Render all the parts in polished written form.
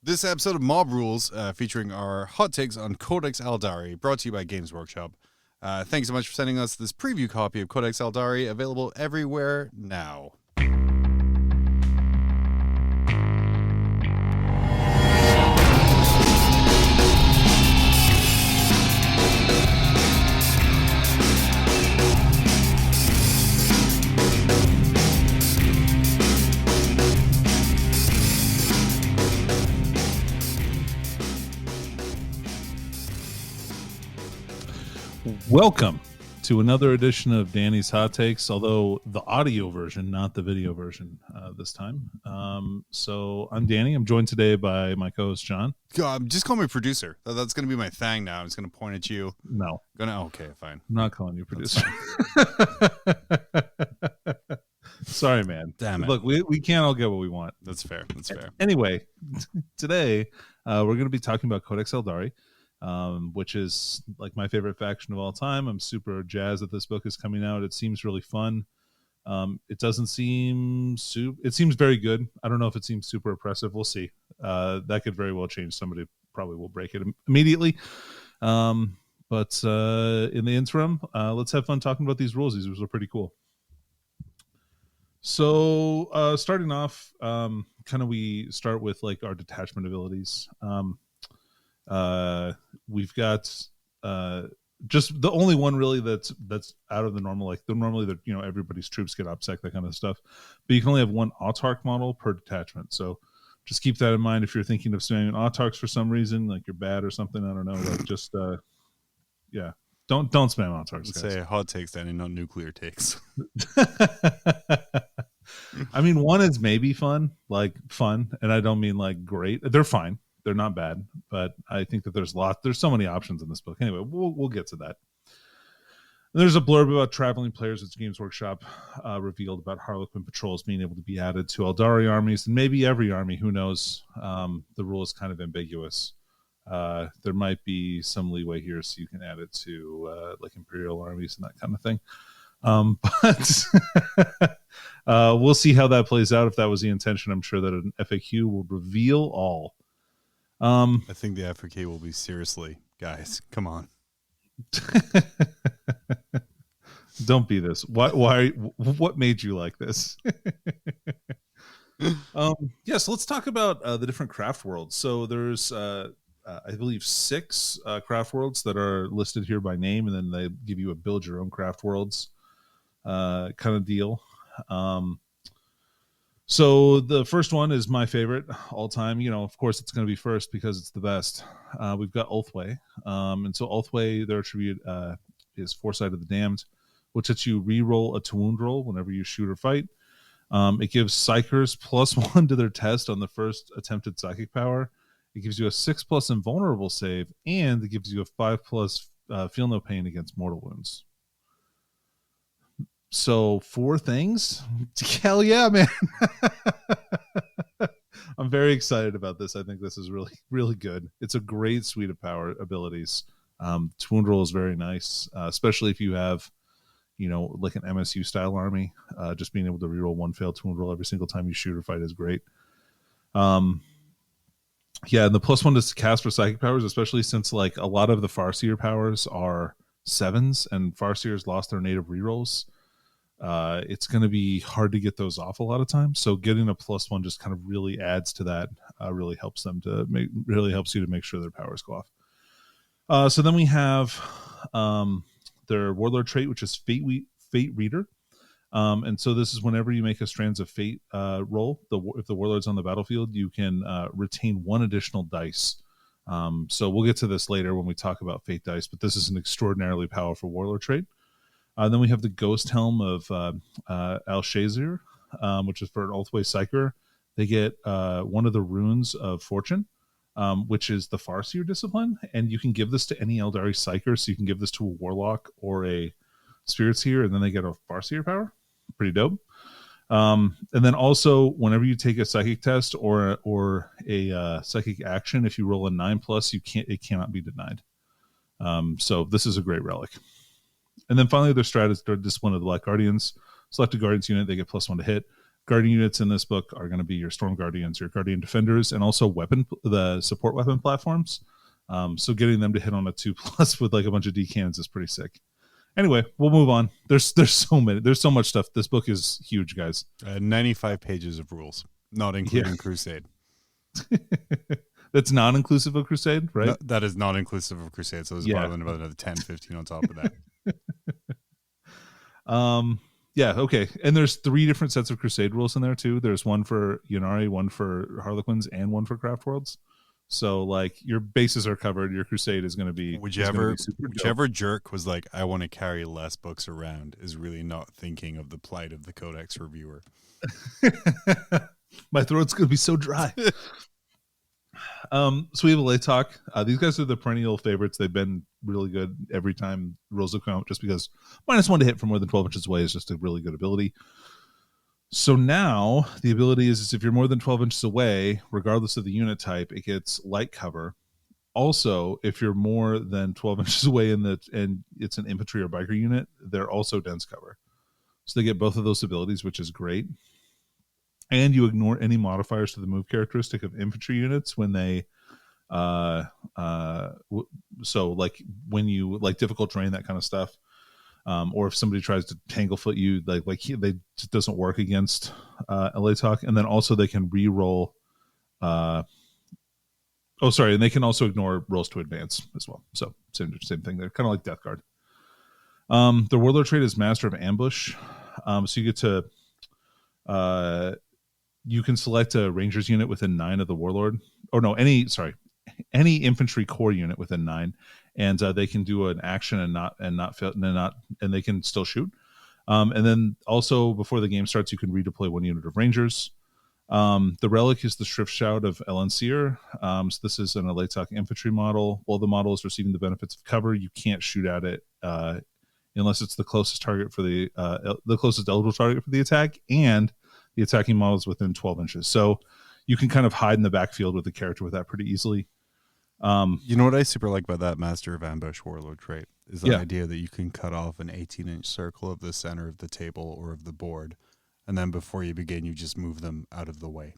This episode of Mob Rules featuring our hot takes on Codex Aeldari, brought to you by Games Workshop. Thanks so much for sending us this preview copy of Codex Aeldari, available everywhere now. Welcome to another edition of Danny's Hot Takes, although the audio version, not the video version this time. So I'm Danny. I'm joined today by my co-host, John. Just call me producer. That's going to be my thing now. I'm just going to point at you. No. Okay, fine. I'm not calling you producer. Sorry, man. Damn it. Look, we can't all get what we want. That's fair. Anyway, today we're going to be talking about Codex Aeldari. Which is like my favorite faction of all time. I'm super jazzed that this book is coming out. It seems really fun. It doesn't seem it seems very good. I don't know if it seems super oppressive. We'll see. That could very well change. Somebody probably will break it immediately. But in the interim, let's have fun talking about these rules. These rules are pretty cool. So starting off, we start with like our detachment abilities. We've got just the only one really that's out of the normal. Like normally that everybody's troops get OPSEC, that kind of stuff, but you can only have one autarch model per detachment. So just keep that in mind if you're thinking of spamming autarchs for some reason, like you're bad or something. I don't know. Like just don't spam autarchs. Let's say hot takes, Danny, not nuclear takes. I mean, one is maybe fun, and I don't mean like great. They're fine. They're not bad, but I think that there's so many options in this book. Anyway, we'll get to that. And there's a blurb about traveling players at Games Workshop revealed about Harlequin Patrols being able to be added to Aeldari armies, and maybe every army, who knows. The rule is kind of ambiguous. There might be some leeway here, so you can add it to like Imperial armies and that kind of thing. But we'll see how that plays out. If that was the intention, I'm sure that an FAQ will reveal all. I think the FAQ will be seriously, guys, come on. Don't be this. Why? What made you like this? So let's talk about the different craft worlds. So there's, I believe, 6 craft worlds that are listed here by name, and then they give you a build your own craft worlds kind of deal. So the first one is my favorite all time. Of course, it's going to be first because it's the best. We've got Ulthwé. And so Ulthwé, their attribute is Foresight of the Damned, which lets you re-roll a to wound roll whenever you shoot or fight. It gives Psychers +1 to their test on the first attempted psychic power. It gives you a 6+ invulnerable save, and it gives you a 5+ feel no pain against mortal wounds. So 4 things. Hell yeah, man. I'm very excited about this. I think this is really, really good. It's a great suite of power abilities. Wound roll is very nice, especially if you have, like an MSU style army. Just being able to reroll 1 failed wound roll every single time you shoot or fight is great. And the +1 to cast for psychic powers, especially since like a lot of the Farseer powers are 7s and Farseers lost their native rerolls. It's going to be hard to get those off a lot of times. So getting a +1 just kind of really adds to that. Really helps you to make sure their powers go off. So then we have their Warlord Trait, which is Fate Reader. And so this is whenever you make a Strands of Fate roll, if the Warlord's on the battlefield, you can retain 1 additional dice. So we'll get to this later when we talk about Fate dice, but this is an extraordinarily powerful Warlord Trait. Then we have the Ghost Helm of Al-Shazir, which is for an Ulthwé Psyker. They get 1 of the runes of Fortune, which is the Farseer discipline, and you can give this to any Aeldari Psyker. So you can give this to a Warlock or a Spirit Seer, and then they get a Farseer power. Pretty dope. And then also, whenever you take a psychic test or a psychic action, if you roll a 9+, it cannot be denied. So this is a great relic. And then finally, their strat is their Discipline of the Black Guardians. Select a Guardians unit, they get +1 to hit. Guardian units in this book are going to be your Storm Guardians, your Guardian Defenders, and also the support weapon platforms. So getting them to hit on a 2+ with like a bunch of decans is pretty sick. Anyway, we'll move on. There's so much stuff. This book is huge, guys. 95 pages of rules, not including Crusade. That's non-inclusive of Crusade, right? No, that is not inclusive of Crusade. So there's probably about another 10, 15 on top of that. Yeah, okay. And there's 3 different sets of Crusade rules in there too. There's one for Ynnari, one for Harlequins, and one for Craft Worlds. So like your bases are covered. Your Crusade is going to be whichever jerk was like, I want to carry less books around, is really not thinking of the plight of the Codex reviewer. My throat's going to be so dry. So we have a late talk. These guys are the perennial favorites. They've been really good every time rules have come out, just because -1 to hit from more than 12 inches away is just a really good ability. So now the ability is if you're more than 12 inches away, regardless of the unit type, it gets light cover. Also, if you're more than 12 inches away and it's an infantry or biker unit, they're also dense cover. So they get both of those abilities, which is great. And you ignore any modifiers to the move characteristic of infantry units when they so like when you like difficult terrain, that kind of stuff. Or if somebody tries to tanglefoot you, they just doesn't work against LA Talk. And then also they can re-roll. And they can also ignore rolls to advance as well. So same thing. They're kind of like Death Guard. The Warlord Trait is Master of Ambush. So you get to you can select a Rangers unit within 9 of the Warlord. Any infantry core unit within 9. And they can do an action and they can still shoot. And then also before the game starts, you can redeploy 1 unit of Rangers. The Relic is the Shrift Shout of Elenseer. So this is an Aletok infantry model. While the model is receiving the benefits of cover, you can't shoot at it unless it's the closest target for the closest eligible target for the attack, and the attacking model is within 12 inches. So you can kind of hide in the backfield with the character with that pretty easily. You know what I super like about that Master of Ambush Warlord Trait is the idea that you can cut off an 18-inch circle of the center of the table or of the board, and then before you begin, you just move them out of the way.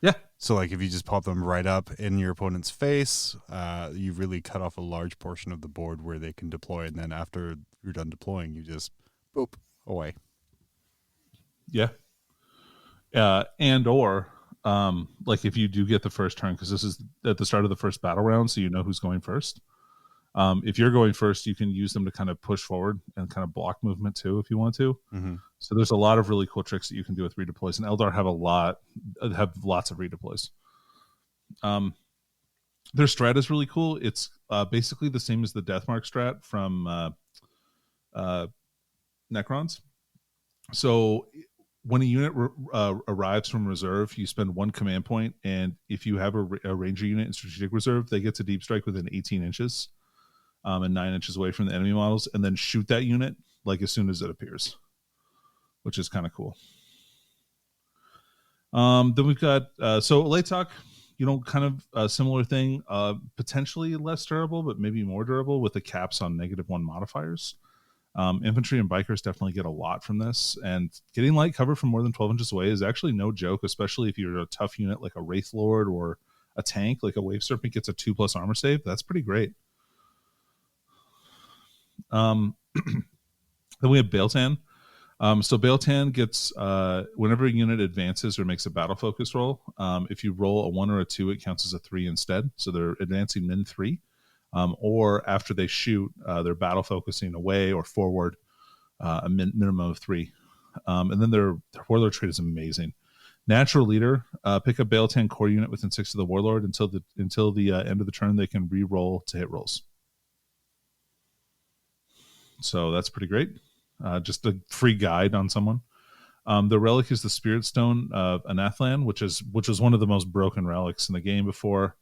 Yeah. So like if you just pop them right up in your opponent's face, you really cut off a large portion of the board where they can deploy, and then after you're done deploying, you just boop away. Yeah. Like if you do get the first turn, because this is at the start of the first battle round, so you know who's going first. If you're going first, you can use them to kind of push forward and kind of block movement too, if you want to. Mm-hmm. So there's a lot of really cool tricks that you can do with redeploys, and Eldar have lots of redeploys. Their strat is really cool. It's basically the same as the Deathmark strat from Necrons. So when a unit arrives from reserve, you spend 1 command point, and if you have a ranger unit in strategic reserve, they get to deep strike within 18 inches and 9 inches away from the enemy models, and then shoot that unit like as soon as it appears, which is kind of cool. Then we've got so Aletok, kind of a similar thing, potentially less durable, but maybe more durable with the caps on -1 modifiers. Infantry and bikers definitely get a lot from this, and getting light cover from more than 12 inches away is actually no joke, especially if you're a tough unit like a Wraith Lord or a tank like a Wave Serpent gets a 2+ armor save. That's pretty great. Then we have Baeltan. So Baeltan gets whenever a unit advances or makes a battle focus roll, if you roll a 1 or a 2, it counts as a 3 instead. So they're advancing min 3. Or after they shoot, they're battle focusing away or forward, a minimum of 3. And then their Warlord Trait is amazing. Natural Leader, pick a Baeltan core unit within 6 of the Warlord until the end of the turn. They can re-roll to hit rolls. So that's pretty great. Just a free guide on someone. The Relic is the Spirit Stone of Anathlan, which was one of the most broken relics in the game before.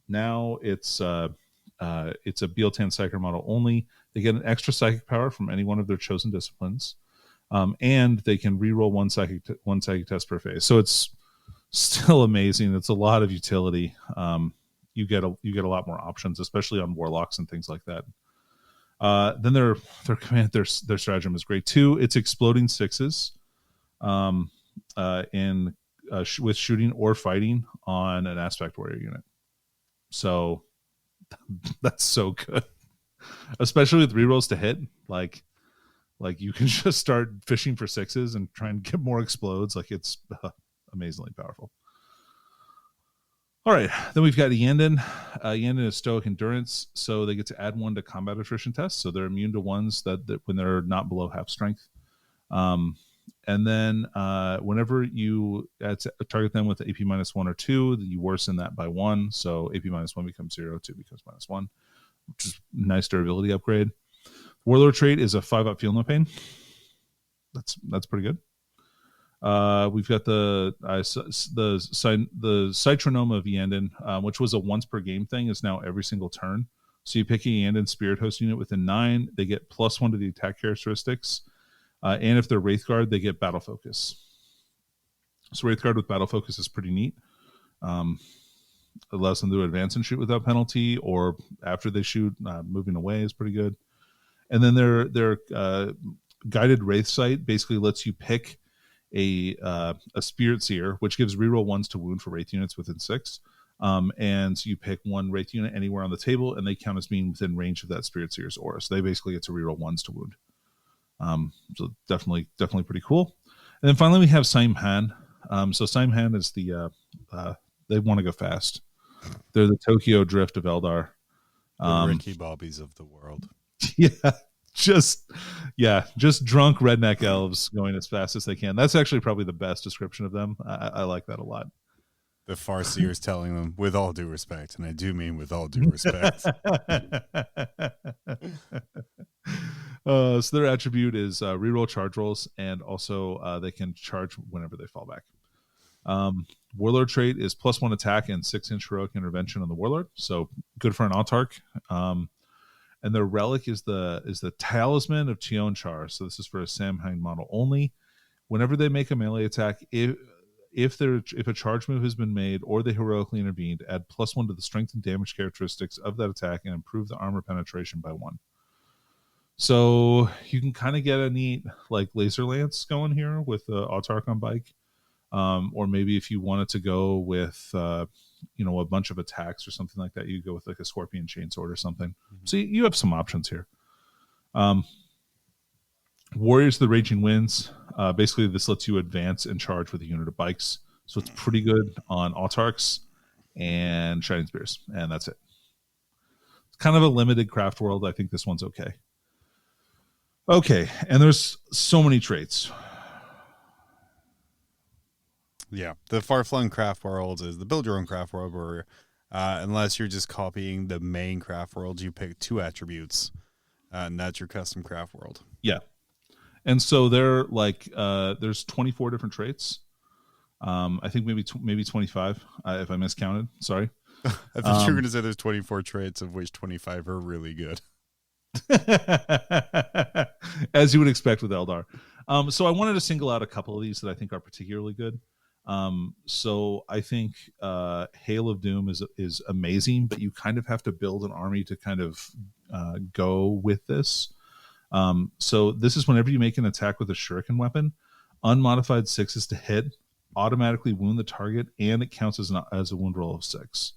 Now it's a Baeltan Psyker model only. They get an extra psychic power from any one of their chosen disciplines, and they can reroll one psychic test per phase. So it's still amazing. It's a lot of utility. You get a lot more options, especially on warlocks and things like that. Then their stratagem is great too. It's exploding 6s. with shooting or fighting on an aspect warrior unit. So that's so good, especially with rerolls to hit. Like you can just start fishing for sixes and try and get more explodes. Like it's amazingly powerful. All right, then we've got Yandin. Yandin is Stoic Endurance, so they get to add 1 to combat attrition tests, so they're immune to ones that when they're not below half strength. And then whenever you target them with AP -1 or 2, you worsen that by 1, so AP -1 becomes 0, 2 becomes -1, which is a nice durability upgrade. Warlord Trait is a 5-up Feel No Pain. That's pretty good. We've got the Citronome of Yandin, which was a once per game thing, is now every single turn. So you pick a Yandin Spirit Host unit within 9, they get +1 to the attack characteristics, and if they're Wraithguard, they get Battle Focus. So Wraithguard with Battle Focus is pretty neat. Allows them to advance and shoot without penalty, or after they shoot, moving away is pretty good. And then their Guided Wraith Sight basically lets you pick a Spirit Seer, which gives reroll 1s to wound for Wraith units within 6. And you pick 1 Wraith unit anywhere on the table, and they count as being within range of that Spirit Seer's aura. So they basically get to reroll 1s to wound. So definitely pretty cool. And then finally we have Saim Han. So Saim Han is the they want to go fast. They're the Tokyo Drift of Eldar. The Ricky Bobbies of the world. Just drunk redneck elves going as fast as they can. That's actually probably the best description of them. I like that a lot. The Farseers telling them, with all due respect, and I do mean with all due respect. So their attribute is reroll charge rolls, and also they can charge whenever they fall back. Warlord Trait is +1 attack and 6-inch heroic intervention on the Warlord, so good for an autarch. And their relic is the Talisman of Cheon Char. So this is for a Samhain model only. Whenever they make a melee attack, if a charge move has been made or they heroically intervened, add +1 to the strength and damage characteristics of that attack and improve the armor penetration by 1. So you can kind of get a neat like laser lance going here with Autarch on bike, or maybe if you wanted to go with a bunch of attacks or something like that, you go with like a Scorpion Chainsword or something. Mm-hmm. So you have some options here. Warriors of the Raging Winds. Basically, this lets you advance and charge with a unit of bikes. So it's pretty good on Autarchs and Shining Spears, and that's it. It's kind of a limited craft world. I think this one's okay. Okay, and there's so many traits. Yeah, the far-flung craft world is the build your own craft world where unless you're just copying the main craft world, you pick 2 attributes, and that's your custom craft world. Yeah. And so they're like there's 24 different traits. I think maybe 25 if I miscounted. Sorry. I thought you were going to say there's 24 traits, of which 25 are really good. As you would expect with Eldar. So I wanted to single out a couple of these that I think are particularly good. So I think Hail of Doom is amazing, but you kind of have to build an army to kind of go with this. So this is whenever you make an attack with a shuriken weapon, unmodified 6s to hit, automatically wound the target, and it counts as a wound roll of 6.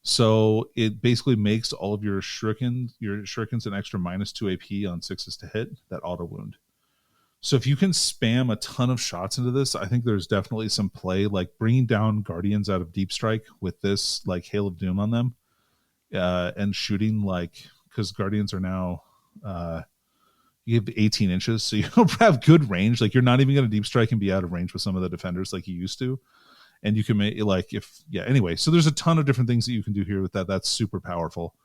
So it basically makes all of your shurikens an extra -2 AP on 6s to hit, that auto wound. So if you can spam a ton of shots into this, I think there's definitely some play, like bringing down Guardians out of Deep Strike with this like Hail of Doom on them, and shooting because Guardians are now you have 18 inches, so you have good range. Like you're not even going to Deep Strike and be out of range with some of the defenders like you used to. And you can make anyway. So there's a ton of different things that you can do here with that. That's super powerful.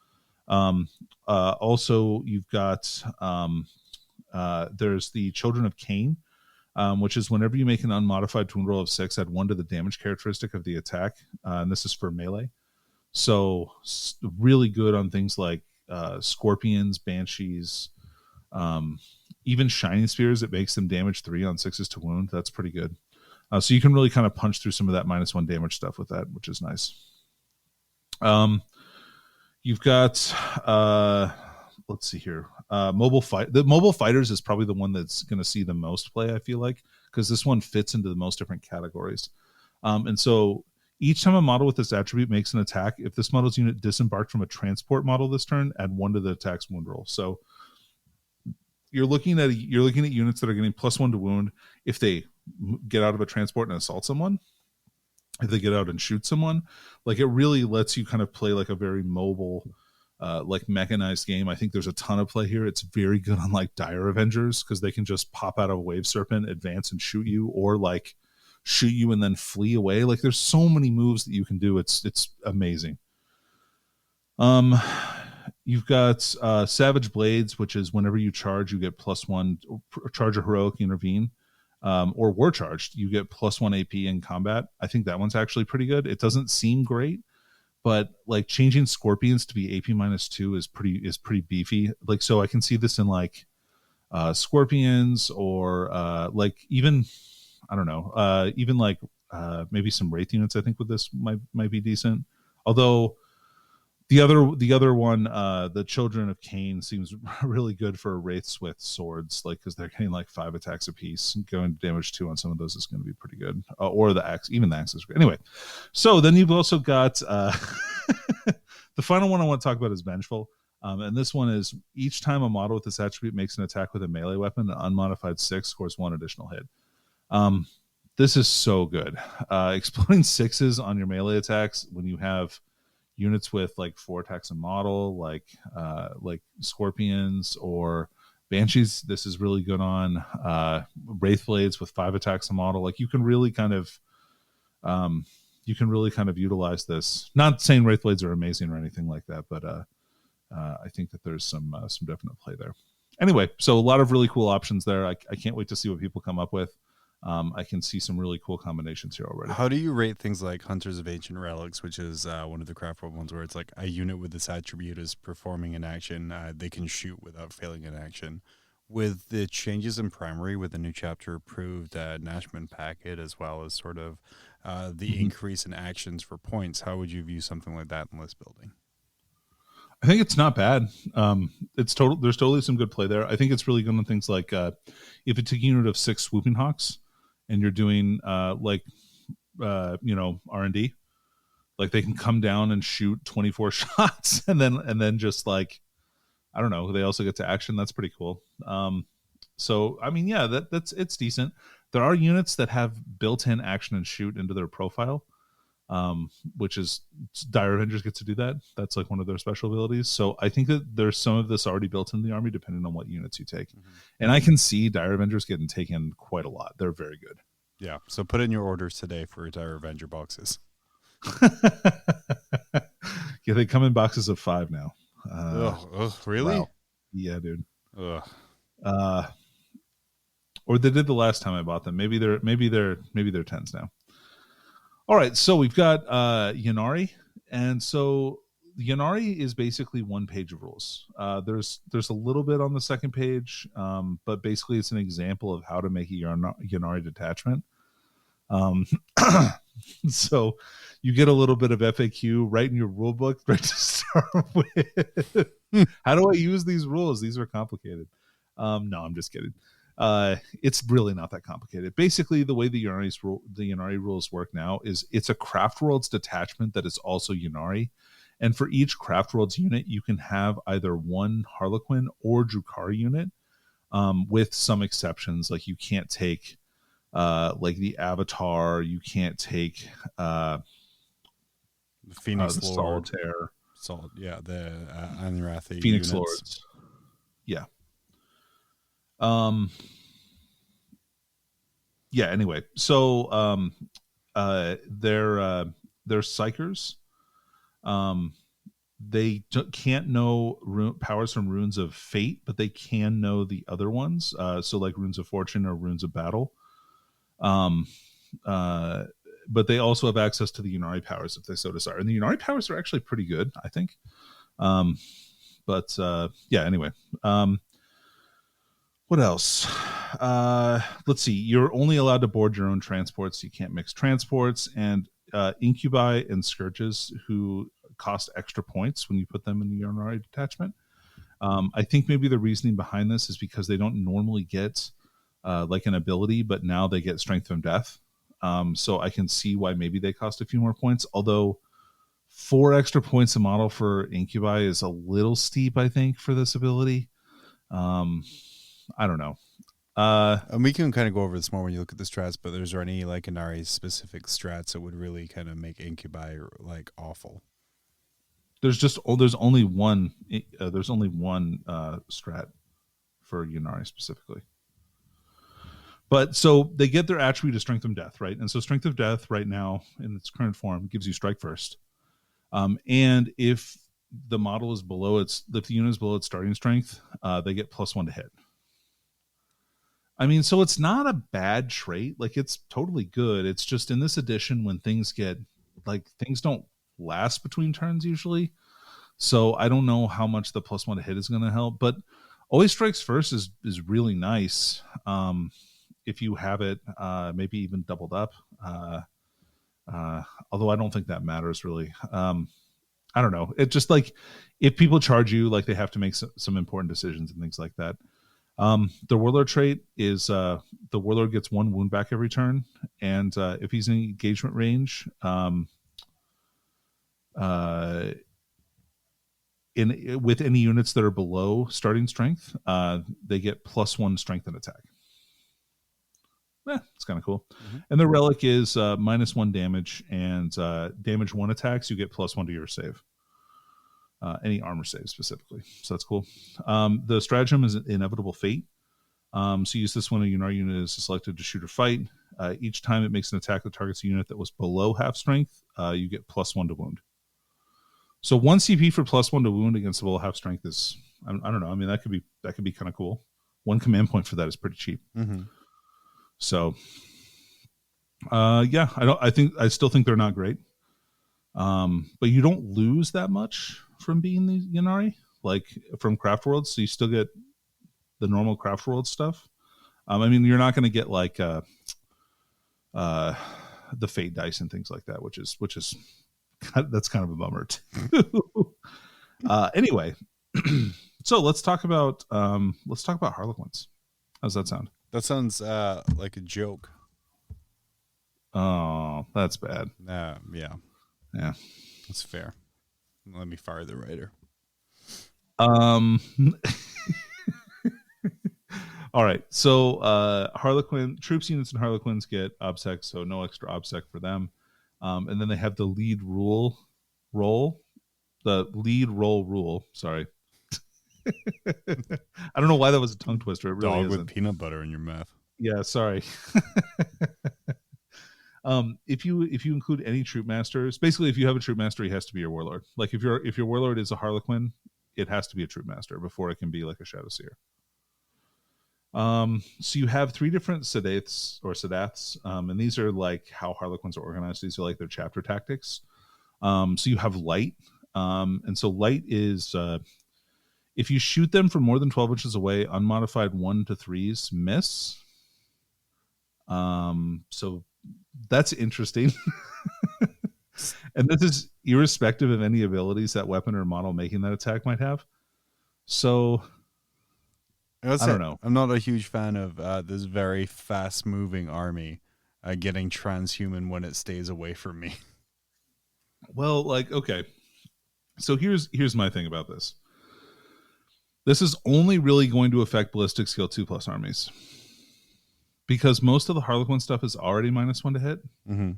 Also, you've got there's the Children of Kane, which is whenever you make an unmodified wound roll of 6, add 1 to the damage characteristic of the attack. And this is for melee. So really good on things like Scorpions, Banshees, even Shining Spears. It makes them damage 3 on 6s to wound. That's pretty good. So you can really kind of punch through some of that -1 damage stuff with that, which is nice. You've got let's see here. The mobile fighters is probably the one that's going to see the most play, I feel like, because this one fits into the most different categories. And so each time a model with this attribute makes an attack, if this model's unit disembarked from a transport model this turn, add 1 to the attack's wound roll. So you're looking at units that are getting +1 to wound if they get out of a transport and assault someone, if they get out and shoot someone. Like, it really lets you kind of play like a very mobile, like mechanized game. I think there's a ton of play here. It's very good on like Dire Avengers because they can just pop out of a Wave Serpent, advance and shoot you, or like shoot you and then flee away. Like, there's so many moves that you can do. It's amazing. You've got Savage Blades, which is whenever you charge, you get +1. Charge or heroic intervene, or war charged, you get +1 AP in combat. I think that one's actually pretty good. It doesn't seem great, but like changing Scorpions to be AP -2 is pretty beefy. Like, so I can see this in like Scorpions, or like even, I don't know, even like maybe some Wraith units. I think with this might be decent. Although the other one, the Children of Kane, seems really good for Wraiths with swords, like, because they're getting like 5 attacks apiece, going damage 2 on some of those is going to be pretty good. Or the axe, even the axe is great. Anyway, so then you've also got the final one I want to talk about is Vengeful. And this one is each time a model with this attribute makes an attack with a melee weapon, an unmodified 6 scores 1 additional hit. This is so good. Exploding 6s on your melee attacks when you have units with like 4 attacks a model, like Scorpions or Banshees. This is really good on Wraith Blades with 5 attacks a model. Like, you can really kind of utilize this. Not saying Wraith Blades are amazing or anything like that, but I think that there's some definite play there. Anyway, so a lot of really cool options there. I can't wait to see what people come up with. I can see some really cool combinations here already. How do you rate things like Hunters of Ancient Relics, which is one of the craft world ones where it's like a unit with this attribute is performing an action, they can shoot without failing an action? With the changes in primary, with the new chapter approved Nashman packet, as well as sort of the increase in actions for points, how would you view something like that in list building? I think it's not bad. There's totally some good play there. I think it's really good on things like if it's a unit of 6 Swooping Hawks and you're doing R&D, like they can come down and shoot 24 shots and then just like, I don't know, they also get to action. That's pretty cool. So I mean, yeah, it's decent. There are units that have built-in action and shoot into their profile, which is Dire Avengers gets to do that. That's like one of their special abilities. So I think that there's some of this already built in the army, depending on what units you take. And I can see Dire Avengers getting taken quite a lot. They're very good. Yeah. So put in your orders today for Dire Avenger boxes. Yeah, they come in boxes of 5 now. Really? Wow. Yeah, dude. Ugh. Or they did the last time I bought them. Maybe they're 10s now. All right, so we've got Ynnari, and so Ynnari is basically 1 page of rules. There's a little bit on the second page, but basically it's an example of how to make a Ynnari detachment. So you get a little bit of FAQ right in your rule book right to start with. How do I use these rules? These are complicated. No, I'm just kidding. It's really not that complicated. Basically, the way the Ynnari rules work now is it's a Craft Worlds detachment that is also Ynnari. And for each Craft Worlds unit, you can have either 1 Harlequin or Drukhari unit, with some exceptions. Like, you can't take like the Avatar, you can't take Phoenix the Lord. Solitaire. The Anrathi Phoenix units. Lords. Yeah. Anyway, so they're psychers. They can't know powers from Runes of Fate, but they can know the other ones, so like Runes of Fortune or Runes of Battle. But they also have access to the Ynnari powers if they so desire, and the Ynnari powers are actually pretty good, I think. Anyway. What else? Let's see. You're only allowed to board your own transports. You can't mix transports, and incubi and scourges who cost extra points when you put them in the Ynnari detachment. I think maybe the reasoning behind this is because they don't normally get like an ability, but now they get Strength from Death. So I can see why maybe they cost a few more points, although 4 extra points a model for Incubi is a little steep, I think, for this ability. I don't know. And we can kind of go over this more when you look at the strats, but there's any like Inari specific strats that would really kind of make Incubi like awful? There's only one strat for Unari specifically. But so they get their attribute of Strength of Death, right? And so Strength of Death right now in its current form gives you Strike First. And if the model is if the unit is below its starting strength, they get +1 to hit. I mean, so it's not a bad trait. Like, it's totally good. It's just in this edition when things don't last between turns usually. So I don't know how much the +1 to hit is going to help, but always strikes first is really nice. If you have it, maybe even doubled up. Although I don't think that matters really. I don't know. It just like if people charge you, like they have to make some important decisions and things like that. The Warlord trait is the Warlord gets 1 wound back every turn, and if he's in engagement range, with any units that are below starting strength, they get +1 strength and attack. It's kind of cool. Mm-hmm. And the Relic is -1 damage, and damage 1 attacks, you get +1 to your save. Any armor save specifically. So that's cool. The stratagem is Inevitable Fate. So you use this when a Unari unit is selected to shoot or fight. Each time it makes an attack that targets a unit that was below half strength, you get +1 to wound. So 1 CP for +1 to wound against below half strength is, I don't know. I mean, that could be kind of cool. 1 command point for that is pretty cheap. Mm-hmm. So, yeah, I still think they're not great. But you don't lose that much from being the Unari, like from Craft Worlds. So you still get the normal Craft World stuff. I mean, you're not going to get like the Fate dice and things like that, which is that's kind of a bummer too. Anyway, so let's talk about Harlequins. How's that sound? That sounds like a joke. Oh, that's bad. Yeah, that's fair. Let me fire the writer. All right. So Harlequin troops units and Harlequins get OBSEC, so no extra OBSEC for them. And then they have the lead role rule. Sorry. I don't know why that was a tongue twister. It really Dog isn't. with peanut butter in your mouth. Yeah, sorry. If you include any troop masters, basically if you have a troop master, he has to be your warlord. Like if your warlord is a Harlequin, it has to be a troop master before it can be like a Shadow Seer. So you have 3 different Sedaths, and these are like how Harlequins are organized. These are like their chapter tactics. So you have Light, and so Light is if you shoot them from more than 12 inches away, unmodified 1 to 3s miss. So that's interesting. And this is irrespective of any abilities that weapon or model making that attack might have. So I don't know. I'm not a huge fan of this very fast-moving army getting transhuman when it stays away from me. Well, like, okay. So here's my thing about this. This is only really going to affect ballistic skill 2+ armies, because most of the Harlequin stuff is already -1 to hit. Mm-hmm.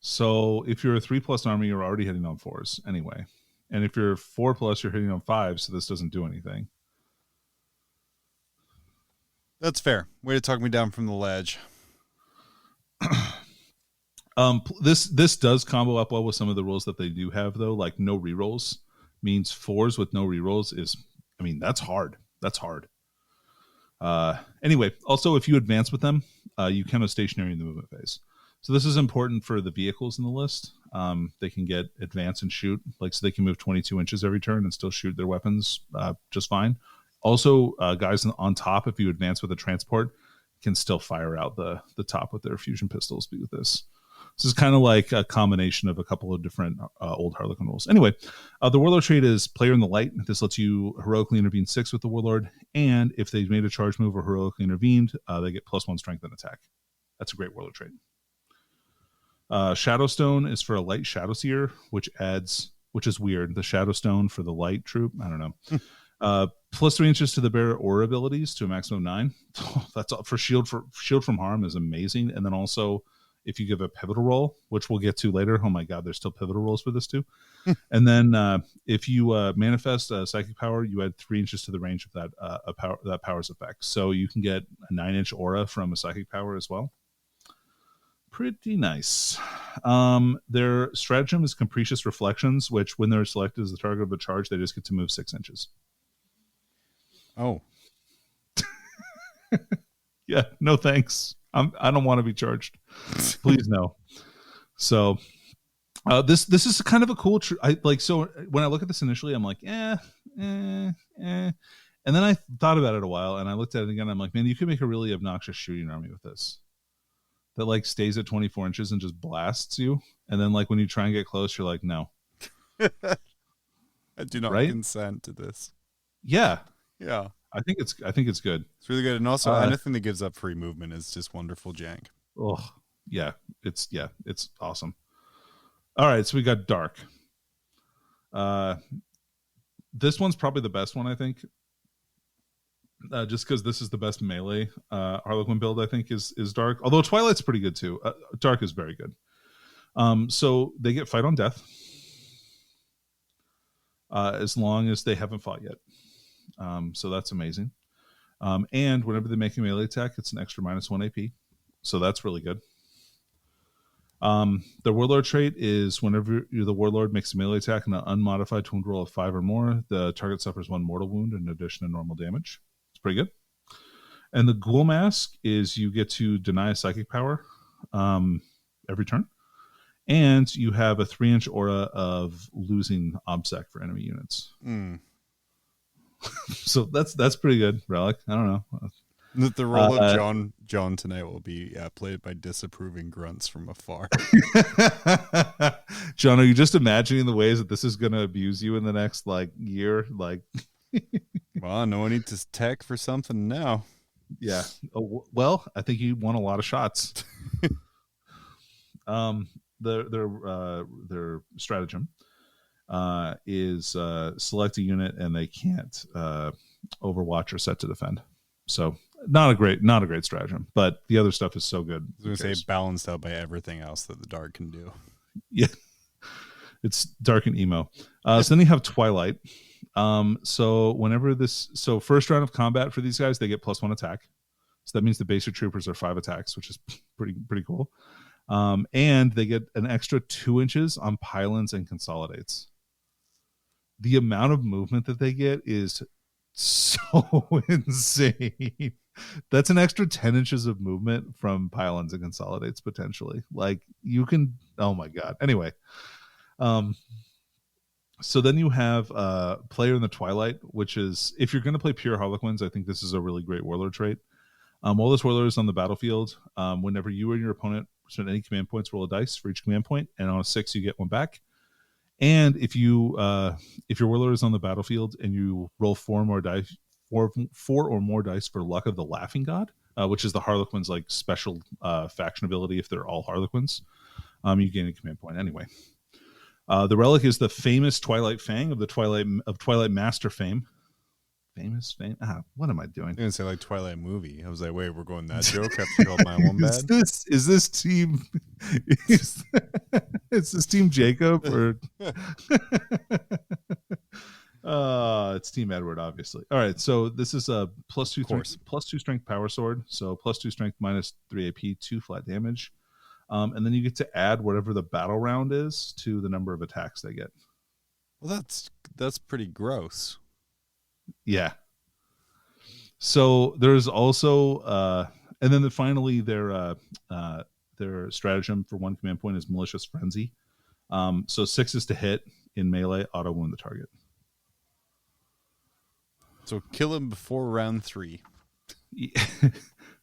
So if you're a 3+ army, you're already hitting on 4s anyway. And if you're 4+, you're hitting on 5s, so this doesn't do anything. That's fair. Way to talk me down from the ledge. This does combo up well with some of the rules that they do have, though. Like no rerolls means 4s with no rerolls is, I mean, that's hard. That's hard. Anyway, also if you advance with them, you count as stationary in the movement phase. So this is important for the vehicles in the list. They can get advance and shoot, like so they can move 22 inches every turn and still shoot their weapons just fine. Also, guys on top, if you advance with a transport, can still fire out the top with their fusion pistols with this. This is kind of like a combination of a couple of different old Harlequin rules. Anyway, the Warlord Trait is player in the light. This lets you heroically intervene 6 with the Warlord, and if they've made a charge move or heroically intervened, they get +1 strength and attack. That's a great Warlord Trait. Shadowstone is for a light Shadow Seer, which is weird. The Shadowstone for the light troop, I don't know. +3 inches to the bearer aura abilities to a maximum of 9. That's all for shield from harm is amazing. And then also, if you give a pivotal roll, which we'll get to later, oh my god, there's still pivotal rolls for this too. And then if you manifest a psychic power, you add 3 inches to the range of that power's effect. So you can get a 9-inch aura from a psychic power as well. Pretty nice. Their stratagem is Capricious Reflections, which when they're selected as the target of a charge, they just get to move 6 inches. Oh. Yeah, no thanks. I don't want to be charged. Please no. So this is kind of a cool so when I look at this initially, I'm like, and then I thought about it a while and I looked at it again. I'm like, man, you could make a really obnoxious shooting army with this that like stays at 24 inches and just blasts you. And then like when you try and get close, you're like, no. I do not consent to this. Yeah. Yeah. I think it's good. It's really good. And also anything that gives up free movement is just wonderful jank. Oh, yeah. It's awesome. All right, so we got Dark. This one's probably the best one, I think. Just because this is the best melee Harlequin build, I think, is Dark. Although Twilight's pretty good too. Dark is very good. So they get Fight on Death. As long as they haven't fought yet. So that's amazing. And whenever they make a melee attack, it's an extra -1 AP. So that's really good. The Warlord Trait is whenever the Warlord makes a melee attack and an unmodified wound roll of 5 or more, the target suffers 1 mortal wound in addition to normal damage. It's pretty good. And the Ghoul Mask is you get to deny a psychic power every turn. And you have a 3-inch aura of losing OBSEC for enemy units. So that's pretty good, Relic. I don't know. The role of John tonight will be played by disapproving grunts from afar. John, are you just imagining the ways that this is going to abuse you in the next year? Well, no one needs to tech for something now. Yeah. Oh, well, I think you won a lot of shots. Their stratagem is select a unit and they can't overwatch or set to defend. So not a great stratagem, but the other stuff is so good. I was going to say balanced out by everything else that the Dark can do. Yeah, it's Dark and emo. So then you have Twilight. So first round of combat for these guys, they get +1 attack. So that means the basic troopers are 5 attacks, which is pretty cool. And they get an extra 2 inches on pylons and consolidates. The amount of movement that they get is so insane. That's an extra 10 inches of movement from pylons and consolidates potentially. You can, oh my god. Anyway, so then you have player in the Twilight, which is if you're going to play pure Harlequins, I think this is a really great Warlord Trait. While this Warlord is on the battlefield, whenever you or your opponent spend any command points, roll a dice for each command point, and on a 6 you get 1 back. And if your Warlord is on the battlefield and you roll 4 or more dice for Luck of the Laughing God, which is the Harlequins special faction ability if they're all Harlequins, you gain a command point anyway. The Relic is the famous Twilight Fang of Twilight Master fame. Famous fame. What am I doing? I'm gonna say Twilight movie. I was like, wait, we're going that joke after you called my one bad. Is this team? Is this Team Jacob or? It's Team Edward, obviously. All right, so this is a +2 strength power sword. So +2 strength, -3 AP, 2 flat damage, and then you get to add whatever the battle round is to the number of attacks they get. Well, that's pretty gross. Yeah. So there's also and then finally their stratagem for 1 command point is Malicious Frenzy. So 6 is to hit in melee, auto wound the target. So kill him before round 3.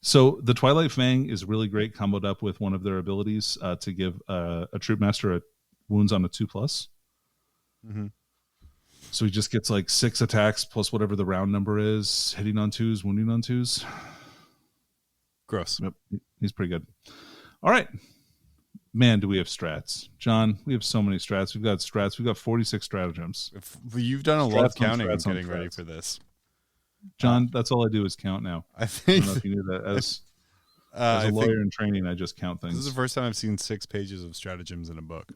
So the Twilight Fang is really great, comboed up with one of their abilities to give a troop master a wounds on a 2+. Mm-hmm. So he just gets like 6 attacks plus whatever the round number is, hitting on 2s, wounding on 2s. Gross. Yep, he's pretty good. All right. Man, do we have strats. John, we have so many strats. We've got strats. We've got 46 stratagems. You've done a lot of counting and getting ready for this. John, that's all I do is count now. I think. I don't know if you knew that. As a lawyer in training, I just count things. This is the first time I've seen 6 pages of stratagems in a book.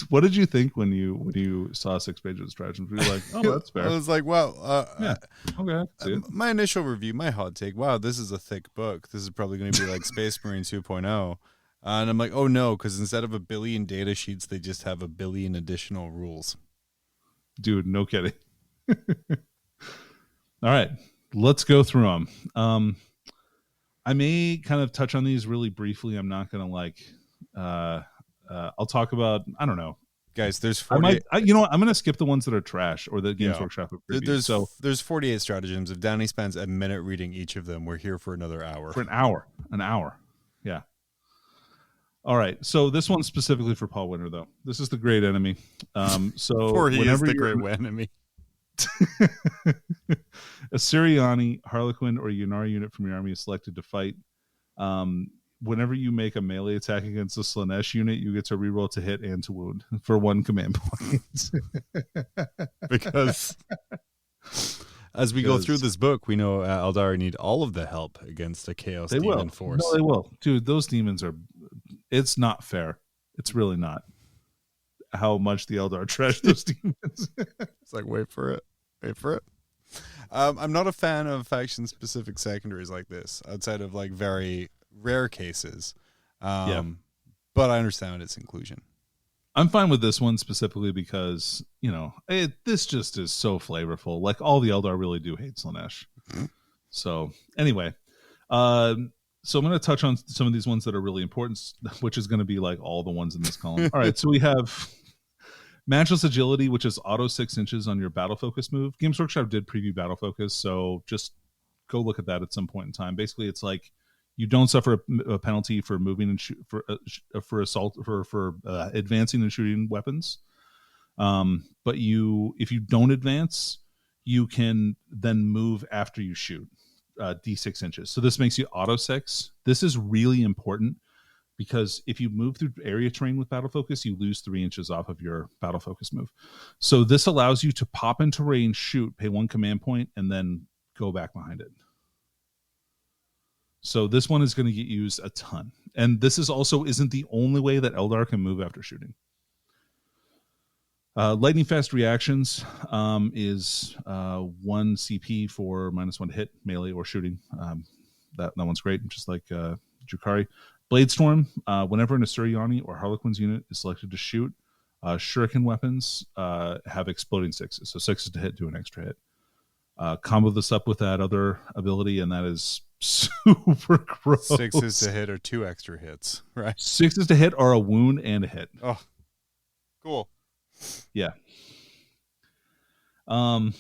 What did you think when you saw 6 pages of stratagems? Were you like, oh, that's fair? I was like, well, yeah. Okay. My initial review, my hot take, wow, this is a thick book. This is probably going to be like Space Marine 2.0. And I'm like, oh no, because instead of 1 billion data sheets, they just have 1 billion additional rules. Dude, no kidding. All right, let's go through them. I may kind of touch on these really briefly. I'm not going to I'll talk about, I don't know. Guys, there's 48. You know what? I'm going to skip the ones that are trash or the Games Workshop have previewed. There's 48 stratagems. If Danny spends a minute reading each of them, we're here for another hour. For an hour. Yeah. All right. So this one's specifically for Paul Winter, though. This is the Great Enemy. For he is the Great Enemy. A Siriani, Harlequin, or Yunari unit from your army is selected to fight. Whenever you make a melee attack against a Slaanesh unit, you get to reroll to hit and to wound for 1 command point. Because as we go through this book, we know Aeldari need all of the help against a Chaos Demon force. No, they will. Dude, those demons are... It's not fair. It's really not. How much the Eldar trash those demons. It's like, wait for it. I'm not a fan of faction-specific secondaries like this, outside of like very rare cases. But I understand its inclusion. I'm fine with this one specifically because, this just is so flavorful. Like, all the Eldar really do hate Slaanesh. So, anyway. So I'm going to touch on some of these ones that are really important, which is going to be like all the ones in this column. All right, so we have Matchless Agility, which is auto 6 inches on your Battle Focus move. Games Workshop did preview Battle Focus, so just go look at that at some point in time. Basically, it's like you don't suffer a penalty for moving and for assault for advancing and shooting weapons. But if you don't advance, you can then move after you shoot. D6 inches. So this makes you auto 6. This is really important because if you move through area terrain with Battle Focus, you lose 3 inches off of your Battle Focus move. So this allows you to pop into range, shoot, pay 1 command point, and then go back behind it. So this one is going to get used a ton. And this is also isn't the only way that Eldar can move after shooting. Lightning fast reactions is 1 CP for -1 to hit, melee or shooting. That one's great, just like Drukhari. Blade Storm, whenever an Asuriani or Harlequins unit is selected to shoot, shuriken weapons have exploding 6s. So 6s to hit, do an extra hit. Combo this up with that other ability, and that is super gross. 6s to hit or 2 extra hits, right? 6s to hit are a wound and a hit. Oh, cool. Yeah. All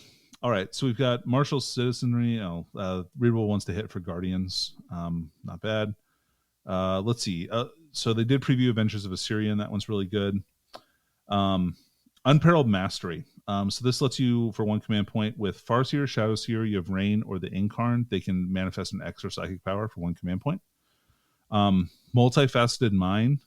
right. So we've got Martial Citizenry. Reroll wants to hit for Guardians. Not bad. Let's see. So they did preview Adventures of Assyria, and that one's really good. Unparalleled Mastery. So this lets you, for 1 command point, with Farseer, Shadowseer, you have Rain, or the Incarn. They can manifest an extra psychic power for 1 command point. Multifaceted Mind.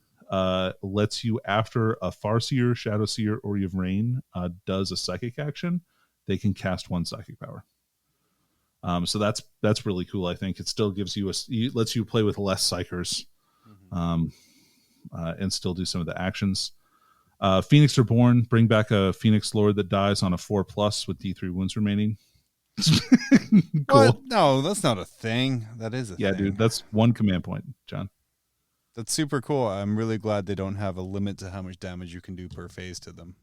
Lets you, after a Farseer, Shadowseer, or you have Rain does a psychic action, they can cast 1 psychic power. So that's really cool. I think it still gives you lets you play with less psychers, and still do some of the actions. Phoenix Reborn, bring back a Phoenix Lord that dies on a 4+ with D3 wounds remaining. Cool. What? No, that's not a thing. That is a thing. Yeah, dude, that's 1 command point, John. That's super cool. I'm really glad they don't have a limit to how much damage you can do per phase to them.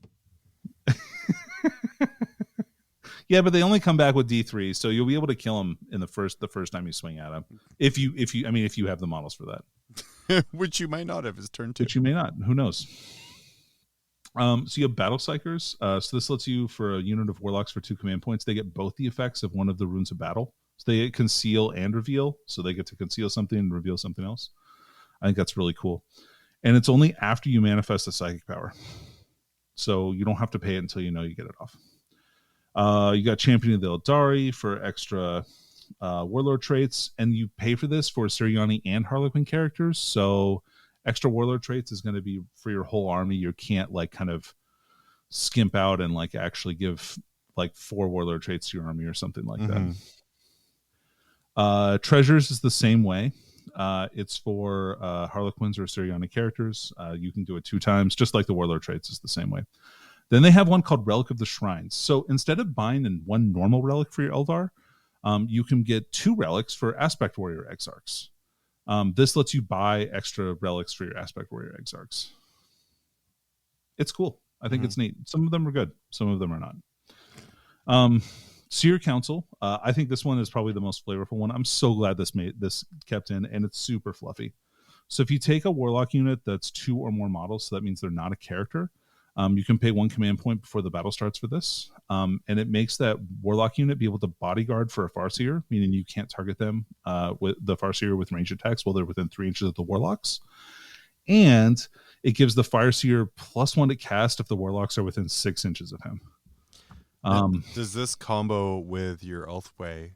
Yeah, but they only come back with D3, so you'll be able to kill them in the first time you swing at them. If you have the models for that, which you might not have is turn 2. Which you may not. Who knows? So you have Battle Psychers. So this lets you, for a unit of Warlocks for 2 command points, they get both the effects of one of the runes of battle So they get conceal and reveal. So they get to conceal something and reveal something else. I think that's really cool. And it's only after you manifest a psychic power. So you don't have to pay it until you know you get it off. You got Champion of the Aeldari for extra Warlord traits, and you pay for this for Sirianni and Harlequin characters. So extra Warlord traits is going to be for your whole army. You can't like kind of skimp out and like actually give like 4 Warlord traits to your army or something like that. Treasures is the same way. It's for Harlequins or Sirianni characters. You can do it 2 times, just like the Warlord traits is the same way. Then they have one called Relic of the Shrines. So instead of buying in 1 normal relic for your Eldar, you can get 2 relics for Aspect Warrior Exarchs. This lets you buy extra relics for your Aspect Warrior Exarchs. It's cool. I think it's neat. Some of them are good. Some of them are not. Seer Council. I think this one is probably the most flavorful one. I'm so glad this kept in, and it's super fluffy. So if you take a Warlock unit that's 2 or more models, so that means they're not a character, you can pay 1 command point before the battle starts for this. And it makes that Warlock unit be able to bodyguard for a Farseer, meaning you can't target them with the Farseer with range attacks while they're within 3 inches of the Warlocks. And it gives the Farseer +1 to cast if the Warlocks are within 6 inches of him. Does this combo with your Elfway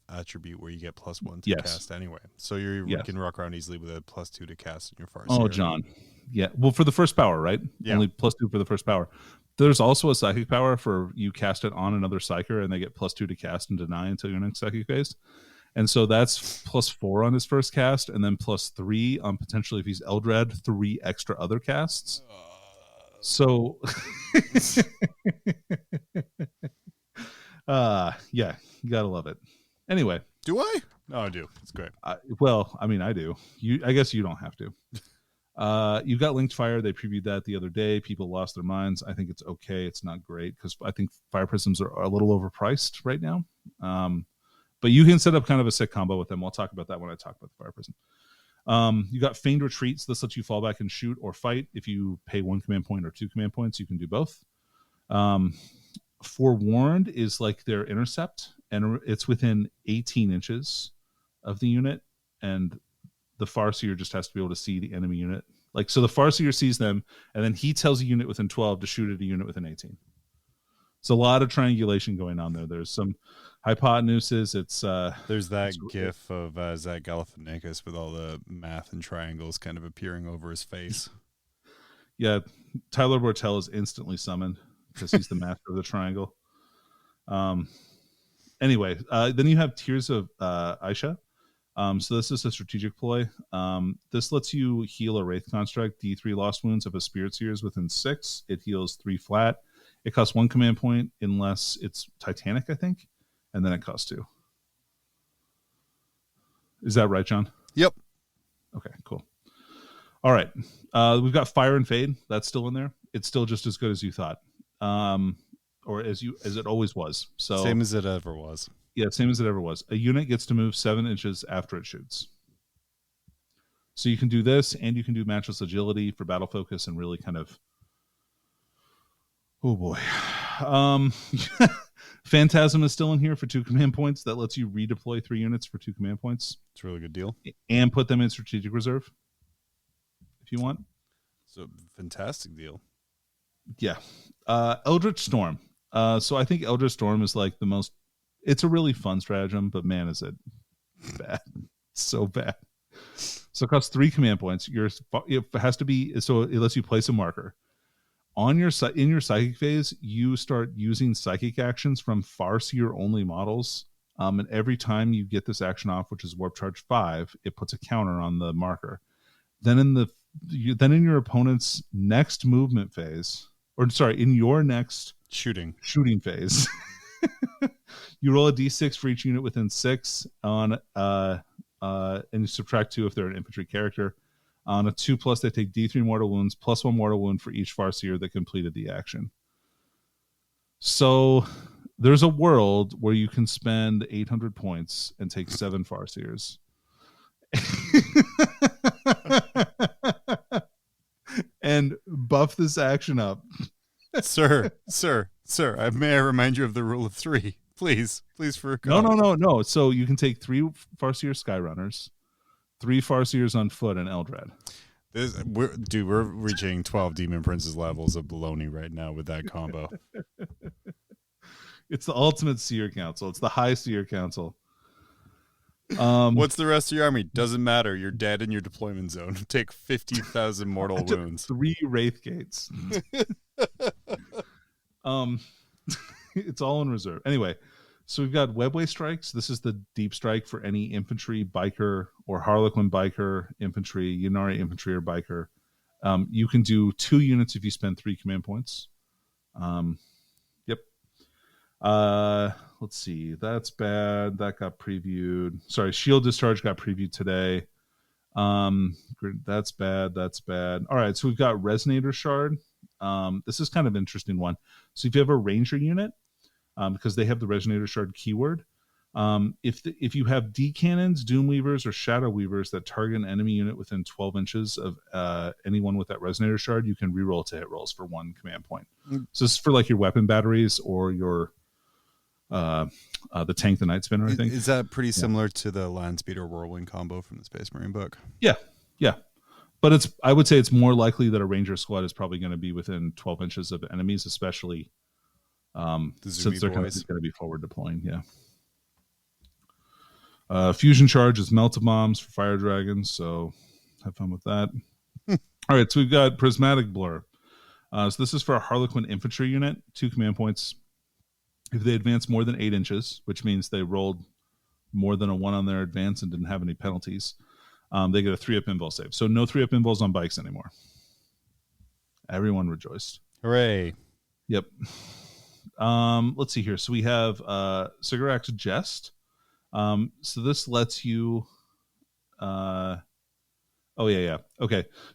attribute where you get +1 to cast anyway? So you can rock around easily with a +2 to cast in your Farseer. Oh, John. Yeah, well, for the first power, right? Yeah. Only +2 for the first power. There's also a psychic power for you cast it on another psyker and they get +2 to cast and deny until your next psychic phase. And so that's +4 on his first cast, and then +3 on potentially, if he's Eldrad, 3 extra other casts. So, yeah, you gotta love it. Anyway, do I? No, I do. It's great. Well, I mean, I do. I guess you don't have to. You got Linked Fire. They previewed that the other day. People lost their minds. I think it's okay. It's not great because I think Fire Prisms are a little overpriced right now. But you can set up kind of a sick combo with them. I'll talk about that when I talk about the Fire Prism. You got Feigned Retreats. This lets you fall back and shoot or fight. If you pay 1 command point or 2 command points, you can do both. Forewarned is like their intercept, and it's within 18 inches of the unit, and the Farseer just has to be able to see the enemy unit. Like, so the Farseer sees them, and then he tells a unit within 12 to shoot at a unit within 18. It's a lot of triangulation going on there. There's some hypotenuses. There's that gif of Zach Galifianakis with all the math and triangles kind of appearing over his face. Yeah, Tyler Bortel is instantly summoned because he's the master of the triangle. Anyway, then you have Tears of Aisha. So this is a strategic ploy. This lets you heal a Wraith Construct, D3 lost wounds if a Spirit Seer is within 6. It heals 3 flat. It costs 1 command point unless it's Titanic, I think. And then it costs 2. Is that right, John? Yep. Okay, cool. All right. We've got Fire and Fade. That's still in there. It's still just as good as you thought. Or as it always was. So same as it ever was. Yeah, same as it ever was. A unit gets to move 7 inches after it shoots. So you can do this, and you can do Matchless Agility for battle focus and really kind of... Oh, boy. Phantasm is still in here for 2 command points. That lets you redeploy 3 units for 2 command points. It's a really good deal. And put them in Strategic Reserve, if you want. So, fantastic deal. Yeah. Eldritch Storm. So I think Eldritch Storm is like the most... It's a really fun stratagem, but man, is it bad. So bad. So it costs 3 command points. It has to be... So it lets you place a marker. In your Psychic phase, you start using Psychic actions from Farseer only models. And every time you get this action off, which is Warp Charge 5, it puts a counter on the marker. Then in your opponent's next movement phase... in your next shooting phase, you roll a d6 for each unit within 6 on and you subtract 2 if they're an infantry character. On a 2+, they take d3 mortal wounds plus 1 mortal wound for each Farseer that completed the action. So there's a world where you can spend 800 points and take 7 Farseers. And buff this action up. Sir, may I remind you of the rule of 3? Please for a No. So you can take 3 Farseer Skyrunners, 3 Farseers on foot, and Eldred. We're reaching 12 Demon Princes levels of baloney right now with that combo. It's the ultimate Seer Council. It's the high Seer Council. What's the rest of your army? Doesn't matter. You're dead in your deployment zone. Take 50,000 mortal wounds. 3 Wraith Gates. It's all in reserve. Anyway, so we've got Webway Strikes. This is the deep strike for any infantry, biker, or Harlequin biker, infantry, Ynnari infantry, or biker. You can do 2 units if you spend 3 command points. Yep. Let's see. That's bad. That got previewed. Sorry, Shield Discharge got previewed today. That's bad. That's bad. All right, so we've got Resonator Shard. This is kind of an interesting one. So if you have a Ranger unit, because they have the Resonator Shard keyword, if you have D cannons, Doom Weavers, or Shadow Weavers that target an enemy unit within 12 inches of anyone with that Resonator Shard, you can reroll to hit rolls for 1 command point. So this is for like your weapon batteries or your the tank, the Night Spinner, I think. Is that pretty similar to the Land Speeder Whirlwind combo from the Space Marine book? Yeah. But I would say it's more likely that a Ranger squad is probably going to be within 12 inches of enemies, especially since they're going to be forward deploying. Yeah. Fusion Charge is Melta Bombs for Fire Dragons, so have fun with that. All right, so we've got Prismatic Blur. So this is for a Harlequin infantry unit, 2 command points. If they advance more than 8 inches, which means they rolled more than a 1 on their advance and didn't have any penalties, they get a 3-up invul save. So no 3-up invuls on bikes anymore. Everyone rejoiced. Hooray. Yep. Let's see here. So we have Sigurac's Jest. So this lets you... Okay.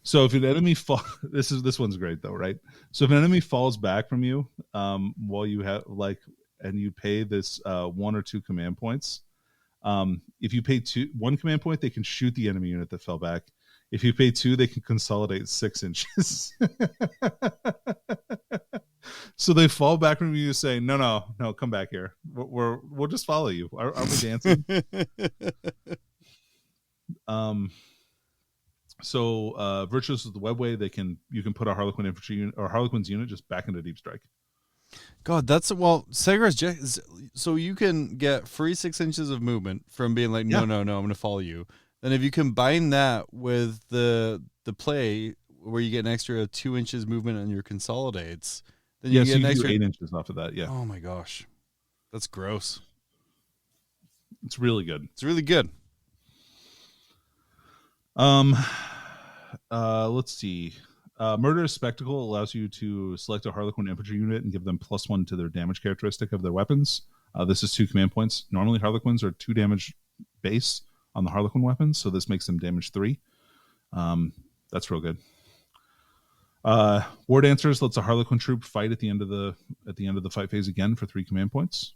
So if an enemy this one's great though, right? So if an enemy falls back from you while you have and you pay this 1 or 2 command points, if you pay 1 command point, they can shoot the enemy unit that fell back. If you pay 2, they can consolidate 6 inches. So they fall back from you, say, no, come back here. We'll just follow you. Are we dancing? So Virtuous of the Webway, you can put a Harlequin infantry unit or Harlequin's unit just back into deep strike. God, Segura's Jet. So you can get free 6 inches of movement from being like, no, I'm going to follow you. Then if you combine that with the play where you get an extra 2 inches movement on your consolidates, then you get an extra 8 inches off of that. Yeah. Oh my gosh, that's gross. It's really good. Let's see. Murderous Spectacle allows you to select a Harlequin infantry unit and give them +1 to their damage characteristic of their weapons. This is 2 command points. Normally Harlequins are 2 damage base on the Harlequin weapons, so this makes them damage 3. That's real good. War Dancers lets a Harlequin troop fight at the end of the fight phase again for 3 command points.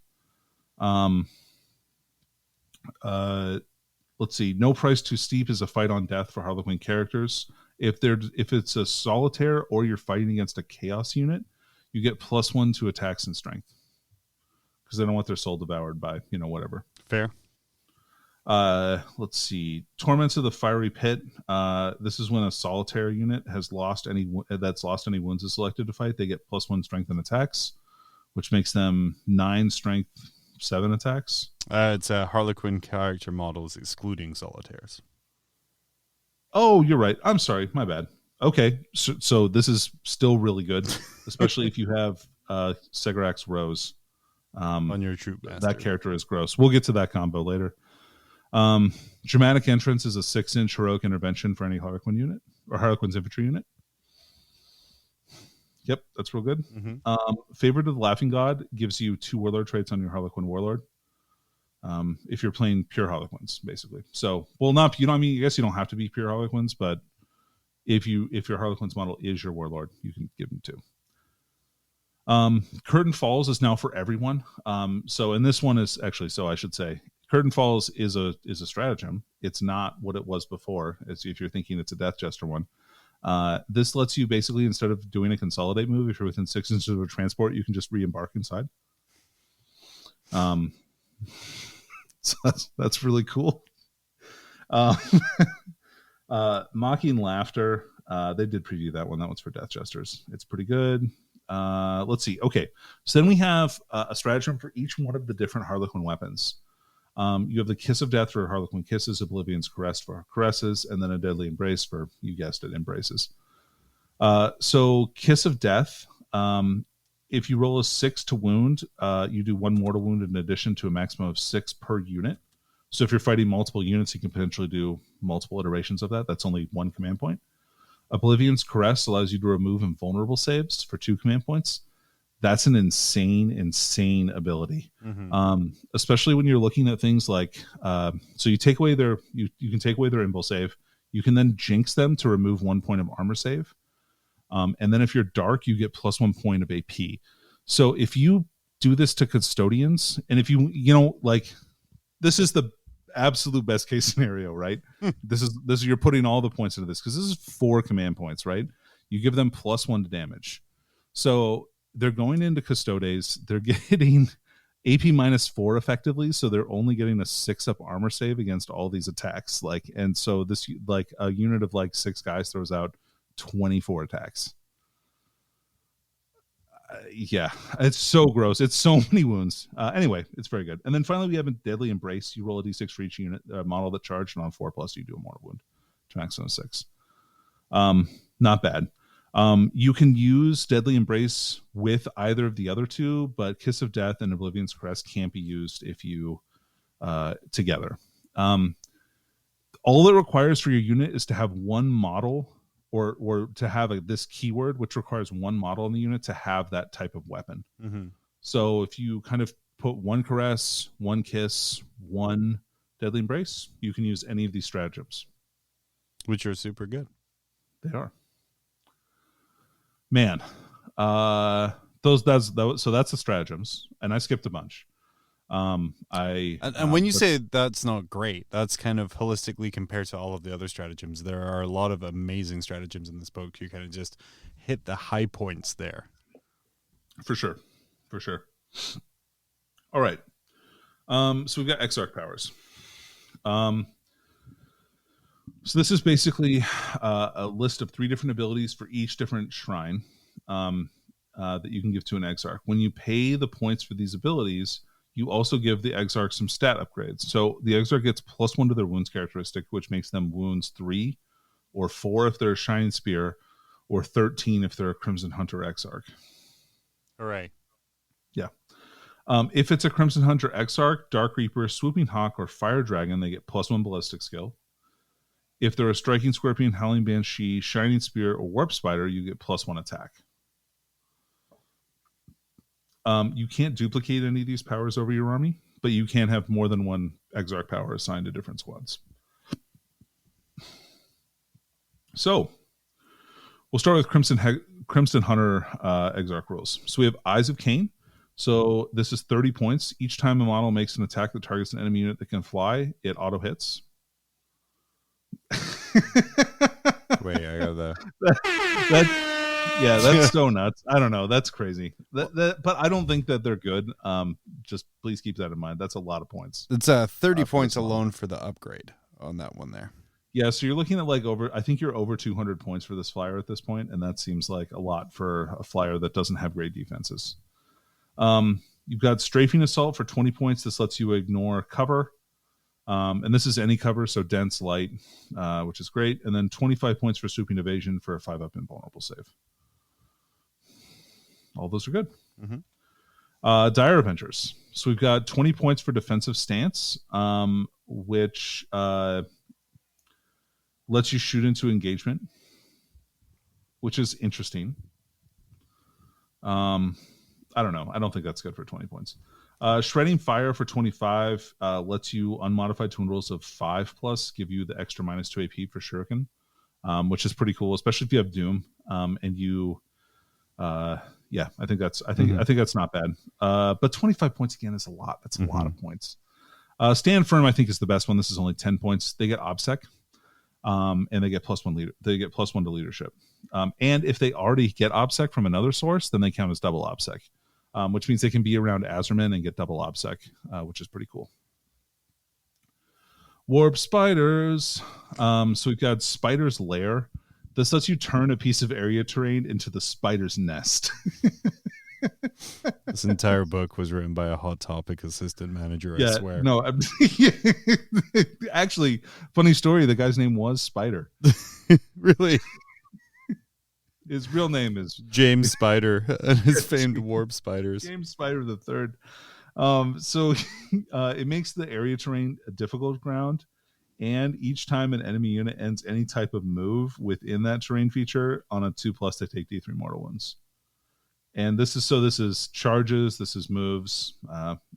Let's see. No Price Too Steep is a fight on death for Harlequin characters. If it's a solitaire or you're fighting against a chaos unit, you get +1 to attacks and strength because they don't want their soul devoured by whatever. Fair. Let's see. Torments of the Fiery Pit. This is when a solitaire unit has lost any wounds is selected to fight. They get +1 strength and attacks, which makes them 9 strength, 7 attacks. It's Harlequin character models excluding solitaires. Oh, you're right. I'm sorry. My bad. Okay. So this is still really good, especially if you have Segurax Rose. On your troop master. That character is gross. We'll get to that combo later. Dramatic Entrance is a 6-inch heroic intervention for any Harlequin unit or Harlequin's infantry unit. Yep, that's real good. Mm-hmm. Favorite of the Laughing God gives you 2 Warlord traits on your Harlequin Warlord. If you're playing pure Harlequins, basically. So, I guess you don't have to be pure Harlequins, but if your Harlequins model is your Warlord, you can give them 2. Curtain Falls is now for everyone. And this one is actually, so I should say, Curtain Falls is a stratagem. It's not what it was before, as if you're thinking it's a Death Jester one. This lets you basically, instead of doing a consolidate move, if you're within 6 inches of a transport, you can just re-embark inside. So that's really cool. Mocking Laughter. They did preview that one. That one's for Death Jesters. It's pretty good. Let's see. Okay, so then we have a stratagem for each one of the different Harlequin weapons. You have the Kiss of Death for Harlequin Kisses, Oblivion's Caress for Caresses, and then a Deadly Embrace for, you guessed it, Embraces. So Kiss of Death, if you roll a 6 to wound, you do 1 mortal wound in addition to a maximum of 6 per unit. So if you're fighting multiple units, you can potentially do multiple iterations of that. That's only 1 command point. Oblivion's Caress allows you to remove invulnerable saves for 2 command points. That's an insane ability. Mm-hmm. Especially when you're looking at things like, so you take away you can take away their invul save. You can then jinx them to remove 1 point of armor save. And then if you're dark, you get plus 1 point of AP. So if you do this to custodians, and if this is the absolute best case scenario, right? This is you're putting all the points into this because this is 4 command points, right? You give them plus 1 to damage. So they're going into Custodes. They're getting AP -4 effectively, so they're only getting a 6 up armor save against all these attacks. And so this a unit of 6 guys throws out 24 attacks. Yeah, it's so gross. It's so many wounds. Anyway, it's very good. And then finally, we have a Deadly Embrace. You roll a d6 for each unit model that charged, and on 4+, you do a mortal wound to maximum 6. Not bad. You can use Deadly Embrace with either of the other 2, but Kiss of Death and Oblivion's Caress can't be used if you together. All it requires for your unit is to have 1 model or to have this keyword, which requires 1 model in the unit to have that type of weapon. Mm-hmm. So if you kind of put 1 Caress, 1 Kiss, 1 Deadly Embrace, you can use any of these stratagems. Which are super good. They are. Man, that's the stratagems, and I skipped a bunch. And when you say that's not great, that's kind of holistically compared to all of the other stratagems. There are a lot of amazing stratagems in this book. You kind of just hit the high points there. For sure. All right. So we've got Exarch powers. So this is basically a list of 3 different abilities for each different shrine that you can give to an Exarch. When you pay the points for these abilities, you also give the Exarch some stat upgrades. So the Exarch gets plus 1 to their wounds characteristic, which makes them wounds 3 or 4 if they're a Shining Spear, or 13 if they're a Crimson Hunter Exarch. Hooray. Yeah. If it's a Crimson Hunter Exarch, Dark Reaper, Swooping Hawk, or Fire Dragon, they get plus 1 ballistic skill. If they're a Striking Scorpion, Howling Banshee, Shining Spear, or Warp Spider, you get plus 1 attack. You can't duplicate any of these powers over your army, but you can have more than 1 Exarch power assigned to different squads. So, we'll start with Crimson Hunter Exarch rules. So we have Eyes of Kane. So this is 30 points. Each time a model makes an attack that targets an enemy unit that can fly, it auto hits. Wait, I got that's so nuts. I don't know. That's crazy. But I don't think that they're good. Just please keep that in mind. That's a lot of points. It's 30 points alone for the upgrade on that one there. Yeah, so you're looking at I think you're over 200 points for this flyer at this point, and that seems like a lot for a flyer that doesn't have great defenses. You've got Strafing Assault for 20 points. This lets you ignore cover. And this is any cover, so dense, light, which is great. And then 25 points for Swooping Evasion for a 5-up invulnerable save. All those are good. Mm-hmm. Dire Avengers. So we've got 20 points for Defensive Stance, which lets you shoot into engagement, which is interesting. I don't know. I don't think that's good for 20 points. Shredding Fire for 25 lets you unmodified twin rolls of 5+, give you the extra -2 AP for Shuriken, which is pretty cool, especially if you have Doom. And you, I think that's not bad. But 25 points again is a lot. That's a lot of points. Stand Firm, I think, is the best one. This is only 10 points. They get OBSEC, and they get +1 They get +1 to leadership. And if they already get OBSEC from another source, then they count as double OBSEC. which means they can be around Azerman and get double OBSEC, which is pretty cool. Warp Spiders. So we've got Spider's Lair. This lets you turn a piece of area terrain into the spider's nest. This entire book was written by a Hot Topic assistant manager, I swear. No, actually, funny story, the guy's name was Spider. Really? His real name is James Spider and his famed Warp Spiders. James Spider the Third. So it makes the area terrain a difficult ground, and each time an enemy unit ends any type of move within that terrain feature on a 2+, they take D3 mortal wounds. And this is charges, this is moves,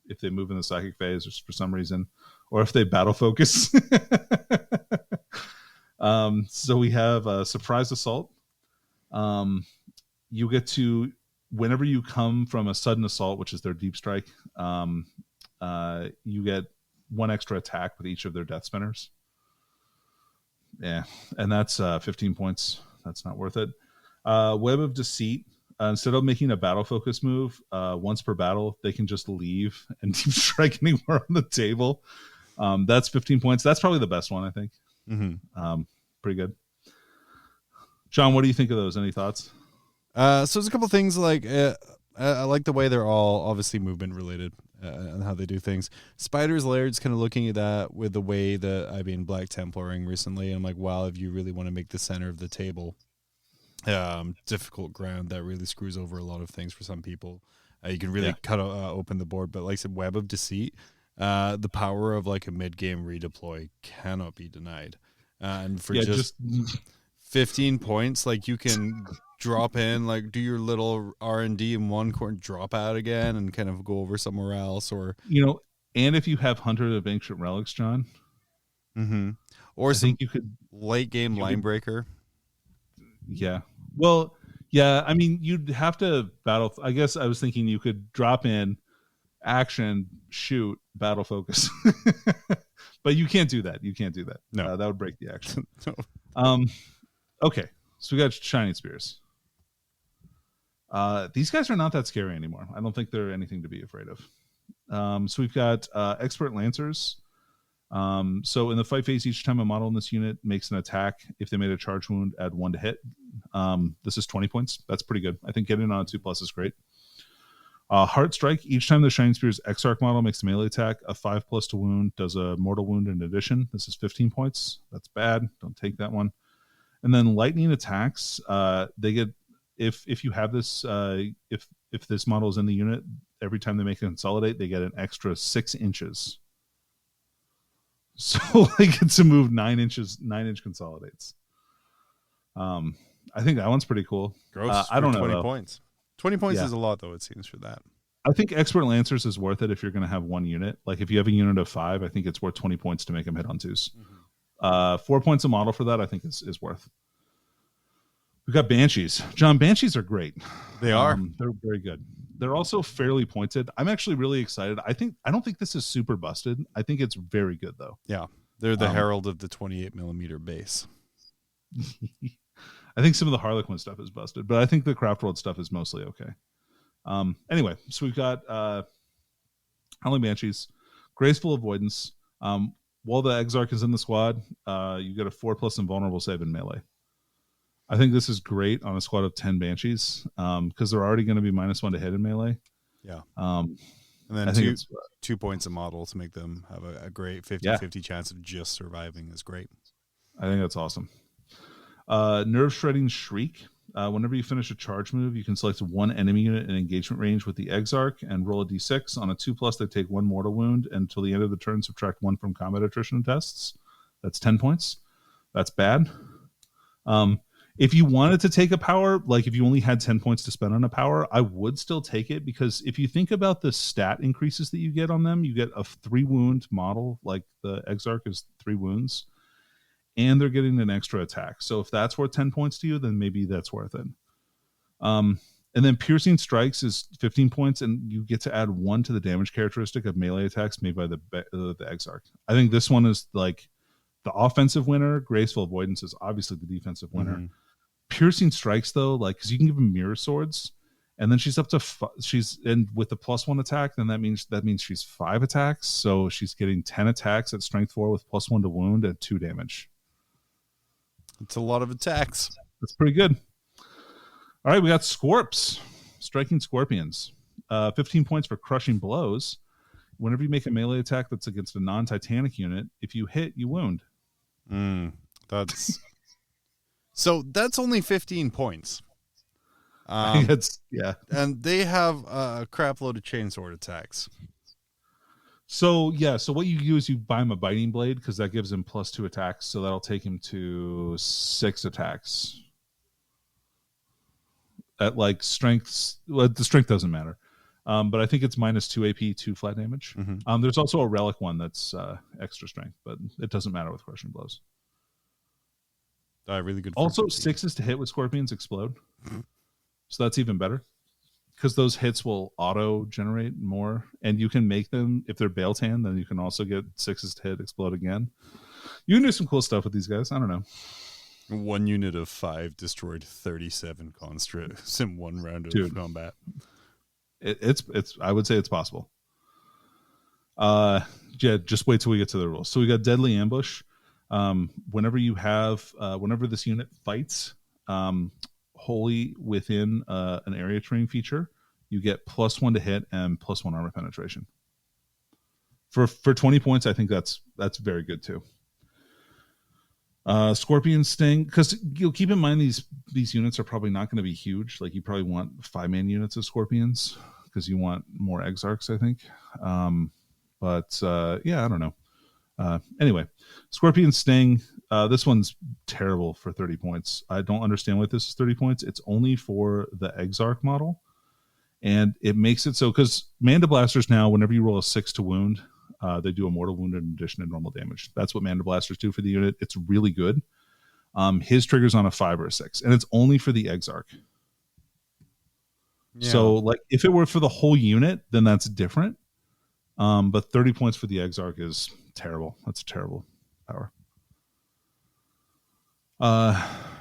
if they move in the psychic phase or for some reason, or if they battle focus. So we have Surprise Assault. You get to, whenever you come from a sudden assault, which is their deep strike, you get 1 extra attack with each of their death spinners. Yeah, and that's 15 points. That's not worth it. Web of Deceit. Instead of making a battle focus move once per battle, they can just leave and deep strike anywhere on the table. That's 15 points. That's probably the best one, I think. Mm-hmm. Pretty good. John, what do you think of those? Any thoughts? So there's a couple things like I like the way they're all obviously movement related and how they do things. Spider's Lair is kind of looking at that with the way that I've been Black Templaring recently. And I'm like, wow, if you really want to make the center of the table difficult ground, that really screws over a lot of things for some people. You can really cut open the board, but like I said, Web of Deceit, the power of like a mid-game redeploy cannot be denied. And for just 15 points, like you can drop in, like do your little R&D in one corner, drop out again and kind of go over somewhere else, or and if you have Hunter of Ancient Relics, John, or I think you could late game line breaker. Yeah. Well, yeah, I mean, you'd have to battle. I guess I was thinking you could drop in, action, shoot, battle focus. But you can't do that. No. That would break the action. No. Okay. So we got Shining Spears. These guys are not that scary anymore. I don't think they're anything to be afraid of. So we've got Expert Lancers. So in the fight phase, each time a model in this unit makes an attack, if they made a charge wound, add 1 to hit. This is 20 points. That's pretty good. I think getting on a 2+ is great. Heart Strike. Each time the Shining Spears Exarch model makes a melee attack, a 5+ to wound does a mortal wound in addition. This is 15 points. That's bad. Don't take that one. And then Lightning Attacks. They get, if you have this, if this model is in the unit, every time they make a consolidate, they get an extra 6 inches. So they get to move 9-inch consolidates. I think that one's pretty cool. Gross. I don't know. 20 points. 20 points is a lot, though, it seems, for that. I think Expert Lancers is worth it if you're going to have one unit. Like if you have a unit of 5, I think it's worth 20 points to make them hit on 2s. 4 points a model for that, I think is worth. We've got Banshees. John, Banshees are great. They are. They're very good. They're also fairly pointed. I'm actually really excited. I don't think this is super busted. I think it's very good though. Yeah. They're the herald of the 28mm base. I think some of the Harlequin stuff is busted, but I think the Craft World stuff is mostly okay. Anyway, so we've got Howling Banshees, Graceful Avoidance. While the Exarch is in the squad, you get a 4+ invulnerable save in melee. I think this is great on a squad of 10 Banshees because they're already going to be -1 to hit in melee. Yeah. And then 2 points a model to make them have a great 50-50 chance of just surviving is great. I think that's awesome. Nerve Shredding Shriek. Whenever you finish a charge move, you can select one enemy unit in engagement range with the Exarch and roll a d6. On a 2+, they take 1 mortal wound, and until the end of the turn, subtract 1 from combat attrition tests. That's 10 points. That's bad. If you wanted to take a power, like if you only had 10 points to spend on a power, I would still take it, because if you think about the stat increases that you get on them, you get a 3-wound model, like the Exarch is 3 wounds, and they're getting an extra attack. So if that's worth 10 points to you, then maybe that's worth it. And then Piercing Strikes is 15 points, and you get to add 1 to the damage characteristic of melee attacks made by the Exarch. I think this one is like the offensive winner. Graceful Avoidance is obviously the defensive winner. Mm-hmm. Piercing Strikes, though, like, because you can give them mirror swords, And then she's up to she's and with the +1 attack, then that means she's 5 attacks. So she's getting 10 attacks at strength 4 with +1 to wound at 2 damage. It's a lot of attacks. That's pretty good. All right, we got Scorps, striking scorpions. 15 points for crushing blows. Whenever you make a melee attack that's against a non-Titanic unit, if you hit, you wound. That's so that's only 15 points. Yeah, and they have a crap load of chainsword attacks. So what you do is you buy him a biting blade because that gives him +2 attacks. So that'll take him to 6 attacks. At like strengths, well, the strength doesn't matter, but I think it's -2 AP, 2 flat damage. Mm-hmm. There's also a relic one that's extra strength, but it doesn't matter with crushing blows. Really good. Also, 6s to hit with scorpions explode. So that's even better because those hits will auto generate more, and you can make them if they're Bailtan. Then you can also get 6s to hit explode again. You can do some cool stuff with these guys. I don't know. 1 unit of 5 destroyed 37 constructs in 1 round of combat. It's I would say it's possible. Yeah, just wait till we get to the rules. So we got Deadly Ambush. Whenever this unit fights wholly within an area terrain feature, you get +1 to hit and +1 armor penetration. For 20 points, I think that's very good too. Scorpion Sting, because you'll keep in mind these units are probably not going to be huge. Like you probably want 5-man units of Scorpions because you want more Exarchs, I think. Yeah, I don't know. Anyway, Scorpion Sting. This one's terrible for 30 points. I don't understand why this is 30 points. It's only for the Exarch model, and it makes it so because Manda Blasters now, whenever you roll a 6 to wound, they do a mortal wound in addition to normal damage. That's what Manda Blasters do for the unit. It's really good. His trigger's on a 5 or a 6, and it's only for the Exarch. Yeah. So, like, if it were for the whole unit, then that's different. But 30 points for the Exarch is terrible. That's a terrible power.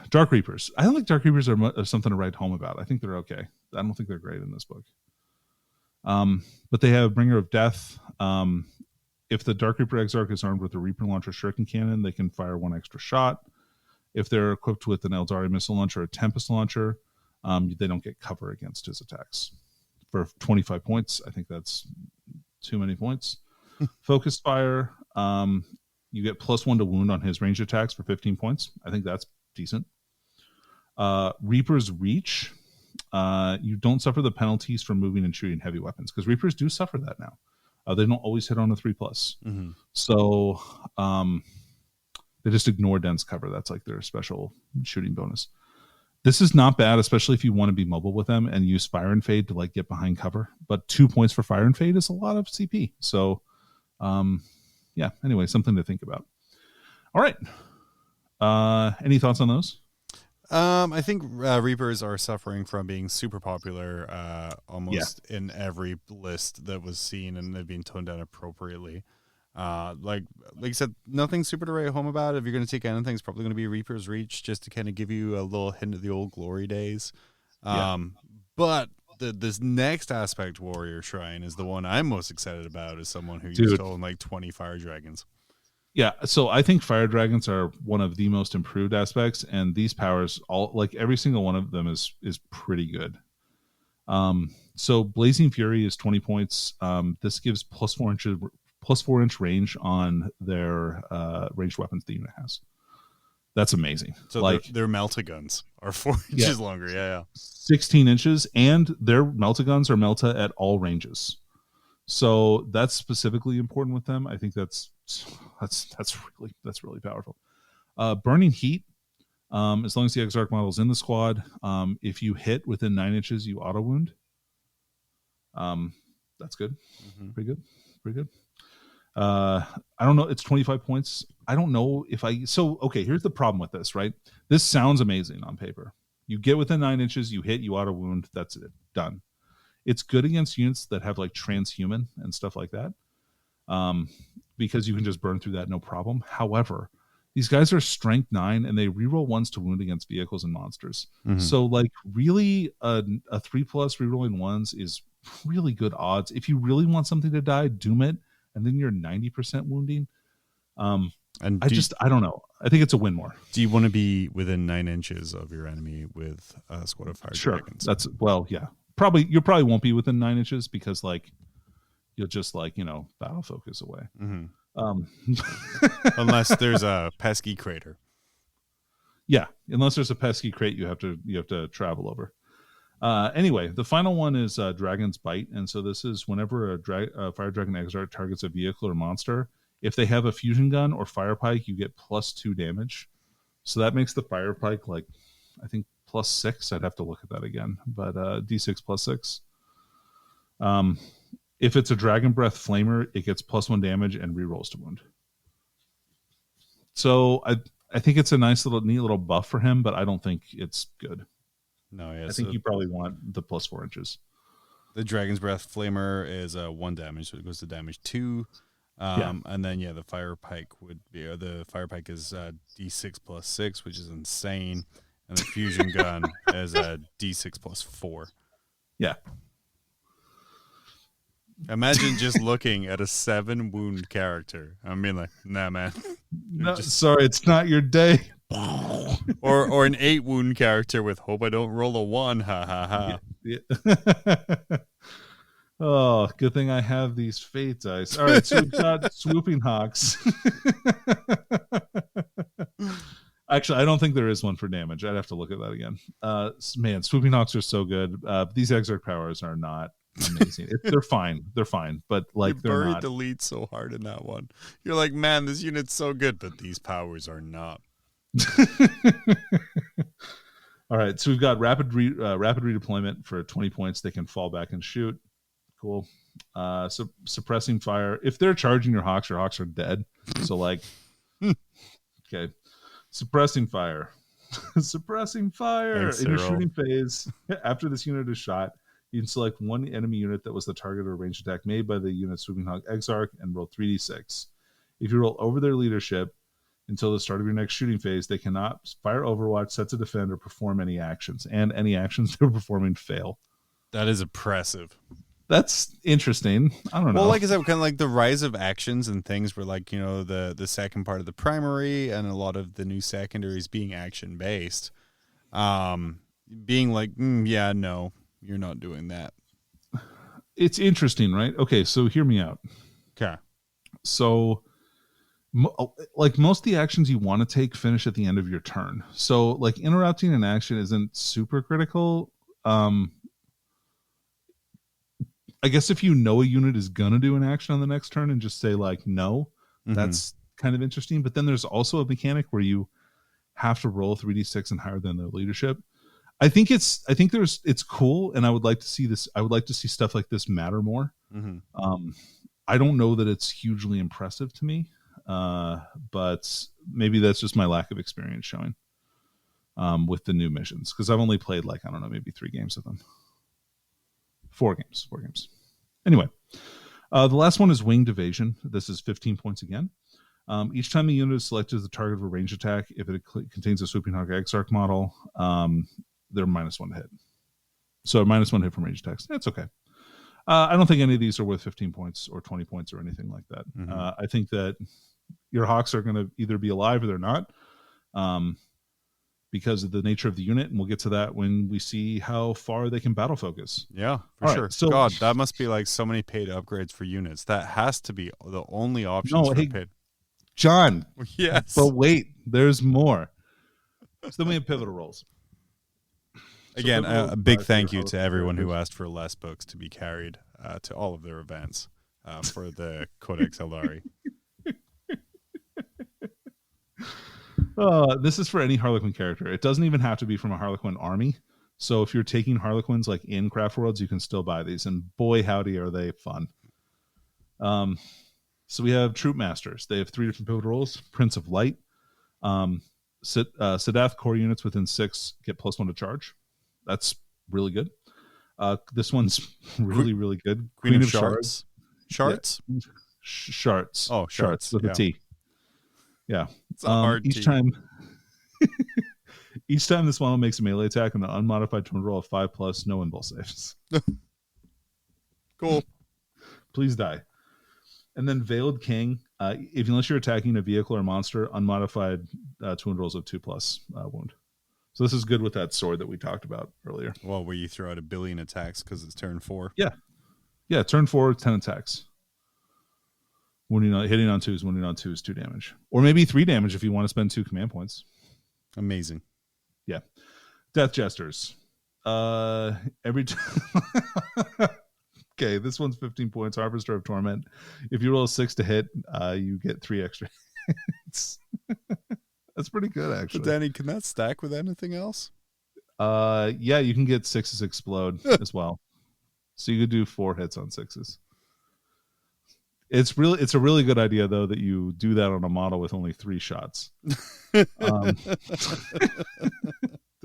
Dark Reapers. I don't think Dark Reapers are something to write home about. I think they're okay. I don't think they're great in this book. But they have Bringer of Death. If the Dark Reaper Exarch is armed with a Reaper Launcher Shuriken Cannon, they can fire 1 extra shot. If they're equipped with an Aeldari Missile Launcher or a Tempest Launcher, they don't get cover against his attacks. For 25 points, I think that's too many points. Focus Fire, you get +1 to wound on his range attacks for 15 points. I think that's decent. Reaper's Reach, you don't suffer the penalties for moving and shooting heavy weapons because Reapers do suffer that now. They don't always hit on a 3+. Mm-hmm. So they just ignore dense cover. That's like their special shooting bonus. This is not bad, especially if you want to be mobile with them and use Fire and Fade to like get behind cover. But 2 points for Fire and Fade is a lot of CP. So yeah, anyway, something to think about. All right. Any thoughts on those? I think Reapers are suffering from being super popular almost in every list that was seen, and they've been toned down appropriately. Like I said, nothing super to write home about. If you're going to take anything, it's probably going to be Reaper's Reach, just to kind of give you a little hint of the old glory days. But this next aspect, Warrior Shrine, is the one I'm most excited about as someone who used to own like 20 Fire Dragons. Yeah, so I think Fire Dragons are one of the most improved aspects, and these powers, all like every single one of them is pretty good. So Blazing Fury is 20 points. This gives +4 inch range on their ranged weapons the unit has. That's amazing. So like their Melta-Guns are 4 inches longer. Yeah. 16 inches, and their Melta-Guns are Melta at all ranges. So that's specifically important with them. I think that's really powerful. Burning Heat, as long as the Exarch model is in the squad, if you hit within 9 inches, you auto wound. That's good. Mm-hmm. Pretty good. I don't know. It's 25 points. I don't know if okay, here's the problem with this, right? This sounds amazing on paper. You get within 9 inches, you hit, you auto wound. That's it. Done. It's good against units that have like transhuman and stuff like that. Because you can just burn through that no problem. However, these guys are strength 9 and they reroll 1s to wound against vehicles and monsters. So like really a 3+ rerolling 1s is really good odds. If you really want something to die, doom it, and then you're 90% wounding. And I don't know. I think it's a win more. Do you want to be within 9 inches of your enemy with a squad of fire dragons? That's yeah. You probably won't be within 9 inches because like you'll just like, battle focus away. Unless there's a pesky crater. Yeah, unless there's a pesky crate you have to travel over. Anyway, the final one is Dragon's Bite, and so this is whenever a Fire Dragon Exarch targets a vehicle or monster, if they have a fusion gun or fire pike, you get +2 damage. So that makes the fire pike like I think +6. I'd have to look at that again, but D6 +6. If it's a Dragon Breath Flamer, it gets +1 damage and rerolls to wound. So I think it's a neat little buff for him, but I don't think it's good. No, yeah. I think you probably want the +4 inches. The Dragon's Breath Flamer is 1 damage, so it goes to damage 2. And then the fire pike would be the fire pike is D6 +6, which is insane, and the fusion gun is D6 +4. Yeah. Imagine just looking at a 7 wound character. I mean, like, nah, man. No, sorry, it's not your day. or an 8 wound character with hope I don't roll a 1. Ha ha ha. Yeah. Oh, good thing I have these fate dice. All right, so we've got Swooping Hawks. Actually, I don't think there is one for damage. I'd have to look at that again. Man, Swooping Hawks are so good. These Exarch powers are not amazing. They're fine, but like they're buried not. The lead so hard in that one. You're like, man, this unit's so good, but these powers are not. All right, so we've got rapid redeployment for 20 points. They can fall back and shoot. Cool. So suppressing fire. If they're charging your hawks are dead. So like, okay. Suppressing fire. Suppressing fire. Thanks, in your Cyril. shooting phase, after this unit is shot, you can select one enemy unit that was the target of a ranged attack made by the unit Swooping Hawk Exarch and roll 3d6. If you roll over their leadership until the start of your next shooting phase, they cannot fire overwatch, set to defend, or perform any actions. And any actions they're performing fail. That is oppressive. That's interesting. I don't know. Well, like I said, kind of like the rise of actions and things were like, the second part of the primary and a lot of the new secondaries being action based. Being like, yeah, no, you're not doing that. It's interesting, right? Okay, so hear me out. Okay. So, like most of the actions you want to take finish at the end of your turn. So, like interrupting an action isn't super critical. I guess if you know a unit is going to do an action on the next turn and just say like, no, that's kind of interesting. But then there's also a mechanic where you have to roll 3d6 and higher than their leadership. I think it's cool. And I would like to see this. I would like to see stuff like this matter more. I don't know that it's hugely impressive to me. But maybe that's just my lack of experience showing with the new missions. Cause I've only played like, I don't know, maybe 3 games of them. 4 games. Anyway, the last one is Winged Evasion. This is 15 points again. Each time the unit is selected as the target of a range attack, if it contains a Swooping Hawk Exarch model, they're -1 to hit. So -1 hit from range attacks. That's okay. I don't think any of these are worth 15 points or 20 points or anything like that. I think that your Hawks are going to either be alive or they're not. Because of the nature of the unit, and we'll get to that when we see how far they can battle focus. Yeah, for sure. Right, so, God, that must be like so many paid upgrades for units. That has to be the only option for paid. John. Yes. But wait, there's more. So then we have pivotal roles. Again, a big thank you to everyone who asked for less books to be carried to all of their events for the Codex Aeldari. This is for any Harlequin character. It doesn't even have to be from a Harlequin army. So if you're taking Harlequins like in Craft Worlds, you can still buy these. And boy, howdy, are they fun. So we have Troop Masters. They have 3 different pivotal roles. Prince of Light. Sadath core units within 6 get +1 to charge. That's really good. This one's really, really good. Queen of Shards. Shards? Yeah. Shards. Oh, Shards. With a T. Yeah. It's a hard each team. time this model makes a melee attack on an unmodified twin roll of 5+, no impulse saves. Cool. Please die. And then Veiled King, unless you're attacking a vehicle or monster, unmodified twin rolls of 2+ wound. So this is good with that sword that we talked about earlier. Well, where you throw out 1 billion attacks because it's turn 4. Yeah, turn 4, 10 attacks. Hitting on 2s, wounding on 2 is 2 damage. Or maybe 3 damage if you want to spend 2 command points. Amazing. Yeah. Death Jesters. Every time... Okay, this one's 15 points. Harvester of Torment. If you roll a 6 to hit, you get 3 extra hits. That's pretty good, actually. But Danny, can that stack with anything else? Yeah, you can get 6s explode as well. So you could do 4 hits on 6s. It's a really good idea, though, that you do that on a model with only 3 shots. Did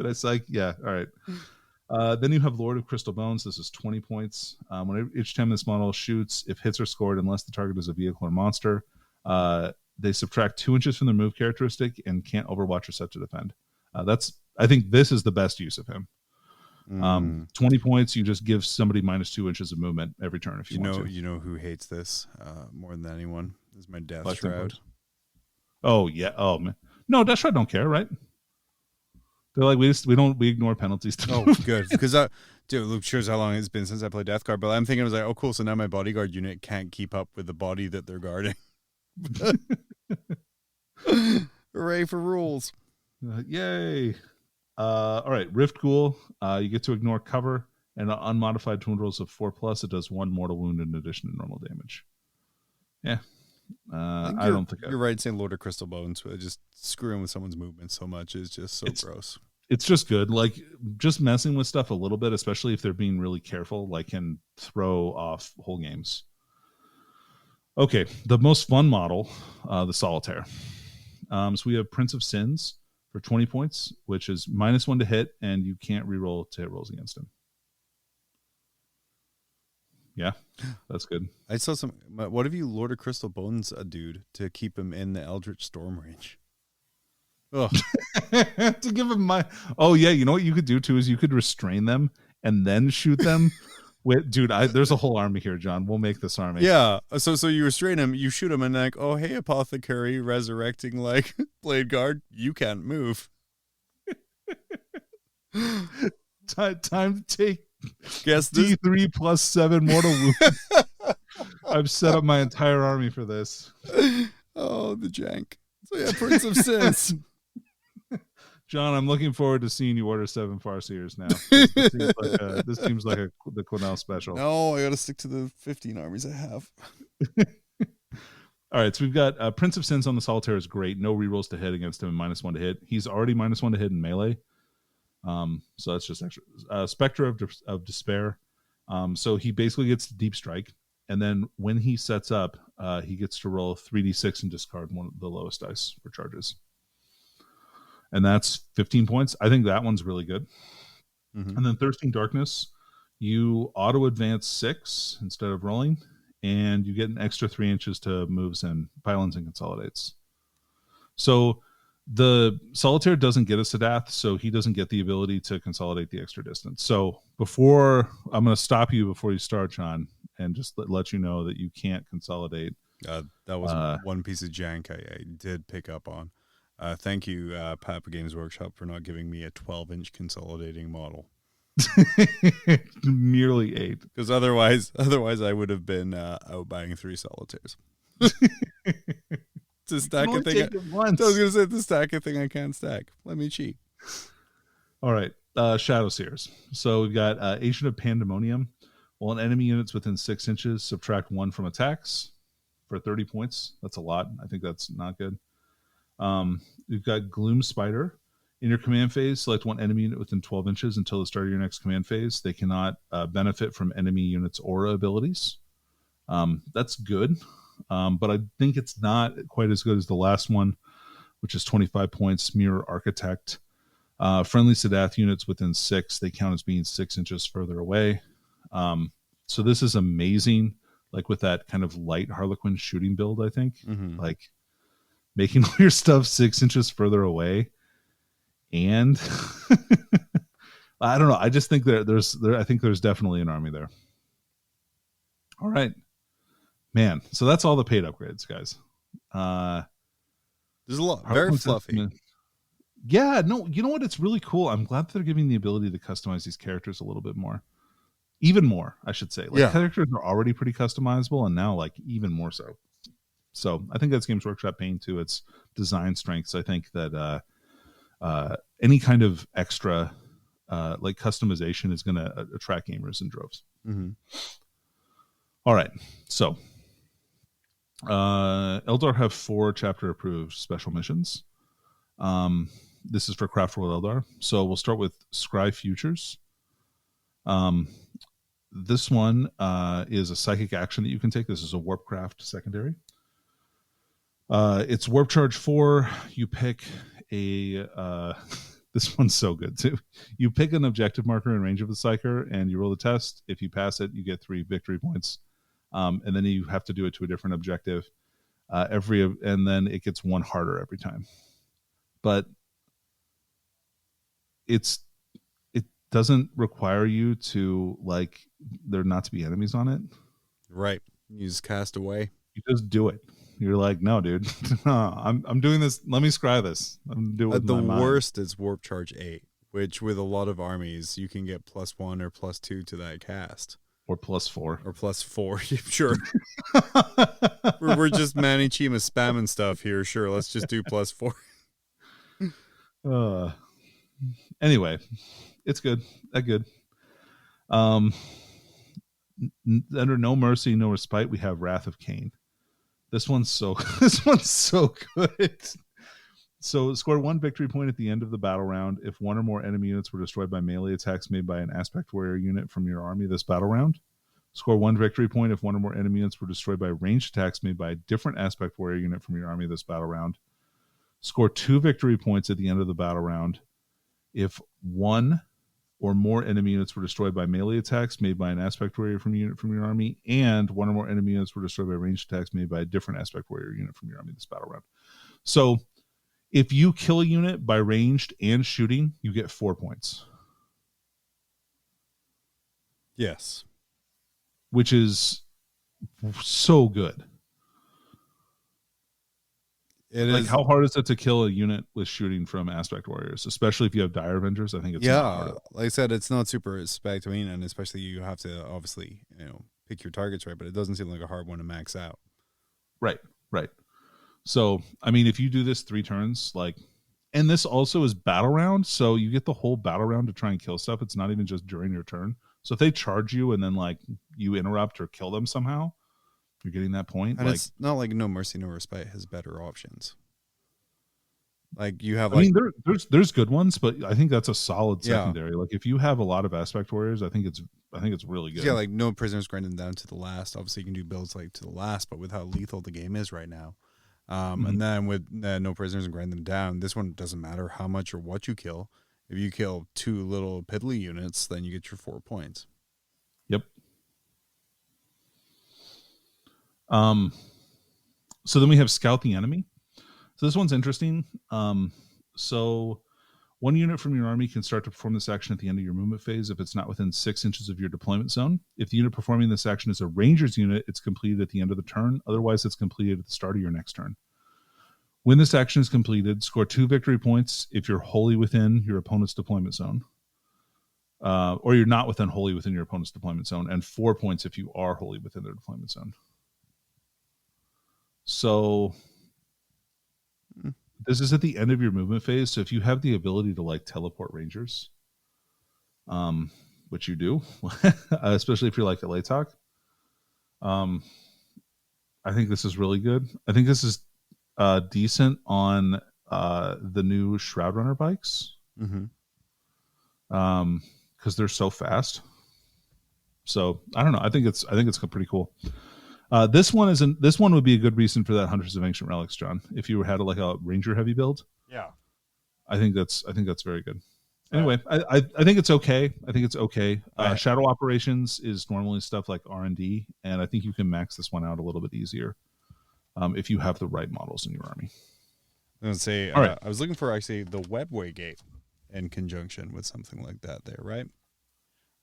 I psych? Yeah, all right. Then you have Lord of Crystal Bones. This is 20 points. Each time this model shoots, if hits are scored unless the target is a vehicle or monster, they subtract 2 inches from their move characteristic and can't overwatch or set to defend. I think this is the best use of him. 20 points, you just give somebody -2 inches of movement every turn if you want to. You know who hates this more than anyone? This is my Death Shroud. Oh, yeah. Oh, man. No, Death Shroud don't care, right? They're like, we ignore penalties. Oh, good. Because, dude, Luke, shows how long it's been since I played Death Guard. But I'm thinking, I was like, oh, cool. So now my bodyguard unit can't keep up with the body that they're guarding. Hooray for rules. Yay. All right. Rift Ghoul. You get to ignore cover and unmodified twin rolls of 4+. It does 1 mortal wound in addition to normal damage. Yeah. I don't think you're right saying Lord of Crystal Bones. Just screwing with someone's movement so much is just so gross. It's just good. Like, just messing with stuff a little bit, especially if they're being really careful, like, can throw off whole games. Okay, the most fun model, the Solitaire. So we have Prince of Sins for 20 points, which is -1 to hit, and you can't reroll to hit rolls against him. Yeah, that's good. I saw some. What if you Lord of Crystal Bones a dude to keep him in the Eldritch Storm range? Oh, to give him Oh yeah, you know what you could do too is you could restrain them and then shoot them. Dude, there's a whole army here, John. We'll make this army. Yeah. So you restrain him, you shoot him, and like, oh hey, apothecary, resurrecting like blade guard, you can't move. Time to take. Guess D3 +7 mortal wound. I've set up my entire army for this. Oh, the jank. So yeah, Prince of Sins. John, I'm looking forward to seeing you order 7 Farseers now. This seems like the Cornell special. No, I got to stick to the 15 armies I have. All right, so we've got Prince of Sins on the Solitaire is great. No rerolls to hit against him and -1 to hit. He's already -1 to hit in melee. So that's just extra. Spectre of Despair. So he basically gets Deep Strike, and then when he sets up, he gets to roll 3d6 and discard one of the lowest dice for charges. And that's 15 points. I think that one's really good. Mm-hmm. And then Thirsting Darkness, you auto advance 6 instead of rolling, and you get an extra 3 inches to moves and pylons and consolidates. So the Solitaire doesn't get a Sadath, so he doesn't get the ability to consolidate the extra distance. So I'm going to stop you before you start, John, and just let you know that you can't consolidate. That was one piece of jank I did pick up on. Thank you, Papa Games Workshop, for not giving me a 12-inch consolidating model. Merely 8. Because otherwise I would have been out buying 3 Solitaires. To stack a thing. I was going to say, to stack a thing I can't stack. Let me cheat. All right. Shadow Seers. So we've got Agent of Pandemonium. While an enemy unit's within 6 inches, subtract 1 from attacks for 30 points. That's a lot. I think that's not good. We've got Gloom Spider. In your command phase, select 1 enemy unit within 12 inches until the start of your next command phase. They cannot benefit from enemy units' aura abilities. That's good. But I think it's not quite as good as the last one, which is 25 points. Mirror Architect. Friendly Sadath units within 6, they count as being 6 inches further away. So this is amazing, like with that kind of light Harlequin shooting build, I think. Mm-hmm. Like, making all your stuff 6 inches further away, and I don't know. I just think I think there's definitely an army there. All right, man. So that's all the paid upgrades, guys. There's a lot. Very fluffy. Yeah, no, you know what? It's really cool. I'm glad that they're giving the ability to customize these characters a little bit more. Even more, I should say. Like, characters are already pretty customizable, and now, like, even more so. So I think that's Games Workshop paying to its design strengths. I think that any kind of extra like customization is going to attract gamers in droves. Mm-hmm. All right, so Eldar have 4 chapter approved special missions. This is for Craft World Eldar. So we'll start with Scry Futures. This one is a psychic action that you can take. This is a Warpcraft secondary. It's Warp Charge 4. You pick a... this one's so good, too. You pick an objective marker in range of the Psyker, and you roll the test. If you pass it, you get 3 victory points. And then you have to do it to a different objective. And then it gets 1 harder every time. But it doesn't require you to, like, there not to be enemies on it. Right. You just cast away. You just do it. You're like, no, dude. I'm doing this. Let me scry this. I'm doing At the worst, it's Warp Charge 8, which with a lot of armies, you can get +1 or +2 to that cast. Or +4. Or +4. Sure. we're just Manny Chima spamming stuff here. Sure, let's just do +4. Anyway, it's good. That good. Under No Mercy, No Respite, we have Wrath of Kane. This one's so good. So score 1 victory point at the end of the battle round if 1 or more enemy units were destroyed by melee attacks made by an aspect warrior unit from your army this battle round. Score 1 victory point if 1 or more enemy units were destroyed by ranged attacks made by a different aspect warrior unit from your army this battle round. Score 2 victory points at the end of the battle round if 1 or more enemy units were destroyed by melee attacks made by an aspect warrior from your army, and 1 or more enemy units were destroyed by ranged attacks made by a different aspect warrior unit from your army this battle round. So if you kill a unit by ranged and shooting, you get 4 points. Yes. Which is so good. It like, is. how hard is it to kill a unit with shooting from aspect warriors, especially if you have Dire Avengers? I think it's like I said, it's not super spectacular, and especially you have to obviously pick your targets right, but it doesn't seem like a hard one to max out. Right. So I mean, if you do this 3 turns, like, and this also is battle round, so you get the whole battle round to try and kill stuff. It's not even just during your turn. So if they charge you and then, like, you interrupt or kill them somehow, you're getting that point. And like, it's not like No Mercy, No Respite has better options. Like, you have, I mean, there's good ones, but I think that's a solid secondary. Yeah. Like, if you have a lot of aspect warriors, I think it's really good. Yeah, like no prisoners grinding down to the last. Obviously, you can do builds like to the last, but with how lethal the game is right now, and then with no prisoners and grind them down, this one doesn't matter how much or what you kill. If you kill 2 little piddly units, then you get your 4 points. Yep. So then we have Scout the Enemy. So this one's interesting. So 1 unit from your army can start to perform this action at the end of your movement phase if it's not within 6 inches of your deployment zone. If the unit performing this action is a ranger's unit, it's completed at the end of the turn. Otherwise, it's completed at the start of your next turn. When this action is completed, score 2 victory points if you're wholly within your opponent's deployment zone. Or you're not wholly within your opponent's deployment zone, and 4 points if you are wholly within their deployment zone. So this is at the end of your movement phase. So if you have the ability to, like, teleport rangers, which you do, especially if you're like a Latok, I think this is really good. I think this is decent on the new Shroud Runner bikes. Because they're so fast. So I don't know. I think it's pretty cool. This one would be a good reason for that Hunters of Ancient Relics, John. If you had like a Ranger heavy build, yeah, I think that's very good. Anyway, I think it's okay. Shadow Operations is normally stuff like R&D, and I think you can max this one out a little bit easier if you have the right models in your army. I would say, All right. I was looking for actually the Webway Gate in conjunction with something like that there, right?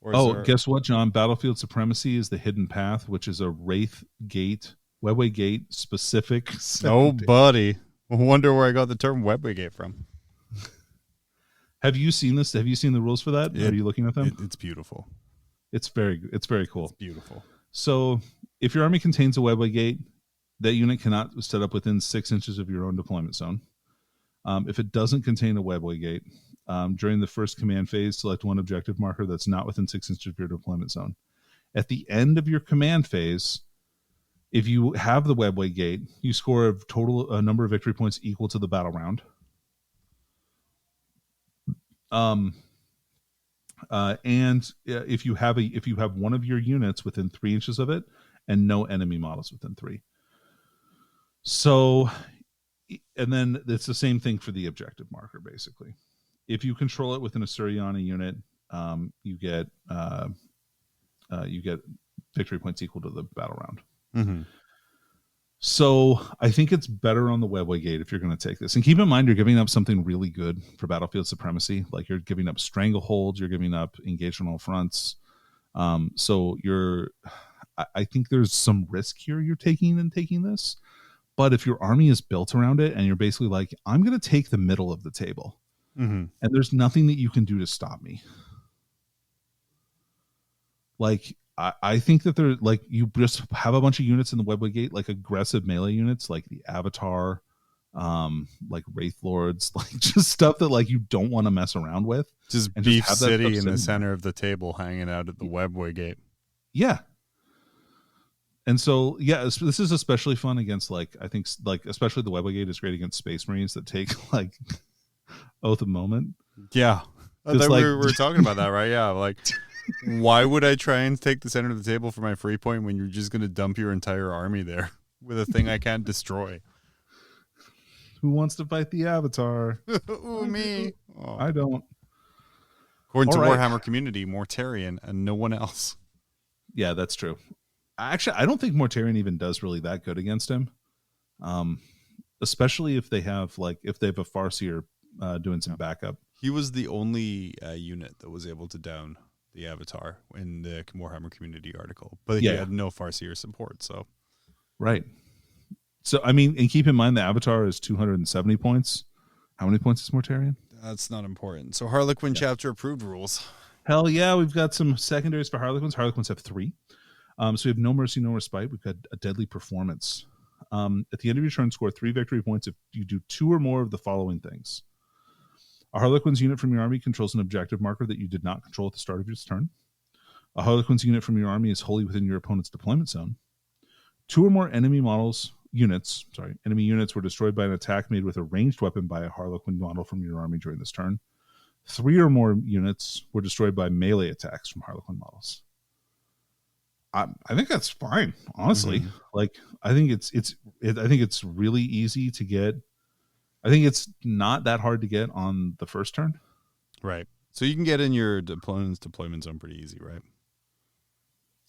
Or guess what, John? Battlefield Supremacy is the Hidden Path, which is a Wraith Gate, Webway Gate specific. Oh, buddy. I wonder where I got the term Webway Gate from. Have you seen this? Have you seen the rules for that? Are you looking at them? It's beautiful. It's very cool. It's beautiful. So if your army contains a Webway Gate, that unit cannot set up within 6 inches of your own deployment zone. If it doesn't contain a Webway Gate, during the first command phase, select one objective marker that's not within 6 inches of your deployment zone. At the end of your command phase, if you have the Webway Gate, you score a number of victory points equal to the battle round. And if you have one of your units within 3 inches of it, and no enemy models within 3. So, and then it's the same thing for the objective marker, basically. If you control it within a Suryana unit, you get victory points equal to the battle round. Mm-hmm. So I think it's better on the Webway Gate if you're going to take this. And keep in mind, you're giving up something really good for Battlefield Supremacy. Like you're giving up Strangleholds, you're giving up Engage on all fronts. So I think there's some risk here you're taking in taking this. But if your army is built around it and you're basically like, I'm going to take the middle of the table, mm-hmm. and there's nothing that you can do to stop me. Like, I think that they're like, you just have a bunch of units in the Webway Gate, like aggressive melee units, like the Avatar, like Wraith Lords, like just stuff that like you don't want to mess around with. Just Beef City in the center of the table hanging out at the Webway Gate. Yeah. And so, yeah, this is especially fun against, like, I think, like, especially the Webway Gate is great against Space Marines that take, like, Oath of Moment. Yeah. I thought we were talking about that, right? Yeah, like, why would I try and take the center of the table for my free point when you're just going to dump your entire army there with a thing I can't destroy? Who wants to fight the Avatar? Ooh, me. Oh. I don't. According to Warhammer Community, Mortarion and no one else. Yeah, that's true. Actually, I don't think Mortarion even does really that good against him. Especially if they have a Farseer doing some backup. He was the only unit that was able to down the Avatar in the Warhammer Community article, but he had no Farseer support. So, right. So, I mean, and keep in mind the Avatar is 270 points. How many points is Mortarion? That's not important. So, Harlequin chapter approved rules. Hell yeah, we've got some secondaries for Harlequins. Harlequins have 3. So we have No Mercy, No Respite. We've got a Deadly Performance. At the end of your turn, score 3 victory points if you do 2 or more of the following things. A Harlequins unit from your army controls an objective marker that you did not control at the start of your turn. A Harlequins unit from your army is wholly within your opponent's deployment zone. 2 or more enemy units were destroyed by an attack made with a ranged weapon by a Harlequin model from your army during this turn. 3 or more units were destroyed by melee attacks from Harlequin models. I think that's fine, honestly. Mm-hmm. Like, I think it's really easy to get. I think it's not that hard to get on the first turn. Right. So you can get in your opponent's deployment zone pretty easy, right?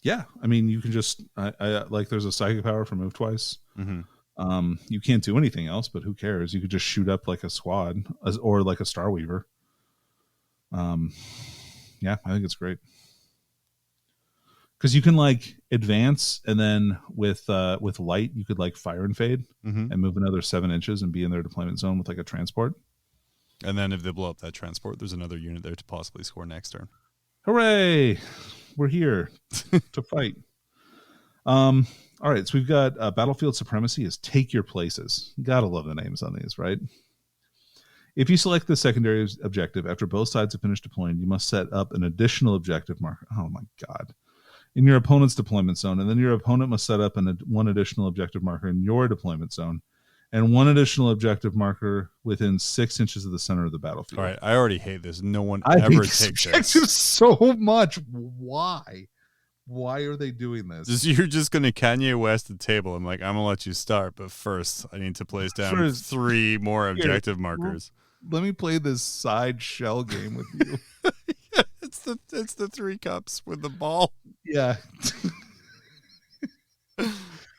Yeah. I mean, you can just there's a psychic power for move twice. Mm-hmm. You can't do anything else, but who cares? You could just shoot up like a squad or like a Starweaver. Yeah, I think it's great. Because you can like advance, and then with light, you could like fire and fade and move another 7 inches and be in their deployment zone with like a transport. And then if they blow up that transport, there's another unit there to possibly score next turn. Hooray! We're here to fight. All right, so we've got Battlefield Supremacy is Take Your Places. Gotta love the names on these, right? If you select the secondary objective after both sides have finished deploying, you must set up an additional objective marker. Oh my god. In your opponent's deployment zone, and then your opponent must set up one additional objective marker in your deployment zone, and one additional objective marker within 6 inches of the center of the battlefield. All right, I already hate this. No one ever takes this so much. Why? Why are they doing this? You're just going to Kanye West the table. I'm like, I'm going to let you start, but first I need to place down 3 more objective markers. Let me play this side shell game with you. Yeah, it's the 3 cups with the ball. Yeah.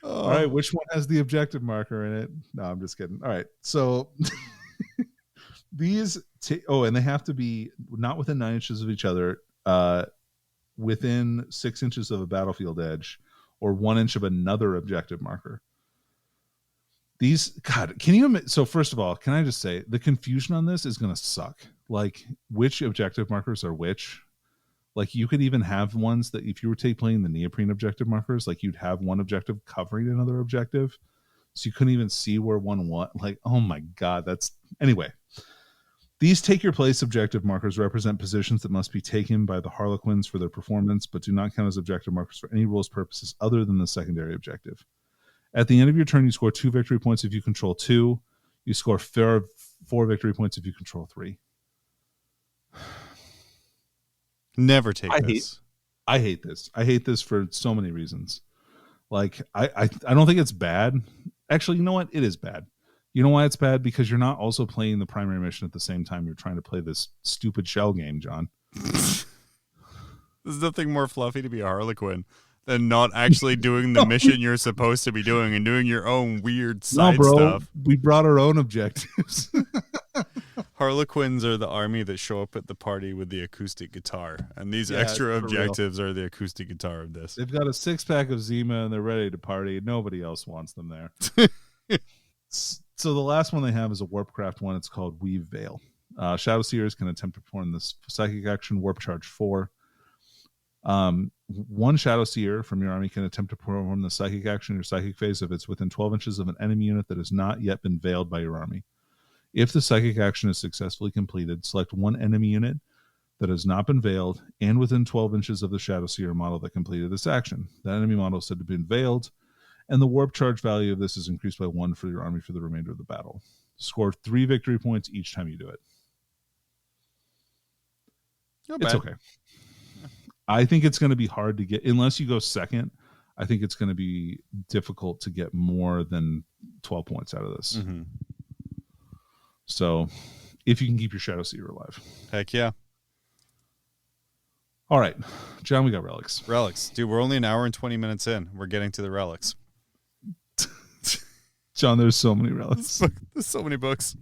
Oh right, which one has the objective marker in it? No, I'm just kidding. All right, so these and they have to be not within 9 inches of each other, within 6 inches of a battlefield edge, or 1 inch of another objective marker. These, God, can you admit? So first of all, can I just say the confusion on this is going to suck. Like, which objective markers are which? Like, you could even have ones that if you were playing the neoprene objective markers, like you'd have one objective covering another objective, so you couldn't even see where one what. Like, oh my God, that's anyway. These take your place objective markers represent positions that must be taken by the Harlequins for their performance, but do not count as objective markers for any rules purposes other than the secondary objective. At the end of your turn, you score 2 victory points if you control 2. You score 4 victory points if you control 3. Never take this. I hate this. I hate this for so many reasons. Like, I don't think it's bad. Actually, you know what? It is bad. You know why it's bad? Because you're not also playing the primary mission at the same time you're trying to play this stupid shell game, John. There's nothing more fluffy to be a Harlequin than not actually doing the mission you're supposed to be doing and doing your own weird side stuff. We brought our own objectives. Harlequins are the army that show up at the party with the acoustic guitar, and these extra objectives are the acoustic guitar of this. They've got a 6-pack of Zima and they're ready to party. Nobody else wants them there. So the last one they have is a Warpcraft one. It's called Weave Veil. Shadow Seers can attempt to perform this psychic action, Warp Charge 4. One Shadow Seer from your army can attempt to perform the psychic action or psychic phase if it's within 12 inches of an enemy unit that has not yet been veiled by your army. If the psychic action is successfully completed, select one enemy unit that has not been veiled and within 12 inches of the Shadow Seer model that completed this action. That enemy model is said to have been veiled, and the warp charge value of this is increased by 1 for your army for the remainder of the battle. Score 3 victory points each time you do it. It's okay. I think it's going to be hard to get, unless you go second. I think it's going to be difficult to get more than 12 points out of this. Mm-hmm. So, if you can keep your Shadow Seer alive. Heck yeah. All right, John, we got relics. Relics. Dude, we're only an hour and 20 minutes in. We're getting to the relics. John, there's so many relics. There's so many books.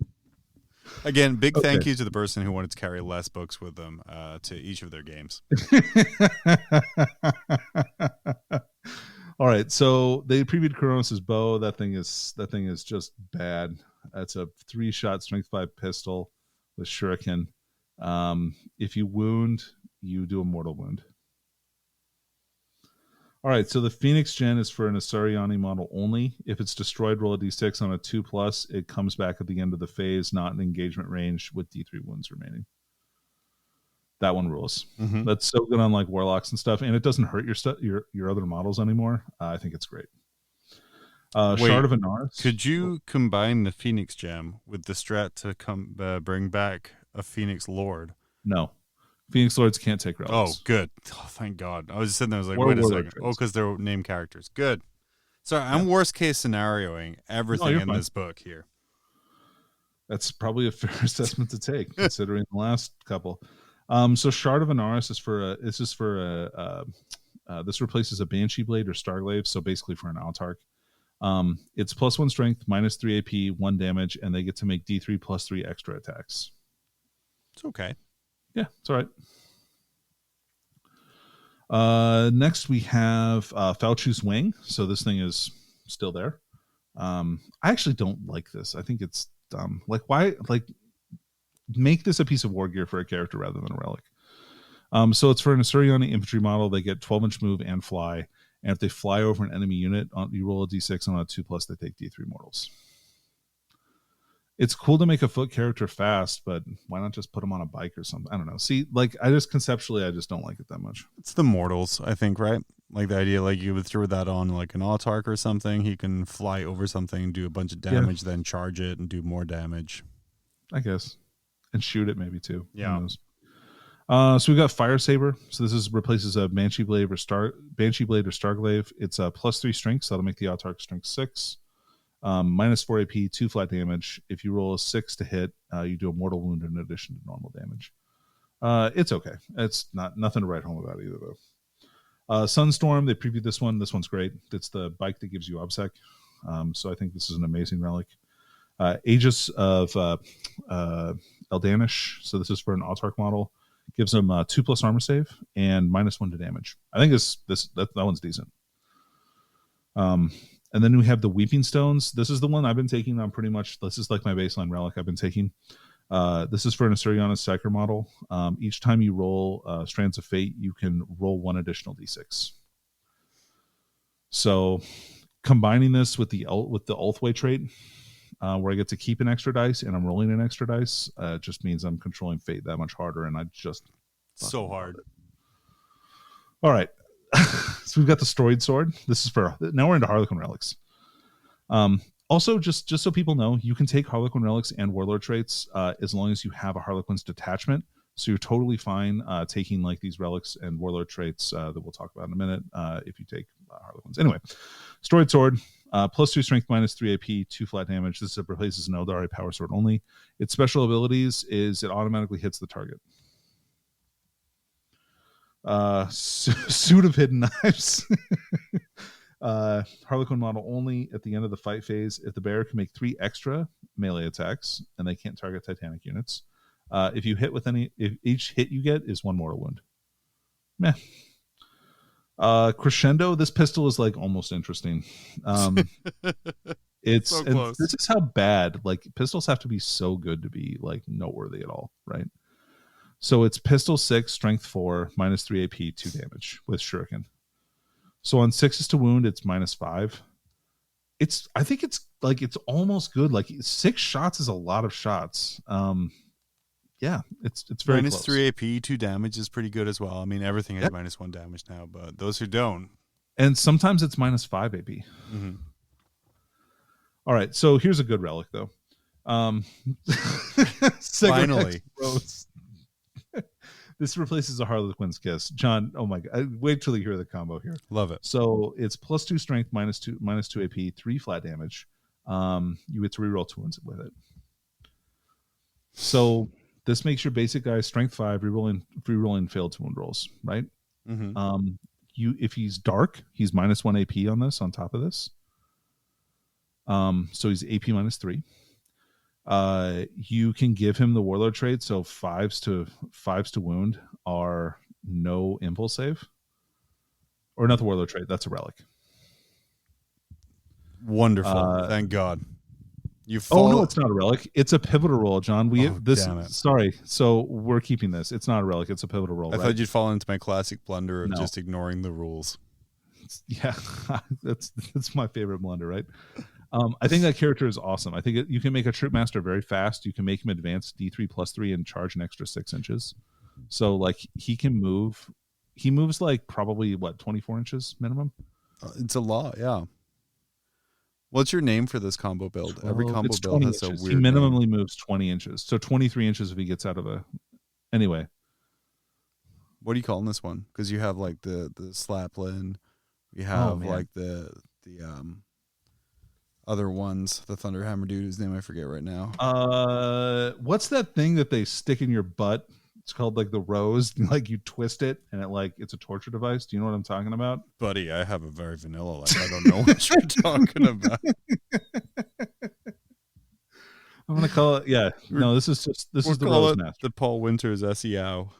Again, big thank you to the person who wanted to carry less books with them to each of their games. All right, so they previewed Kronos' bow. That thing is just bad. That's a 3-shot strength 5 pistol with shuriken. If you wound, you do a mortal wound. All right, so the Phoenix Gen is for an Asariani model only. If it's destroyed, roll a d6 on a 2+. It comes back at the end of the phase, not in engagement range, with d3 wounds remaining. That one rules. Mm-hmm. That's so good on like warlocks and stuff, and it doesn't hurt your other models anymore. I think it's great. Shard of Anaris. Could you combine the Phoenix Gem with the strat to bring back a Phoenix Lord? No. Phoenix Lords can't take relics. Oh, good. Oh, thank God. I was just sitting there, I was like, wait a second. Oh, because they're named characters. Good. Sorry, I'm worst case scenarioing everything in this book here. That's probably a fair assessment to take, considering the last couple. So Shard of Anaris this replaces a Banshee Blade or Starglaive, so basically for an Autarch. It's +1 strength, -3 AP, 1 damage, and they get to make D3 +3 extra attacks. It's okay. Yeah, it's all right. Next we have Fouchus Wing. So this thing is still there. I actually don't like this. I think it's dumb. Like, why? Like, make this a piece of war gear for a character rather than a relic. So it's for an Asuriani infantry model. They get 12-inch move and fly. And if they fly over an enemy unit, you roll a d6 on a 2+. They take d3 mortals. It's cool to make a foot character fast, but why not just put them on a bike or something? I don't know. See, like, I just don't like it that much. It's the mortals, I think, right? Like the idea, like you would throw that on like an Autarch or something. He can fly over something, do a bunch of damage, then charge it and do more damage. I guess. And shoot it maybe too. Yeah. So we got Fire Saber. So this replaces a Banshee Blade or Starglaive. It's a +3 strength, so that'll make the Autarch strength 6. -4 AP, 2 flat damage. If you roll a 6 to hit, you do a mortal wound in addition to normal damage. It's okay. It's nothing to write home about either, though. Sunstorm, they previewed this one. This one's great. It's the bike that gives you obsec. So I think this is an amazing relic. Aegis of Eldanish. So this is for an Autarch model. Gives them 2+ armor save and -1 to damage. I think that one's decent. And then we have the Weeping Stones. This is the one I've been taking on pretty much. This is like my baseline relic I've been taking. This is for an Assyrianus Psyker model. Each time you roll Strands of Fate, you can roll 1 additional d6. So combining this with the Ulthway trait, where I get to keep an extra dice and I'm rolling an extra dice, just means I'm controlling fate that much harder, and I just so hard. All right. So we've got the Storied Sword. This is for now we're into Harlequin relics. Also, just so people know, you can take Harlequin relics and Warlord traits as long as you have a Harlequin's detachment. So you're totally fine taking like these relics and Warlord traits that we'll talk about in a minute if you take Harlequins. Anyway, Storied Sword, +2 strength, -3 AP, 2 flat damage. This replaces an Aeldari power sword only. Its special abilities is it automatically hits the target. Suit of Hidden Knives. Harlequin model only at the end of the fight phase. If the bearer can make 3 extra melee attacks and they can't target Titanic units, if each hit you get is 1 mortal wound. Meh. Crescendo. This pistol is like almost interesting. It's so close. This is how bad like pistols have to be so good to be like noteworthy at all, right? So it's pistol 6, strength 4, -3 AP, 2 damage with shuriken. So on 6s to wound, it's -5. I think it's almost good. Like 6 shots is a lot of shots. Yeah, it's very close. -3 AP, 2 damage is pretty good as well. I mean, everything has -1 damage now, but those who don't. And sometimes it's -5 AP. Mm-hmm. All right, so here's a good relic though. Finally. This replaces a Harlequin's Kiss. John, oh my God. Wait till you hear the combo here. Love it. So it's +2 strength, -2 AP, 3 flat damage. You get to reroll 2 wounds with it. So this makes your basic guy strength 5, rerolling failed 2 wound rolls, right? Mm-hmm. If he's dark, he's -1 AP on this, on top of this. So he's AP -3. You can give him the Warlord Trade, so 5s to wound are no impulse save. Or not the Warlord Trade, that's a relic. Wonderful. Thank God. Oh no, it's not a relic. It's a pivotal roll, John. Sorry. So we're keeping this. It's not a relic, it's a pivotal roll. I thought you'd fall into my classic blunder of just ignoring the rules. Yeah, that's my favorite blunder, right? I think that character is awesome. I think you can make a Troop Master very fast. You can make him advance D3 +3 and charge an extra 6 inches. So like he can move. He moves like probably 24 inches minimum. It's a lot, yeah. What's your name for this combo build? Every combo build has inches. a weird. He minimally moves 20 inches, so 23 inches if he gets out of a. Anyway, what do you call this one? Because you have like the Slaplin, you have like the other ones, the Thunderhammer dude whose name I forget right now. What's that thing that they stick in your butt? It's called like the rose. Like you twist it and it's a torture device. Do you know what I'm talking about? Buddy, I have a very vanilla life. I don't know what you're talking about. I'm gonna call it. Yeah, no, this is the Rose Master. The Paul Winters SEO.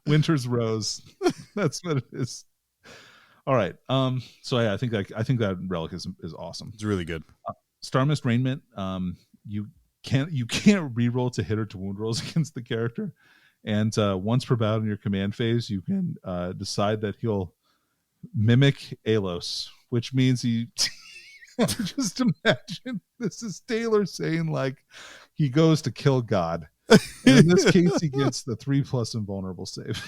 Winter's Rose. That's what it is. All right. So yeah, I think that relic is awesome. It's really good. Star Mist Raiment. You can't reroll to hit or to wound rolls against the character, and once per bout in your command phase, you can decide that he'll mimic Alos, which means he. Just imagine this is Taylor saying like he goes to kill God. And in this case, he gets the 3+ invulnerable save.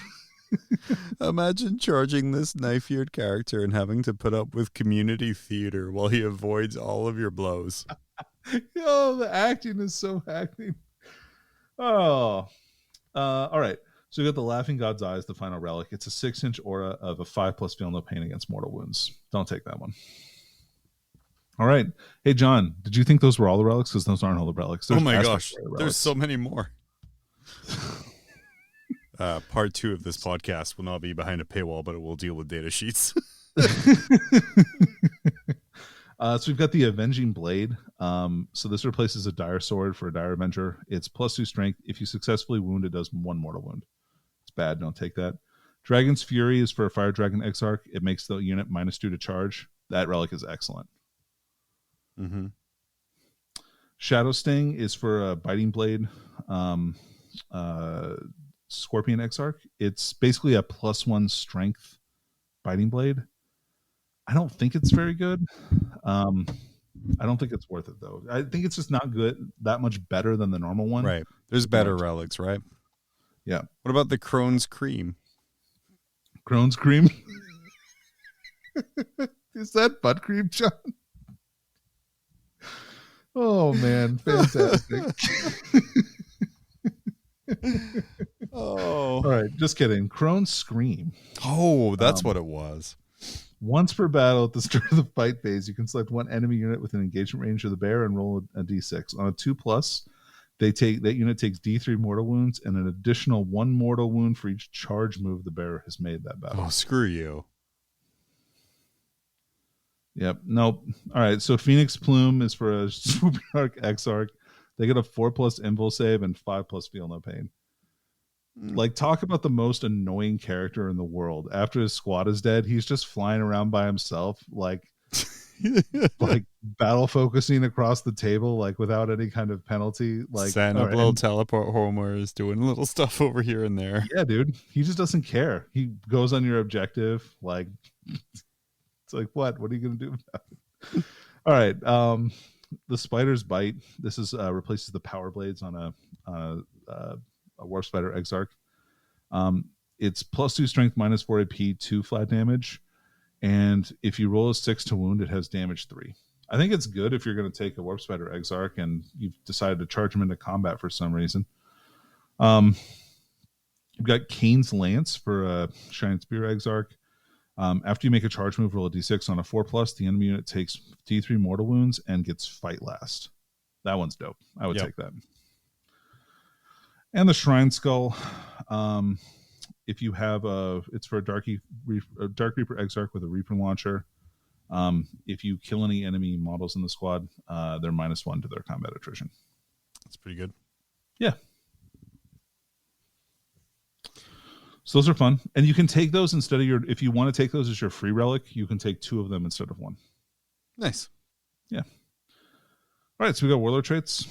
Imagine charging this knife-eared character and having to put up with community theater while he avoids all of your blows. Oh, the acting is so acting. Oh, all right. So we got the Laughing God's Eyes, the final relic. It's a 6-inch aura of a 5+ feel no pain against mortal wounds. Don't take that one. All right. Hey, John, did you think those were all the relics? Because those aren't all the relics. Oh my gosh. There's so many more. Part 2 of this podcast will not be behind a paywall, but it will deal with data sheets. So we've got the Avenging Blade. So this replaces a Dire Sword for a Dire Avenger. It's +2 strength. If you successfully wound, it does 1 mortal wound. It's bad. Don't take that. Dragon's Fury is for a Fire Dragon Exarch. It makes the unit -2 to charge. That relic is excellent. Mm-hmm. Shadow Sting is for a Biting Blade Scorpion Exarch. It's basically a +1 strength Biting Blade. I don't think it's very good. I don't think it's worth it, though. I think it's just not good, that much better than the normal one. Right. There's better relics, right? Yeah. What about the Crone's Cream? Crone's Cream? Is that butt cream, John? Oh, man. Fantastic. Oh. All right. Just kidding. Crone's Scream. Oh, that's what it was. Once per battle at the start of the fight phase, you can select one enemy unit within engagement range of the bear and roll a d6. On a 2+, that unit takes d3 mortal wounds and an additional 1 mortal wound for each charge move the bearer has made that battle. Oh, screw you. Yep. Nope. All right. So Phoenix Plume is for a Swooping Arc Exarch. They get a 4+ Invul save and 5+ Feel No Pain. Like, talk about the most annoying character in the world. After his squad is dead, he's just flying around by himself, like battle focusing across the table, like without any kind of penalty. Like, setting up little teleport homers, doing little stuff over here and there. Yeah, dude. He just doesn't care. He goes on your objective. Like, it's like, what? What are you gonna do about it? All right. The Spider's Bite. This is replaces the Power Blades on a Warp Spider Exarch. It's +2 strength, -4 AP, 2 flat damage. And if you roll a 6 to wound, it has damage 3. I think it's good if you're going to take a Warp Spider Exarch and you've decided to charge him into combat for some reason. You've got Kane's Lance for a Shining Spear Exarch. After you make a charge move, roll a d6 on a 4+. The enemy unit takes d3 mortal wounds and gets Fight Last. That one's dope. I would take that. And the Shrine Skull, if you have it's for a Dark Reaper Exarch with a Reaper Launcher. If you kill any enemy models in the squad, they're -1 to their combat attrition. That's pretty good. Yeah. So those are fun. And you can take those instead of if you want to take those as your free relic, you can take 2 of them instead of 1. Nice. Yeah. All right, so we got Warlord Traits.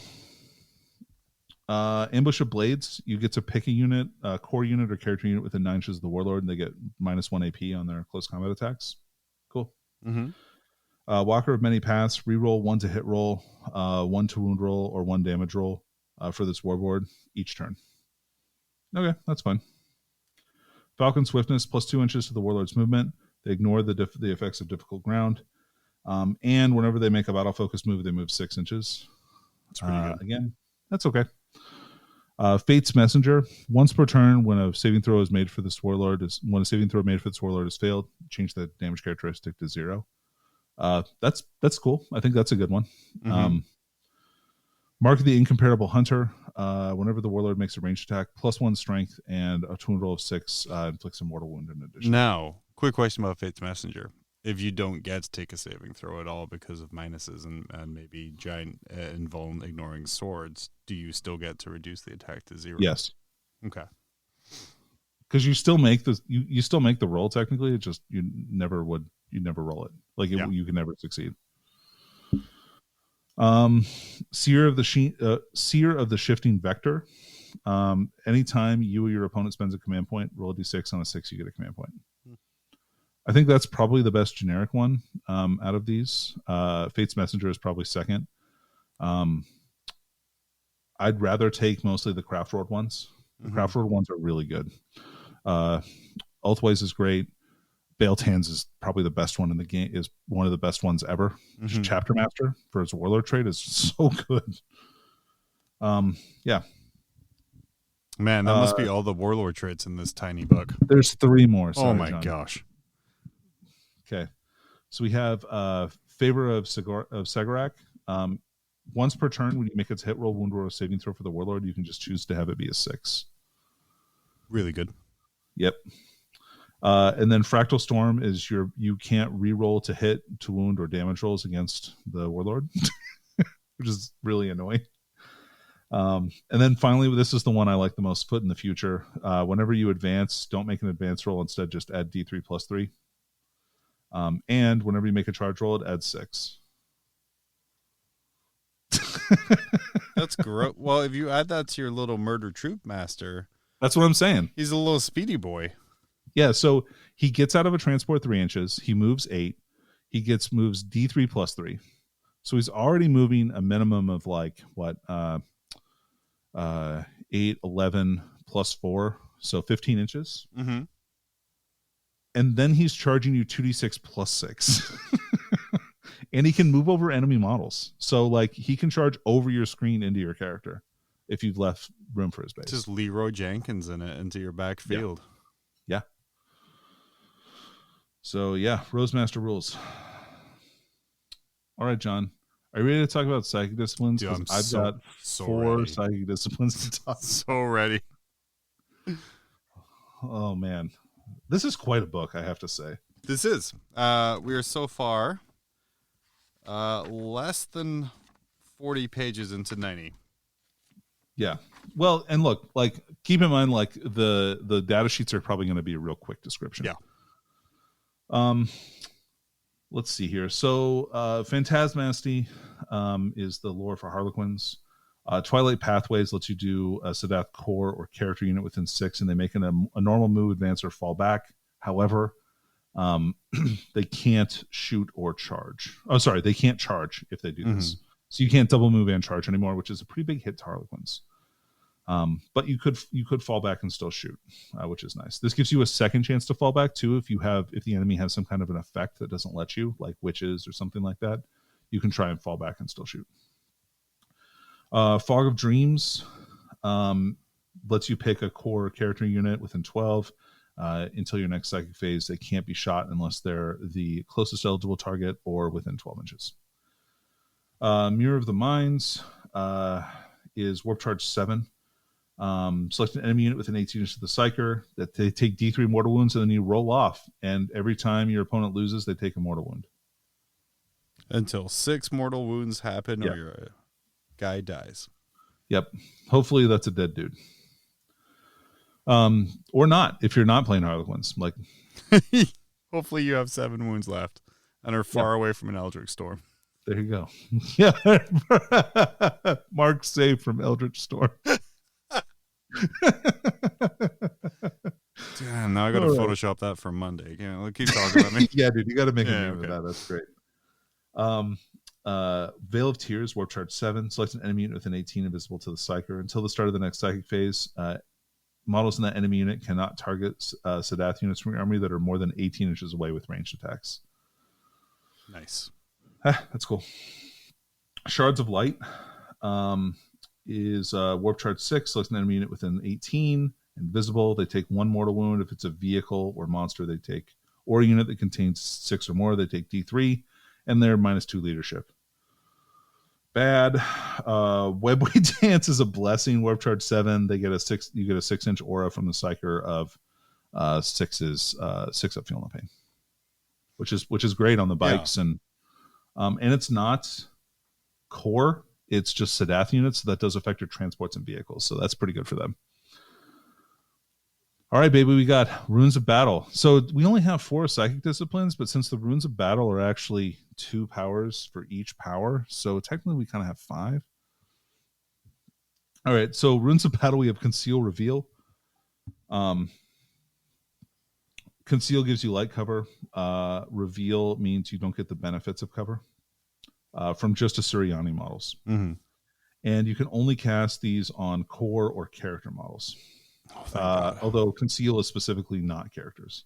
Ambush of Blades, you get to pick a unit, a core unit or character unit within 9 inches of the Warlord, and they get -1 AP on their close combat attacks. Cool. Mm-hmm. Walker of Many Paths, reroll 1 to hit roll, 1 to wound roll, or 1 damage roll for this warboard each turn. Okay, that's fine. Falcon Swiftness, +2 inches to the Warlord's movement. They ignore the effects of difficult ground. And whenever they make a battle focus move, they move 6 inches. That's pretty good. Again, that's okay. Fate's Messenger. Once per turn, when a saving throw is made for this warlord is failed, change the damage characteristic to 0. That's cool. I think that's a good one. Mm-hmm. Mark of the Incomparable Hunter. Whenever the warlord makes a ranged attack, +1 strength and a wound roll of 6 inflicts a mortal wound in addition. Now, quick question about Fate's Messenger. If you don't get to take a saving throw at all because of minuses and maybe giant invuln ignoring swords, do you still get to reduce the attack to 0? Yes. Okay. Because you still make you still make the roll technically. It's just you never roll it. Like you can never succeed. Seer of the Shifting Vector. Anytime you or your opponent spends a command point, roll a d6. On a 6, you get a command point. I think that's probably the best generic one out of these. Fate's Messenger is probably second. I'd rather take mostly the Craft World ones. The Craft World ones are really good. Ulthways is great. Veiled Hands is probably the best one in the game. Is one of the best ones ever. Chapter Master for his Warlord Trade is so good. Yeah. Man, that must be all the Warlord traits in this tiny book. There's 3 more. Sorry, oh my John. Gosh. Okay. So we have Favor of Sagarak. Once per turn, when you make its hit roll, wound roll, or saving throw for the Warlord, you can just choose to have it be a 6. Really good. Yep. And then Fractal Storm is you can't reroll to hit, to wound, or damage rolls against the Warlord, which is really annoying. And then finally, this is the one I like the most, put in the future. Whenever you advance, don't make an advance roll. Instead, just add D3 plus 3. And whenever you make a charge roll, it adds 6. That's gross. Well, if you add that to your little murder troop master, that's what I'm saying. He's a little speedy boy. Yeah, so he gets out of a transport 3 inches. He moves 8. He moves D3 plus 3. So he's already moving a minimum of like what 8, 11 plus 4, so 15 inches. Mm-hmm. And then he's charging you 2d6 plus 6. And he can move over enemy models. So like he can charge over your screen into your character if you've left room for his base. Just Leroy Jenkins in it into your backfield. Yeah. So yeah, Rosemaster rules. All right, John. Are you ready to talk about Psychic Disciplines? Dude, I've got 4 ready. Psychic Disciplines to talk. So ready. Oh man, this is quite a book, I have to say. This is. We are so far less than 40 pages into 90. Yeah. Well, and look, like keep in mind, like the data sheets are probably going to be a real quick description. Yeah. Let's see here. So, Phantasmasty is the lore for Harlequins. Twilight Pathways lets you do a Sadath core or character unit within 6, and they make a normal move, advance, or fall back. However, they can't shoot or charge. Oh, sorry, they can't charge if they do this. So you can't double move and charge anymore, which is a pretty big hit to Harlequins. But you could fall back and still shoot, which is nice. This gives you a second chance to fall back too if the enemy has some kind of an effect that doesn't let you, like witches or something like that. You can try and fall back and still shoot. Fog of Dreams lets you pick a core character unit within 12 until your next psychic phase. They can't be shot unless they're the closest eligible target or within 12 inches. Mirror of the Minds is Warp Charge 7. Select an enemy unit within 18 inches of the Psyker that they take D3 mortal wounds, and then you roll off. And every time your opponent loses, they take a mortal wound. Until 6 mortal wounds happen or your guy dies. Yep. Hopefully that's a dead dude. Or not, if you're not playing Harlequins. Like, hopefully you have 7 wounds left and are far away from an Eldritch Storm. There you go. Yeah. Mark saved from Eldritch Storm. Damn, now I gotta Photoshop that for Monday. Keep talking about me. Yeah, dude, you gotta make a meme of that. That's great. Veil of Tears, Warp Charge 7. Select an enemy unit within 18 invisible to the Psyker. Until the start of the next psychic phase, models in that enemy unit cannot target Sadath units from your army that are more than 18 inches away with ranged attacks. Nice. That's cool. Shards of Light is Warp Charge 6. Select an enemy unit within 18. Invisible. They take 1 mortal wound. If it's a vehicle or monster, they take, or a unit that contains 6 or more, they take D3. And they're -2 leadership. Bad. Webway Dance is a blessing. Warp Charge 7. They get you get a 6-inch aura from the Psyker of 6 up Feel No Pain. Which is great on the bikes and it's not core, it's just Sadath units, so that does affect your transports and vehicles, so that's pretty good for them. All right, baby, we got Runes of Battle. So we only have 4 Psychic Disciplines, but since the Runes of Battle are actually 2 powers for each power, so technically we kind of have 5. All right, so Runes of Battle, we have Conceal, Reveal. Conceal gives you light cover. Reveal means you don't get the benefits of cover from just Asuriani models. Mm-hmm. And you can only cast these on core or character models. Although Conceal is specifically not characters.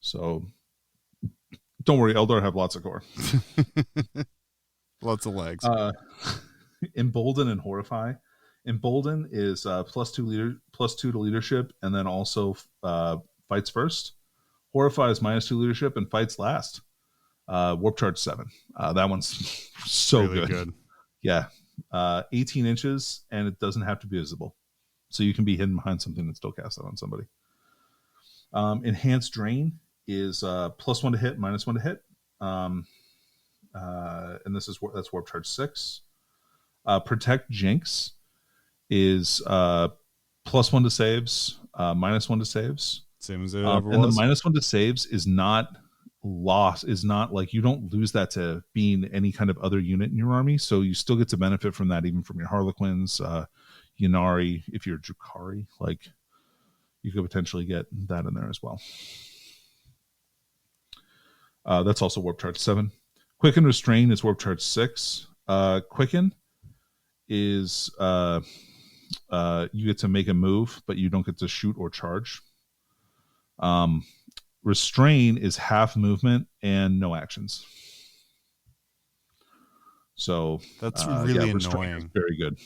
So don't worry, Eldar have lots of core. Lots of legs. Embolden and Horrify. Embolden is +2 to leadership, and then also fights first. Horrify is -2 leadership and fights last. Warp Charge 7. That one's so really good. Yeah. 18 inches, and it doesn't have to be visible. So you can be hidden behind something and still cast that on somebody. Enhanced Drain is +1 to hit, -1 to hit. And that's Warp Charge 6. Protect Jinx is +1 to saves, -1 to saves. Same as it ever and was. the -1 to saves is not loss, is not like you don't lose that to being any kind of other unit in your army. So you still get to benefit from that, even from your Harlequins, Ynnari. If you're Drukhari, like you could potentially get that in there as well. That's also Warp Charge 7. Quicken Restrain is Warp Charge 6. Quicken is you get to make a move, but you don't get to shoot or charge. Restrain is half movement and no actions. So that's really annoying. Very good.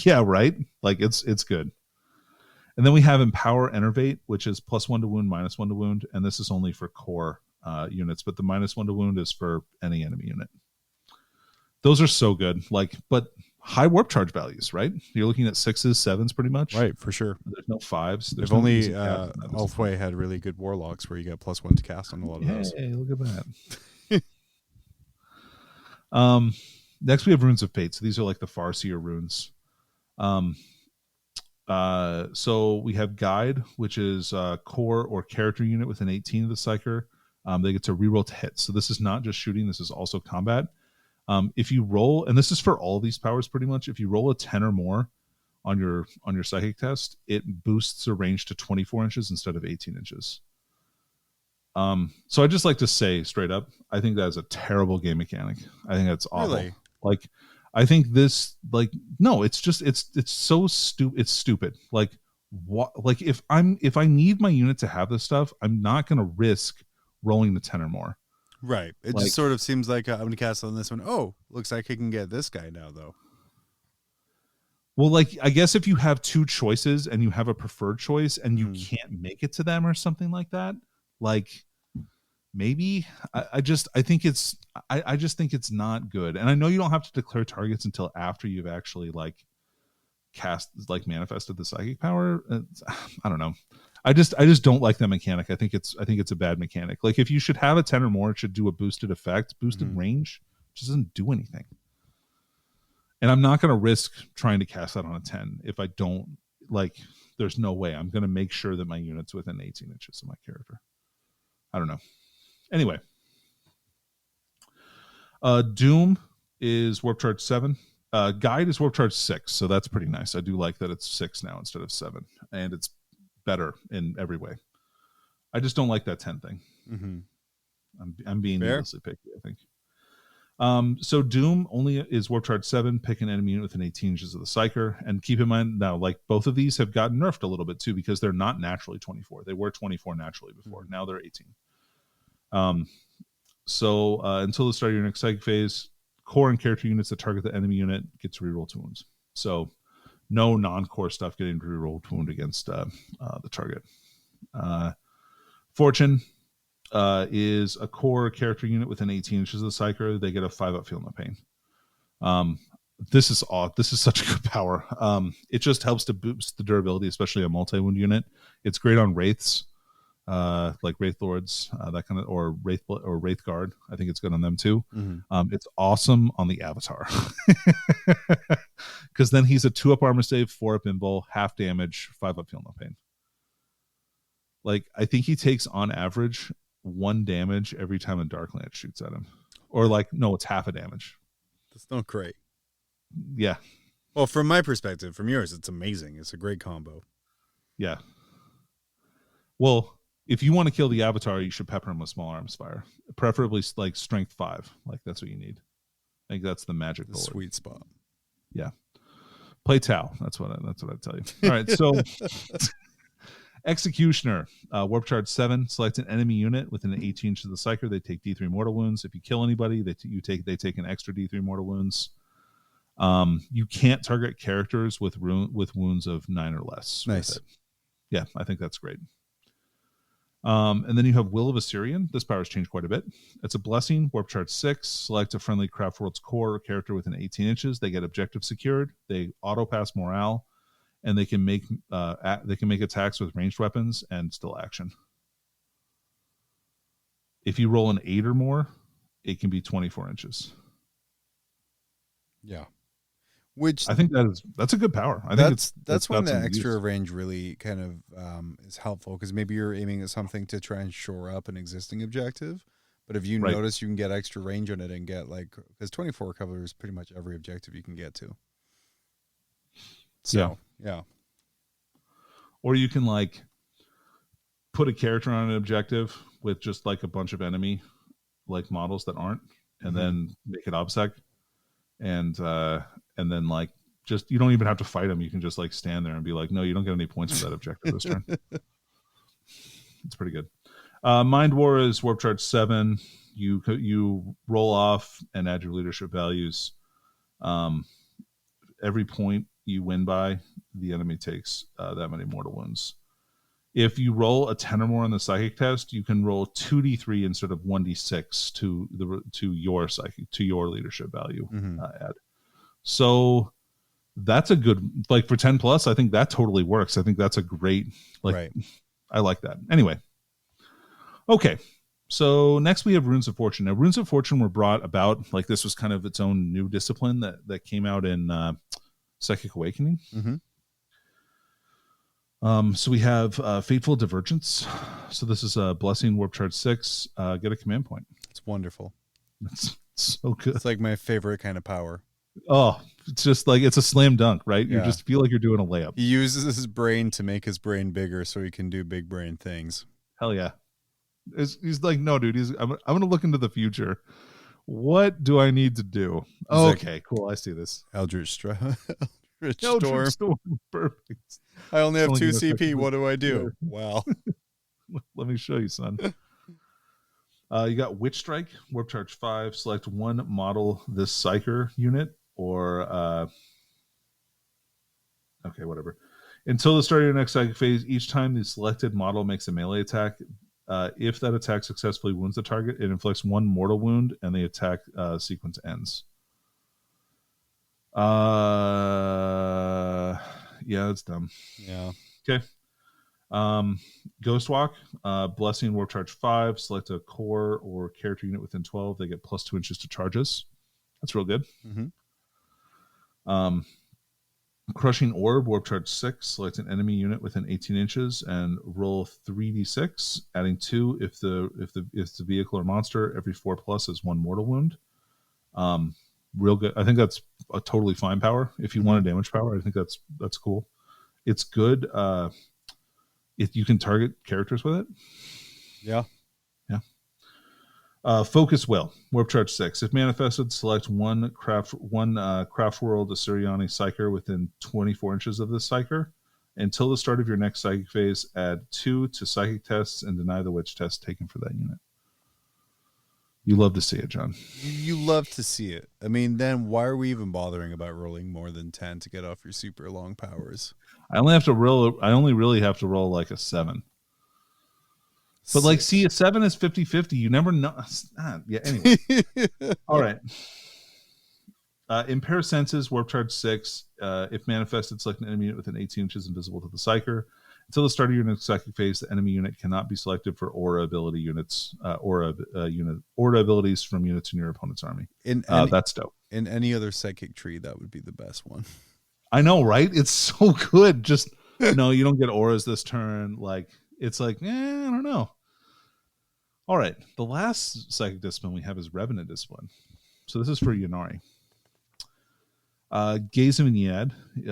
Yeah, right. Like it's good. And then we have Empower Enervate, which is +1 to wound, -1 to wound, and this is only for core units. But the -1 to wound is for any enemy unit. Those are so good. Like, but high warp charge values, right? You're looking at 6s, 7s, pretty much. Right, for sure. There's no 5s. They've only Elfway had really good warlocks where you get +1 to cast on a lot of those. Hey, look at that. Next we have Runes of Fate. So these are like the Farseer runes. So we have Guide, which is core or character unit with an 18 of the Psyker. They get to reroll to hit. So this is not just shooting. This is also combat. If you roll, and this is for all these powers pretty much, if you roll a 10 or more on your psychic test, it boosts the range to 24 inches instead of 18 inches. So I just like to say straight up, I think that is a terrible game mechanic. I think that's awful. Really? Like, I think this, like, no, it's just it's so stupid. It's stupid. Like, what? Like, if I need my unit to have this stuff, I'm not going to risk rolling the 10 or more. Right. It just sort of seems like I'm going to cast on this one. Oh, looks like I can get this guy now, though. Well, like, I guess if you have two choices and you have a preferred choice and you can't make it to them or something like that, like, maybe I just think it's not good. And I know you don't have to declare targets until after you've actually like manifested the psychic power. I don't know. I just don't like that mechanic. I think it's a bad mechanic. Like, if you should have a 10 or more, it should do a boosted effect. Boosted range just doesn't do anything. And I'm not going to risk trying to cast that on a 10 if I don't, like, there's no way. I'm going to make sure that my unit's within 18 inches of my character. I don't know. Anyway. Doom is Warp Charge 7. Guide is Warp Charge 6, so that's pretty nice. I do like that it's 6 now instead of 7. And it's better in every way. I just don't like that 10 thing. I'm being needlessly picky, I think. So Doom only is Warp Charge 7. Pick an enemy unit within 18 inches of the Psyker. And keep in mind now, like, both of these have gotten nerfed a little bit too, because they're not naturally 24. They were 24 naturally before. Now they're 18. So until the start of your next Psychic phase, core and character units that target the enemy unit get to reroll 2 wounds. So no non-core stuff getting to reroll 2 wound against the target. Fortune is a core character unit within 18 inches of the Psyker. They get a 5-up Feel No Pain. This is odd. This is such a good power. It just helps to boost the durability, especially a multi-wound unit. It's great on Wraiths, like Wraith Lords, that kind of, or Wraith Guard. I think it's good on them too. It's awesome on the Avatar. Because then he's a 2-up armor save, 4-up invul, half damage, 5-up Feel No Pain. Like, I think he takes on average 1 damage every time a Dark Lance shoots at him. Or like, no, it's half a damage. That's not great. Yeah. Well, from my perspective, from yours, it's amazing. It's a great combo. Yeah. Well, if you want to kill the Avatar, you should pepper him with Small Arms Fire. Preferably like strength 5. Like, that's what you need. I think that's the magic bullet. Sweet spot. Yeah. Play Tau. That's what I tell you. All right, so Executioner, Warp Charge 7. Select an enemy unit within 18 inches of the Psyker. They take D3 mortal wounds. If you kill anybody, they take an extra D3 mortal wounds. You can't target characters with wounds of 9 or less. Nice. Yeah, I think that's great. And then you have Will of Assyrian. This power has changed quite a bit. It's a blessing, Warp Charge 6. Select a friendly Craft World's core or character within 18 inches. They get objective secured. They auto pass morale. and they can make attacks with ranged weapons and still action. If you roll an 8 or more, it can be 24 inches. Yeah. Which I think that's a good power. I think that's when the extra range really kind of is helpful, because maybe you're aiming at something to try and shore up an existing objective. But if you notice you can get extra range on it and get because 24 covers pretty much every objective you can get to. So, yeah. Or you can put a character on an objective with just a bunch of enemy models that aren't, and then make it obsec, and then just, you don't even have to fight them. You can just stand there and be no, you don't get any points for that objective this turn. It's pretty good. Mind War is Warp Charge 7. You roll off and add your leadership values. Every point you win by, the enemy takes that many mortal wounds. If you roll a 10 or more on the psychic test, you can roll 2d3 instead of 1d6 to your leadership value add. So that's a good, for 10 plus, I think that totally works. I think that's a great, right. I like that. Anyway. Okay. So next we have Runes of Fortune. Now, Runes of Fortune were brought about, this was kind of its own new discipline that came out in Psychic Awakening. So we have Fateful Divergence. So this is a Blessing Warp Charge 6. Get a command point. It's wonderful. It's so good. It's my favorite kind of power. Oh, it's just it's a slam dunk, right? Yeah. You just feel like you're doing a layup. He uses his brain to make his brain bigger so he can do big brain things. Hell yeah. He's no, dude, I'm going to look into the future. What do I need to do? Okay, cool. I see this. Eldritch Storm. Perfect. I only have 2 CP. What do I do? Wow. Let me show you, son. You got Witch Strike, Warp Charge 5. Select one model this Psyker unit, or okay, whatever. Until the start of your next psychic phase, each time the selected model makes a melee attack, if that attack successfully wounds the target, it inflicts 1 mortal wound, and the attack sequence ends. Yeah, that's dumb. Yeah. Okay. Ghost Walk, Blessing, Warp Charge 5. Select a core or character unit within 12. They get +2 inches to charges. That's real good. Crushing Orb, Warp Charge 6. Select an enemy unit within 18 inches and roll 3d6, adding 2 if the vehicle or monster. Every 4+ is 1 mortal wound. Real good. I think that's a totally fine power. If you want a damage power, I think that's cool. It's good. If you can target characters with it. Yeah. Focus Will, Warp Charge 6. If manifested, select one craft world Assyriani Psyker within 24 inches of this Psyker. Until the start of your next psychic phase, add 2 to psychic tests and deny the witch test taken for that unit. You love to see it, John. You love to see it. I mean, then why are we even bothering about rolling more than 10 to get off your super long powers? I only really have to roll a 7. But see, a 7 is 50-50. You never know. Yeah, anyway. All right. Impair Senses, Warp Charge 6. If manifested, select an enemy unit within 18 inches invisible to the Psyker. Until the start of your next psychic phase, the enemy unit cannot be selected for aura ability units, aura abilities from units in your opponent's army. That's dope. In any other psychic tree, that would be the best one. I know, right? It's so good. Just no, you don't get auras this turn. It's I don't know. All right. The last psychic discipline we have is Revenant Discipline. So this is for Ynnari. Gaze of Yad,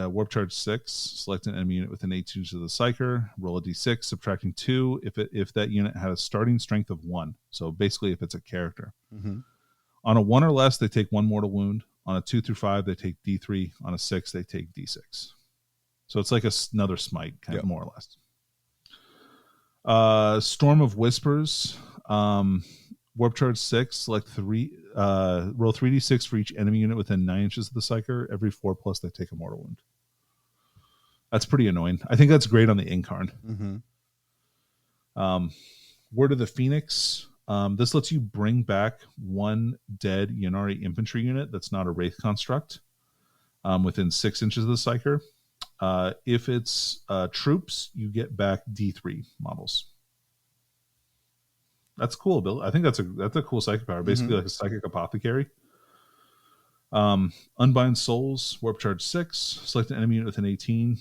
Warp Charge 6. Select an enemy unit within 18 inches of the Psyker. Roll a d6, subtracting 2 if that unit had a starting strength of 1. So basically, if it's a character. On a 1 or less, they take 1 mortal wound. On a 2 through 5, they take d3. On a 6, they take d6. So it's another smite, more or less. Storm of Whispers, Warp Charge 6. Select 3. Roll 3d6 for each enemy unit within 9 inches of the Psyker. Every 4+, they take a mortal wound. That's pretty annoying. I think that's great on the Incarn. Word of the Phoenix. This lets you bring back 1 dead Ynnari infantry unit that's not a Wraith construct within 6 inches of the Psyker. If it's troops, you get back D3 models. That's cool, Bill. I think that's a cool psychic power, basically like a psychic apothecary. Unbind Souls, Warp Charge 6. Select an enemy unit within 18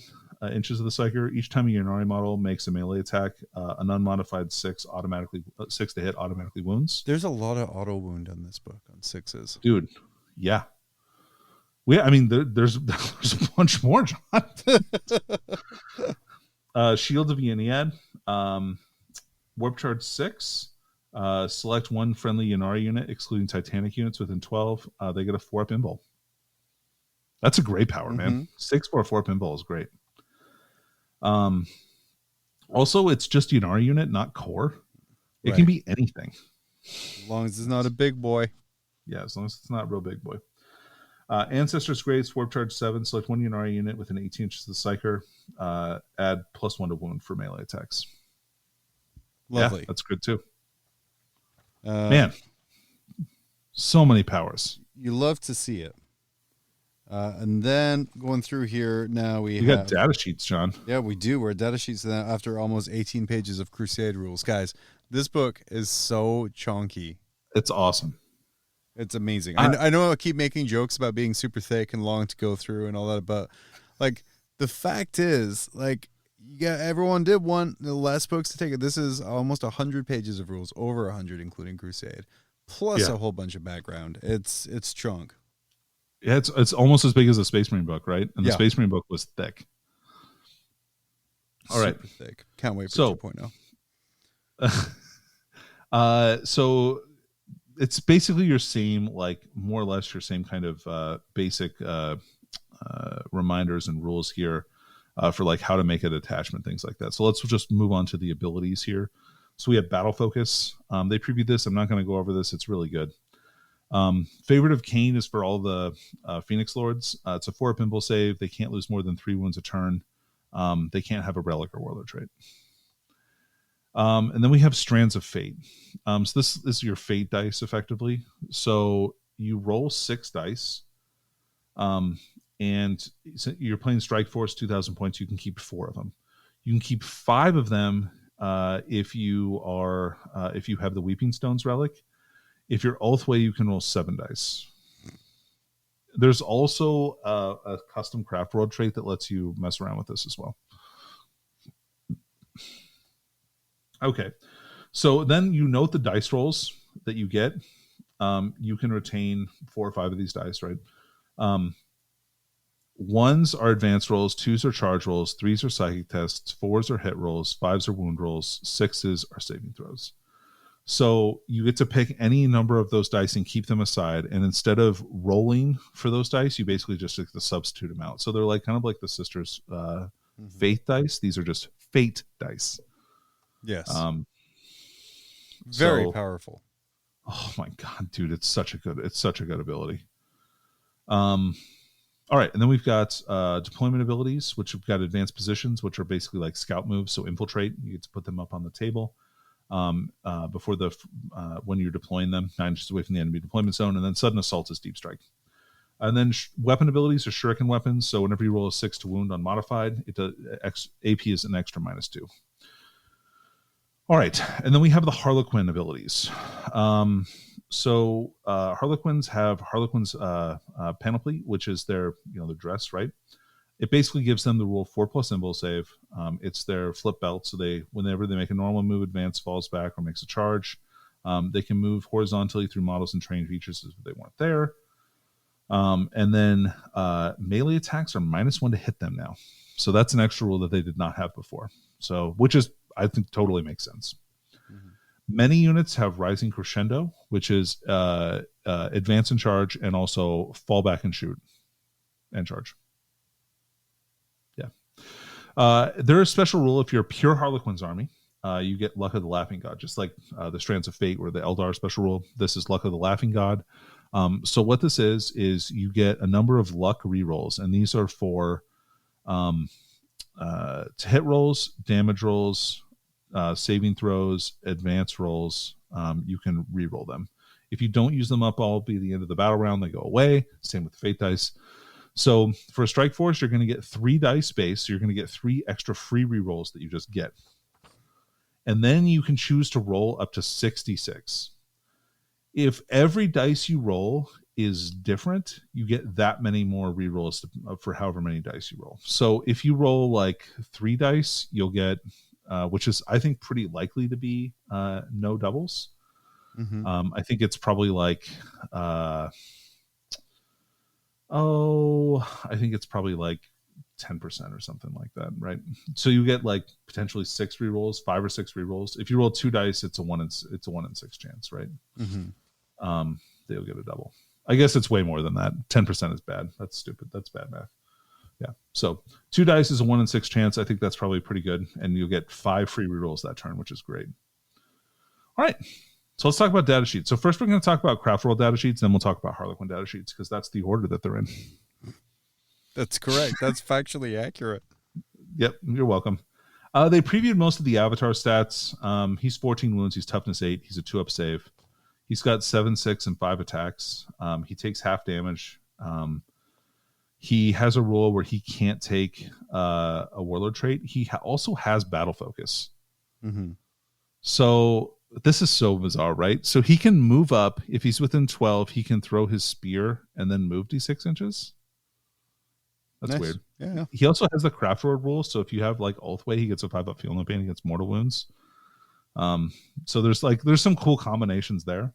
inches of the Psyker. Each time a Yunari model makes a melee attack, an unmodified 6 to hit automatically wounds. There's a lot of auto wound on this book on 6s. Dude, yeah. There's a bunch more, John. Shield of Yeniad. Warp Charge 6. Select one friendly Yunari unit, excluding Titanic units within 12. They get a 4-up Imbol. That's a great power, man. 6 for a 4-up Imbol is great. Also, it's just Yunari unit, not core. It can be anything. As long as it's not a big boy. Yeah, as long as it's not a real big boy. Ancestors Grace, Warp Charge 7. Select one Yunari unit within 18 inches of the Psyker. Add +1 to wound for melee attacks. Lovely. Yeah, that's good too. Man, so many powers. You love to see it. And then going through here now, we got data sheets, John. Yeah, we do. We're at data sheets now after almost 18 pages of Crusade rules. Guys, this book is so chonky. It's awesome. It's amazing. I know I keep making jokes about being super thick and long to go through and all that, but like the fact is, like, everyone did want the less books to take it. This is almost 100 pages of rules, over 100 including Crusade, plus a whole bunch of background. It's chunk. Yeah, it's almost as big as the Space Marine book, right? And the Space Marine book was thick. All right, super thick. Can't wait for 2.0. So it's basically your same, like more or less your same kind of basic reminders and rules here. For like how to make an attachment, things like that. So let's just move on to the abilities here. So we have Battle Focus. They previewed this. I'm not going to go over this. It's really good. Favorite of Kane is for all the Phoenix Lords. It's a 4-up Imbol save. They can't lose more than 3 wounds a turn. They can't have a Relic or Warlord Trait. And then we have Strands of Fate. So this is your Fate dice, effectively. So you roll 6 dice. And you're playing Strike Force, 2,000 points. You can keep 4 of them. You can keep 5 of them if you have the Weeping Stones relic. If you're Oathway, you can roll 7 dice. There's also a custom craft world trait that lets you mess around with this as well. Okay, so then you note the dice rolls that you get. You can retain 4 or 5 of these dice, right? 1s are advanced rolls, 2s are charge rolls, 3s are psychic tests, 4s are hit rolls, 5s are wound rolls, 6s are saving throws. So you get to pick any number of those dice and keep them aside. And instead of rolling for those dice, you basically just take the substitute them out. So they're like kind of like the sisters' faith dice. These are just fate dice. Yes. Very powerful. Oh my God, dude, it's such a good ability. All right, and then we've got deployment abilities, which we've got advanced positions, which are basically like scout moves. So infiltrate, you get to put them up on the table before when you're deploying them, 9 inches away from the enemy deployment zone. And then sudden assault is deep strike. And then weapon abilities are shuriken weapons. So whenever you roll a 6 to wound unmodified, AP is an extra -2. All right, and then we have the Harlequin abilities. So Harlequins have Harlequin's panoply, which is their their dress, right? It basically gives them the rule 4+ Imbol save. It's their flip belt, so whenever they make a normal move, advance, falls back, or makes a charge, they can move horizontally through models and terrain features if they weren't there. And then melee attacks are -1 to hit them now. So that's an extra rule that they did not have before. So which is I think totally makes sense. Many units have Rising Crescendo, which is advance and charge, and also fall back and shoot and charge. Yeah. There is a special rule if you're a pure Harlequins army. You get Luck of the Laughing God, just like the Strands of Fate or the Eldar special rule. This is Luck of the Laughing God. So what this is you get a number of luck rerolls, and these are for to hit rolls, damage rolls, saving throws, advance rolls. You can re-roll them. If you don't use them up, all be the end of the battle round. They go away. Same with the Fate dice. So for a strike force, you're going to get 3 dice base. So you're going to get 3 extra free rerolls that you just get. And then you can choose to roll up to 66. If every dice you roll is different, you get that many more rerolls for however many dice you roll. So if you roll like 3 dice, you'll get, which is, I think, pretty likely to be no doubles. Mm-hmm. I think it's probably like, I think it's probably like 10% or something like that, right? So you get like potentially 6 rerolls, 5 or 6 rerolls. If you roll 2 dice, it's a 1 in 6 chance, right? Mm-hmm. They'll get a double. I guess it's way more than that. 10% is bad. That's stupid. That's bad math. Yeah. So 2 dice is a 1 in 6 chance. I think that's probably pretty good, and you'll get 5 free rerolls that turn, which is great. All right. So let's talk about data sheets. So first we're going to talk about craft roll data sheets, then we'll talk about Harlequin data sheets because that's the order that they're in. That's correct. That's factually accurate. Yep, you're welcome. They previewed most of the avatar stats. He's 14 wounds. He's toughness 8. He's a 2-up save. He's got 7, 6, and 5 attacks. He takes half damage. He has a rule where he can't take a Warlord trait. He also has battle focus. Mm-hmm. So this is so bizarre, right? So he can move up. If he's within 12, he can throw his spear and then move D6 inches. That's nice. weird. Yeah. He also has the craft roll rule. So if you have like Ulthway, he gets a 5-up feel no pain. He gets mortal wounds. So there's some cool combinations there.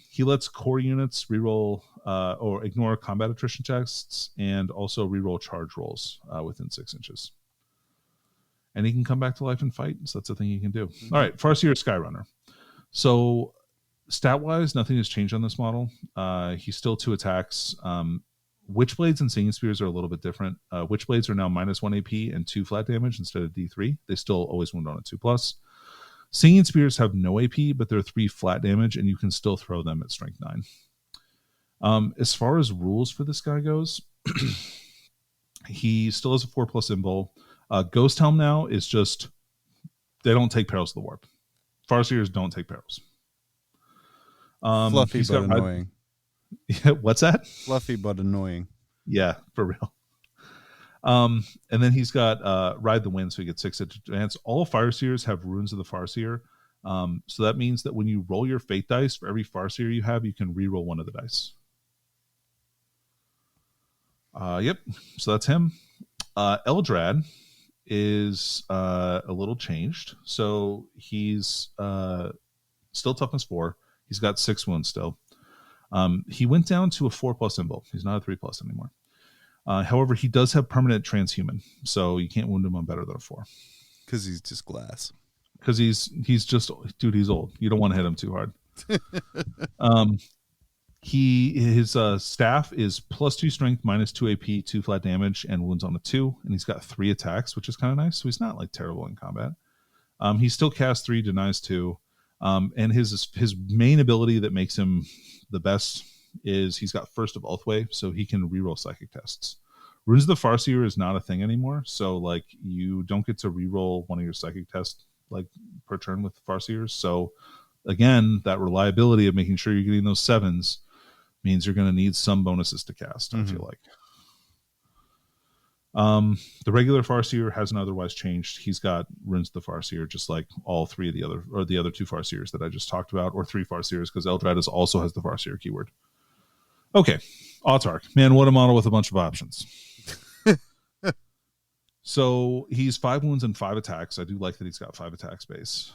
He lets core units reroll or ignore combat attrition tests and also reroll charge rolls within 6 inches. And he can come back to life and fight. So that's a thing he can do. All right, Farseer Skyrunner. So stat-wise, nothing has changed on this model. He's still 2 attacks. Witchblades and Singing Spears are a little bit different. Witchblades are now -1 AP and 2 flat damage instead of D3. They still always wound on a 2+. Singing Spears have no AP, but they're 3 flat damage, and you can still throw them at strength 9. As far as rules for this guy goes, he still has a 4+ invul. Ghost Helm now is just, they don't take Perils of the Warp. Farseers don't take perils. Fluffy but annoying. Yeah, what's that? Fluffy but annoying. Yeah, for real. And then he's got Ride the Wind, so he gets 6 advance. All Farseers have Runes of the Farseer. So that means that when you roll your fate dice, for every Farseer you have, you can reroll 1 of the dice. Yep, so that's him. Eldrad is a little changed. So he's still toughness 4. He's got 6 wounds still. He went down to a 4+ invul. He's not a 3+ anymore. However, he does have permanent transhuman, so you can't wound him on better than a 4. Because he's just glass. Because he's just, dude, he's old. You don't want to hit him too hard. His staff is +2 strength, -2 AP, 2 flat damage, and wounds on a 2. And he's got 3 attacks, which is kind of nice. So he's not like terrible in combat. He still casts 3, denies 2. And his main ability that makes him the best is he's got First of Ulthway, so he can reroll psychic tests. Runes of the Farseer is not a thing anymore, so like you don't get to reroll one of your psychic tests like per turn with Farseers. So again, that reliability of making sure you're getting those 7s means you're going to need some bonuses to cast. I feel like. The regular Farseer hasn't otherwise changed. He's got Runes of the Farseer, just like all 3 of the other 2 Farseers that I just talked about, or 3 Farseers, because Eldrad also has the Farseer keyword. Okay, Autark. Man, what a model with a bunch of options. So he's 5 wounds and 5 attacks. I do like that he's got 5 attack space.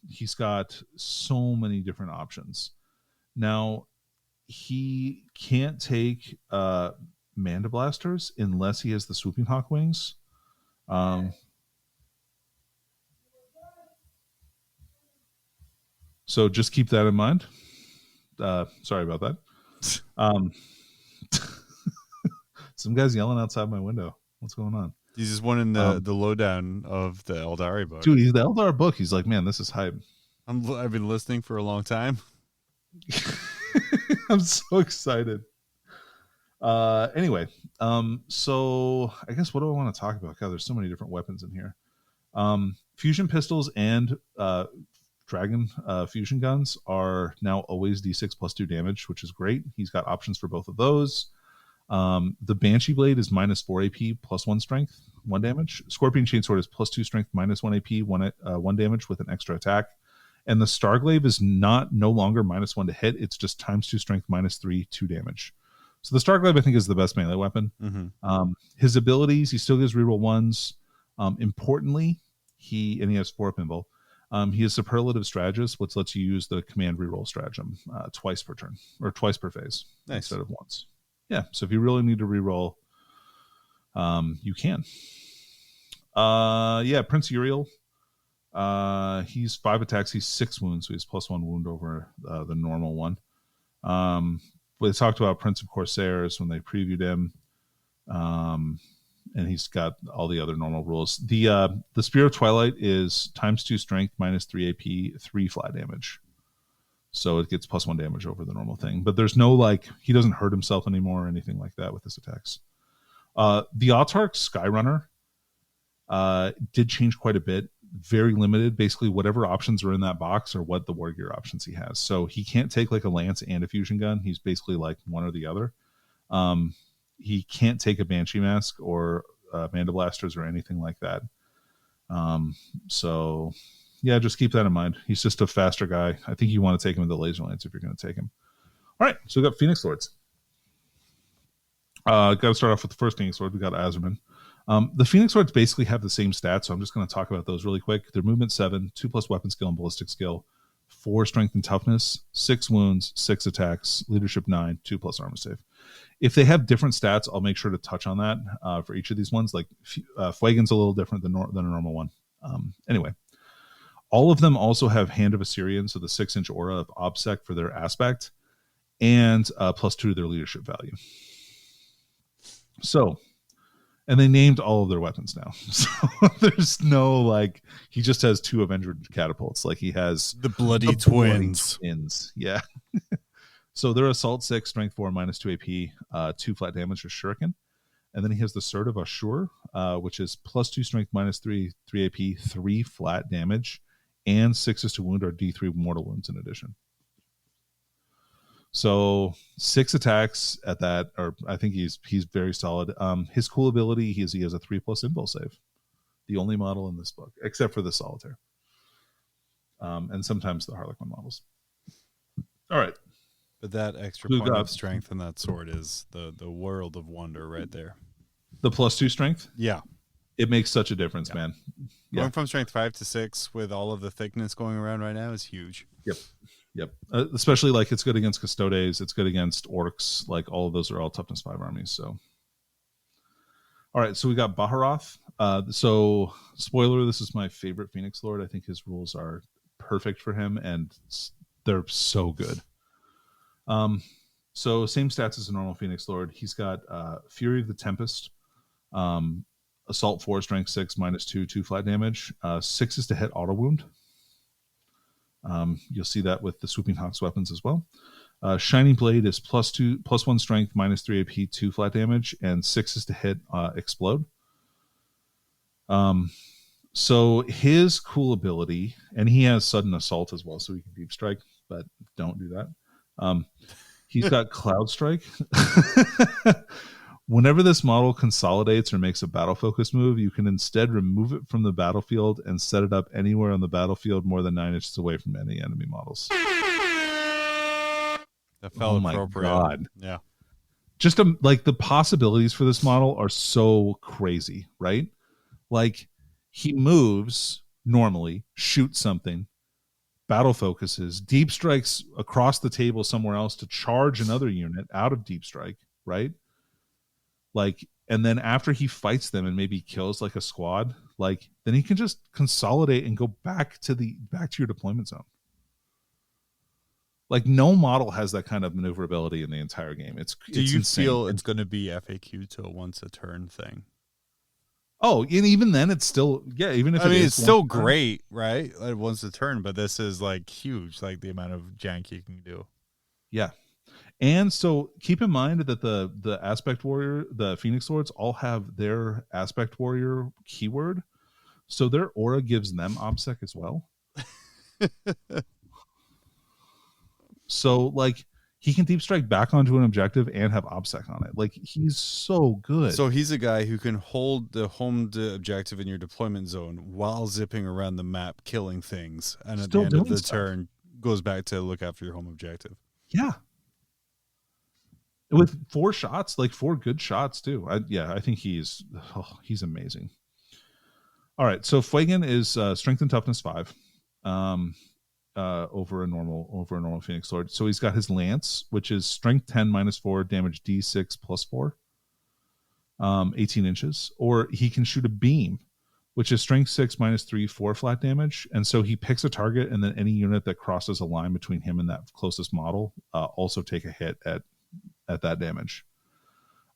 He's got so many different options. Now, he can't take Manda Blasters unless he has the Swooping Hawk wings. So just keep that in mind. Sorry about that. Some guy's yelling outside my window. What's going on? He's just wanting the lowdown of the Aeldari book. Dude, he's the Eldar book. He's like, man, this is hype. I've been listening for a long time. I'm so excited. Anyway, so I guess what do I want to talk about? God, there's so many different weapons in here. Fusion pistols and dragon fusion guns are now always D6 +2 damage, which is great. He's got options for both of those. The Banshee Blade is -4 AP, +1 strength, 1 damage. Scorpion Chainsword is +2 strength, -1 AP, 1 damage with an extra attack. And the Starglaive is no longer -1 to hit. It's just ×2 strength, -3, 2 damage. So the Starglaive, I think, is the best melee weapon. Mm-hmm. His abilities, he still gives reroll 1s. Importantly, he has 4 pinball. He has Superlative Strategist, which lets you use the command reroll stratagem twice per turn, or twice per phase, instead of once. Yeah, so if you really need to reroll, you can. Prince Uriel. He's 5 attacks, he's 6 wounds, so he's +1 wound over the normal one. We talked about Prince of Corsairs when they previewed him. And he's got all the other normal rules. The Spear of Twilight is ×2 strength, -3 AP, 3 flat damage. So it gets +1 damage over the normal thing. But there's no, like, he doesn't hurt himself anymore or anything like that with his attacks. The Autarch Skyrunner did change quite a bit. Very limited. Basically, whatever options are in that box are what the war gear options he has. So he can't take like a lance and a fusion gun. He's basically like one or the other. He can't take a Banshee Mask or Manda Blasters or anything like that. So, yeah, just keep that in mind. He's just a faster guy. I think you want to take him with the Laser Lance if you're going to take him. All right, so we got Phoenix Lords. Got to start off with the first Phoenix Lord. We got Azerman. The Phoenix Lords basically have the same stats, so I'm just going to talk about those really quick. Their movement 7, 2+ weapon skill and ballistic skill, 4 strength and toughness, 6 wounds, 6 attacks, leadership 9, 2+ armor save. If they have different stats, I'll make sure to touch on that for each of these ones. Like Fuegan's a little different than a normal one. Anyway, all of them also have Hand of Assyrian, so the 6-inch aura of OBSEC for their aspect, and +2 to their leadership value. So, and they named all of their weapons now. So there's no, like, he just has 2 Avenger catapults. Like, he has the Bloody Twins. Yeah. So they're Assault 6, Strength 4, -2 AP, 2 flat damage with Shuriken. And then he has the Sword of Ashur, which is +2 Strength, -3 AP, 3 flat damage, and 6 to wound or D3 mortal wounds in addition. So 6 attacks at that, or I think he's very solid. His cool ability, he has a 3+ impulse save. The only model in this book, except for the Solitaire. And sometimes the Harlequin models. All right. But that extra point of strength in that sword is the world of wonder right there. The +2 strength? Yeah. It makes such a difference, man. Yeah. Going from strength 5 to 6 with all of the thickness going around right now is huge. Yep. Especially, like, it's good against Custodes. It's good against Orcs. Like, all of those are all toughness 5 armies. So, all right. So we got Baharoth. So, spoiler, this is my favorite Phoenix Lord. I think his rules are perfect for him, and they're so good. So same stats as a normal Phoenix Lord. He's got Fury of the Tempest, Assault 4, Strength 6, -2, 2 flat damage, 6 is to hit auto wound. You'll see that with the Swooping Hawk's weapons as well. Shining Blade is +1 Strength, -3 AP, 2 flat damage, and 6 is to hit explode. So his cool ability, and he has Sudden Assault as well, so he can Deep Strike, but don't do that. He's got Cloud Strike. Whenever this model consolidates or makes a battle focus move, you can instead remove it from the battlefield and set it up anywhere on the battlefield more than 9 inches away from any enemy models. That felt appropriate. My God. Yeah. Just like, the possibilities for this model are so crazy, right? Like, he moves normally, shoots something, battle focuses, deep strikes across the table somewhere else to charge another unit out of deep strike, right? Like, and then after he fights them and maybe kills like a squad, like, then he can just consolidate and go back to your deployment zone. Like, no model has that kind of maneuverability in the entire game. Do you feel it's going to be FAQ to a once a turn thing? Oh, and even then, it's still, yeah. Even if it's still great, right? Like, once a turn, but this is like huge, like the amount of jank you can do. Yeah, and so keep in mind that the Aspect Warrior, the Phoenix Lords, all have their Aspect Warrior keyword, so their aura gives them OBSEC as well. So, like, he can deep strike back onto an objective and have OBSEC on it. Like, he's so good. So he's a guy who can hold the homed objective in your deployment zone while zipping around the map, killing things, and at the end of the turn goes back to look after your home objective. Yeah. With 4 shots, like 4 good shots too. I think he's amazing. All right, so Fuegan is strength and toughness 5. Over a normal Phoenix Lord. So he's got his lance, which is strength 10 -4, damage D6 +4, 18 inches. Or he can shoot a beam, which is strength 6 -3, 4 flat damage. And so he picks a target, and then any unit that crosses a line between him and that closest model also take a hit at that damage.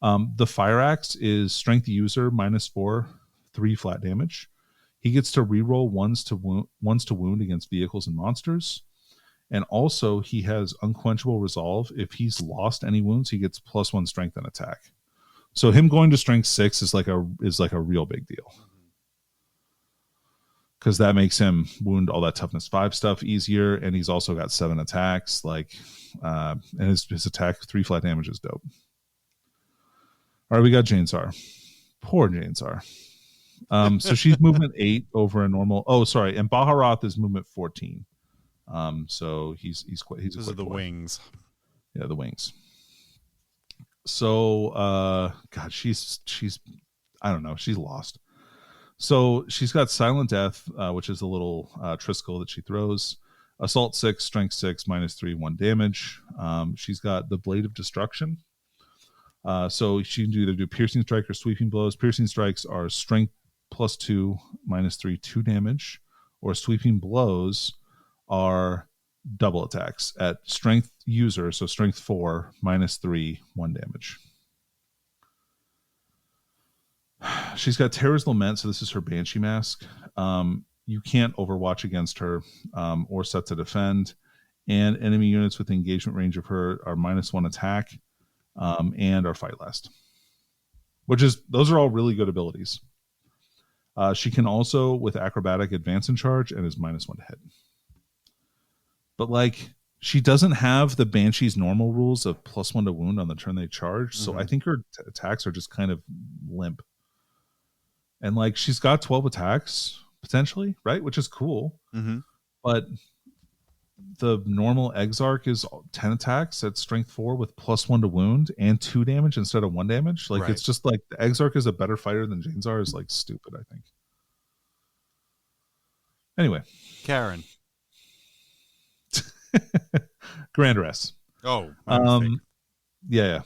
The Fire Axe is strength user -4, 3 flat damage. He gets to reroll ones to wound against vehicles and monsters. And also he has unquenchable resolve. If he's lost any wounds, he gets +1 strength and attack. So him going to strength 6 is like a real big deal. Because that makes him wound all that toughness 5 stuff easier, and he's also got 7 attacks, and his attack 3 flat damage is dope. All right, we got Jane-Sar. Poor Jane-Sar. So she's movement 8 over a normal. Oh, sorry, and Baharoth is movement 14. So he's Those are the wings. Yeah, the wings. So God, she's I don't know, she's lost. So she's got Silent Death, which is a little Triskel that she throws. Assault 6, Strength 6, -3, 1 damage. She's got the Blade of Destruction. So she can either do Piercing Strike or Sweeping Blows. Piercing Strikes are Strength +2, -3, 2 damage. Or Sweeping Blows are double attacks at Strength user, so Strength 4, -3, 1 damage. She's got Terror's Lament, so this is her Banshee Mask. You can't Overwatch against her or set to defend. And enemy units with engagement range of her are -1 attack and are fight last. Those are all really good abilities. She can also, with Acrobatic, advance and charge, and is -1 to hit. But she doesn't have the Banshee's normal rules of +1 to wound on the turn they charge, so I think her attacks are just kind of limp. And she's got 12 attacks potentially, right? Which is cool. Mm-hmm. But the normal Exarch is 10 attacks at strength 4 with +1 to wound and 2 damage instead of 1 damage. Right. It's just the Exarch is a better fighter than Jane-Sar is stupid, I think. Anyway. Karen. Granderess. Oh. Yeah.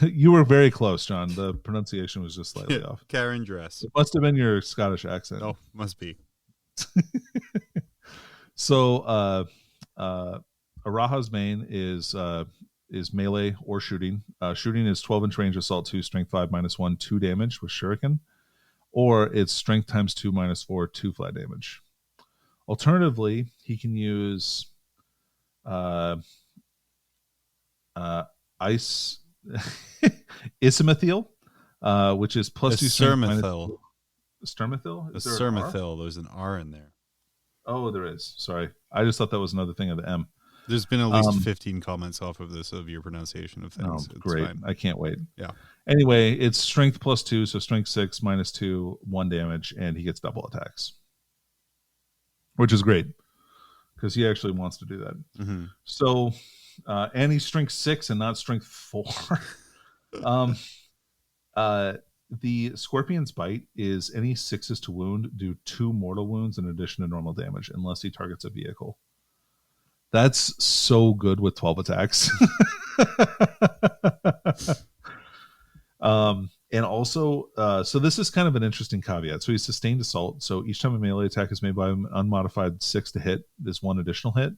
You were very close, John. The pronunciation was just slightly off. Karen Dress. It must have been your Scottish accent. Oh, must be. So Araha's main is melee or shooting. Shooting is 12-inch range, assault 2, strength 5, -1, 2 damage with shuriken. Or it's strength times 2, -4, 2 flat damage. Alternatively, he can use ice Isimethyl, which is +2 strength. Sturmethil? Sturmethil. There's an R in there. Oh, there is. Sorry. I just thought that was another thing of the M. There's been at least 15 comments off of this of your pronunciation of things. Oh, great. Fine. I can't wait. Yeah. Anyway, it's strength +2, so strength 6, -2, 1 damage, and he gets double attacks. Which is great. Because he actually wants to do that. Mm-hmm. So, and he's strength 6 and not strength 4. The Scorpion's Bite is any 6s to wound do 2 mortal wounds in addition to normal damage unless he targets a vehicle. That's so good with 12 attacks. And also, so this is kind of an interesting caveat. So he's Sustained Assault. So each time a melee attack is made by an unmodified 6 to hit, there's 1 additional hit.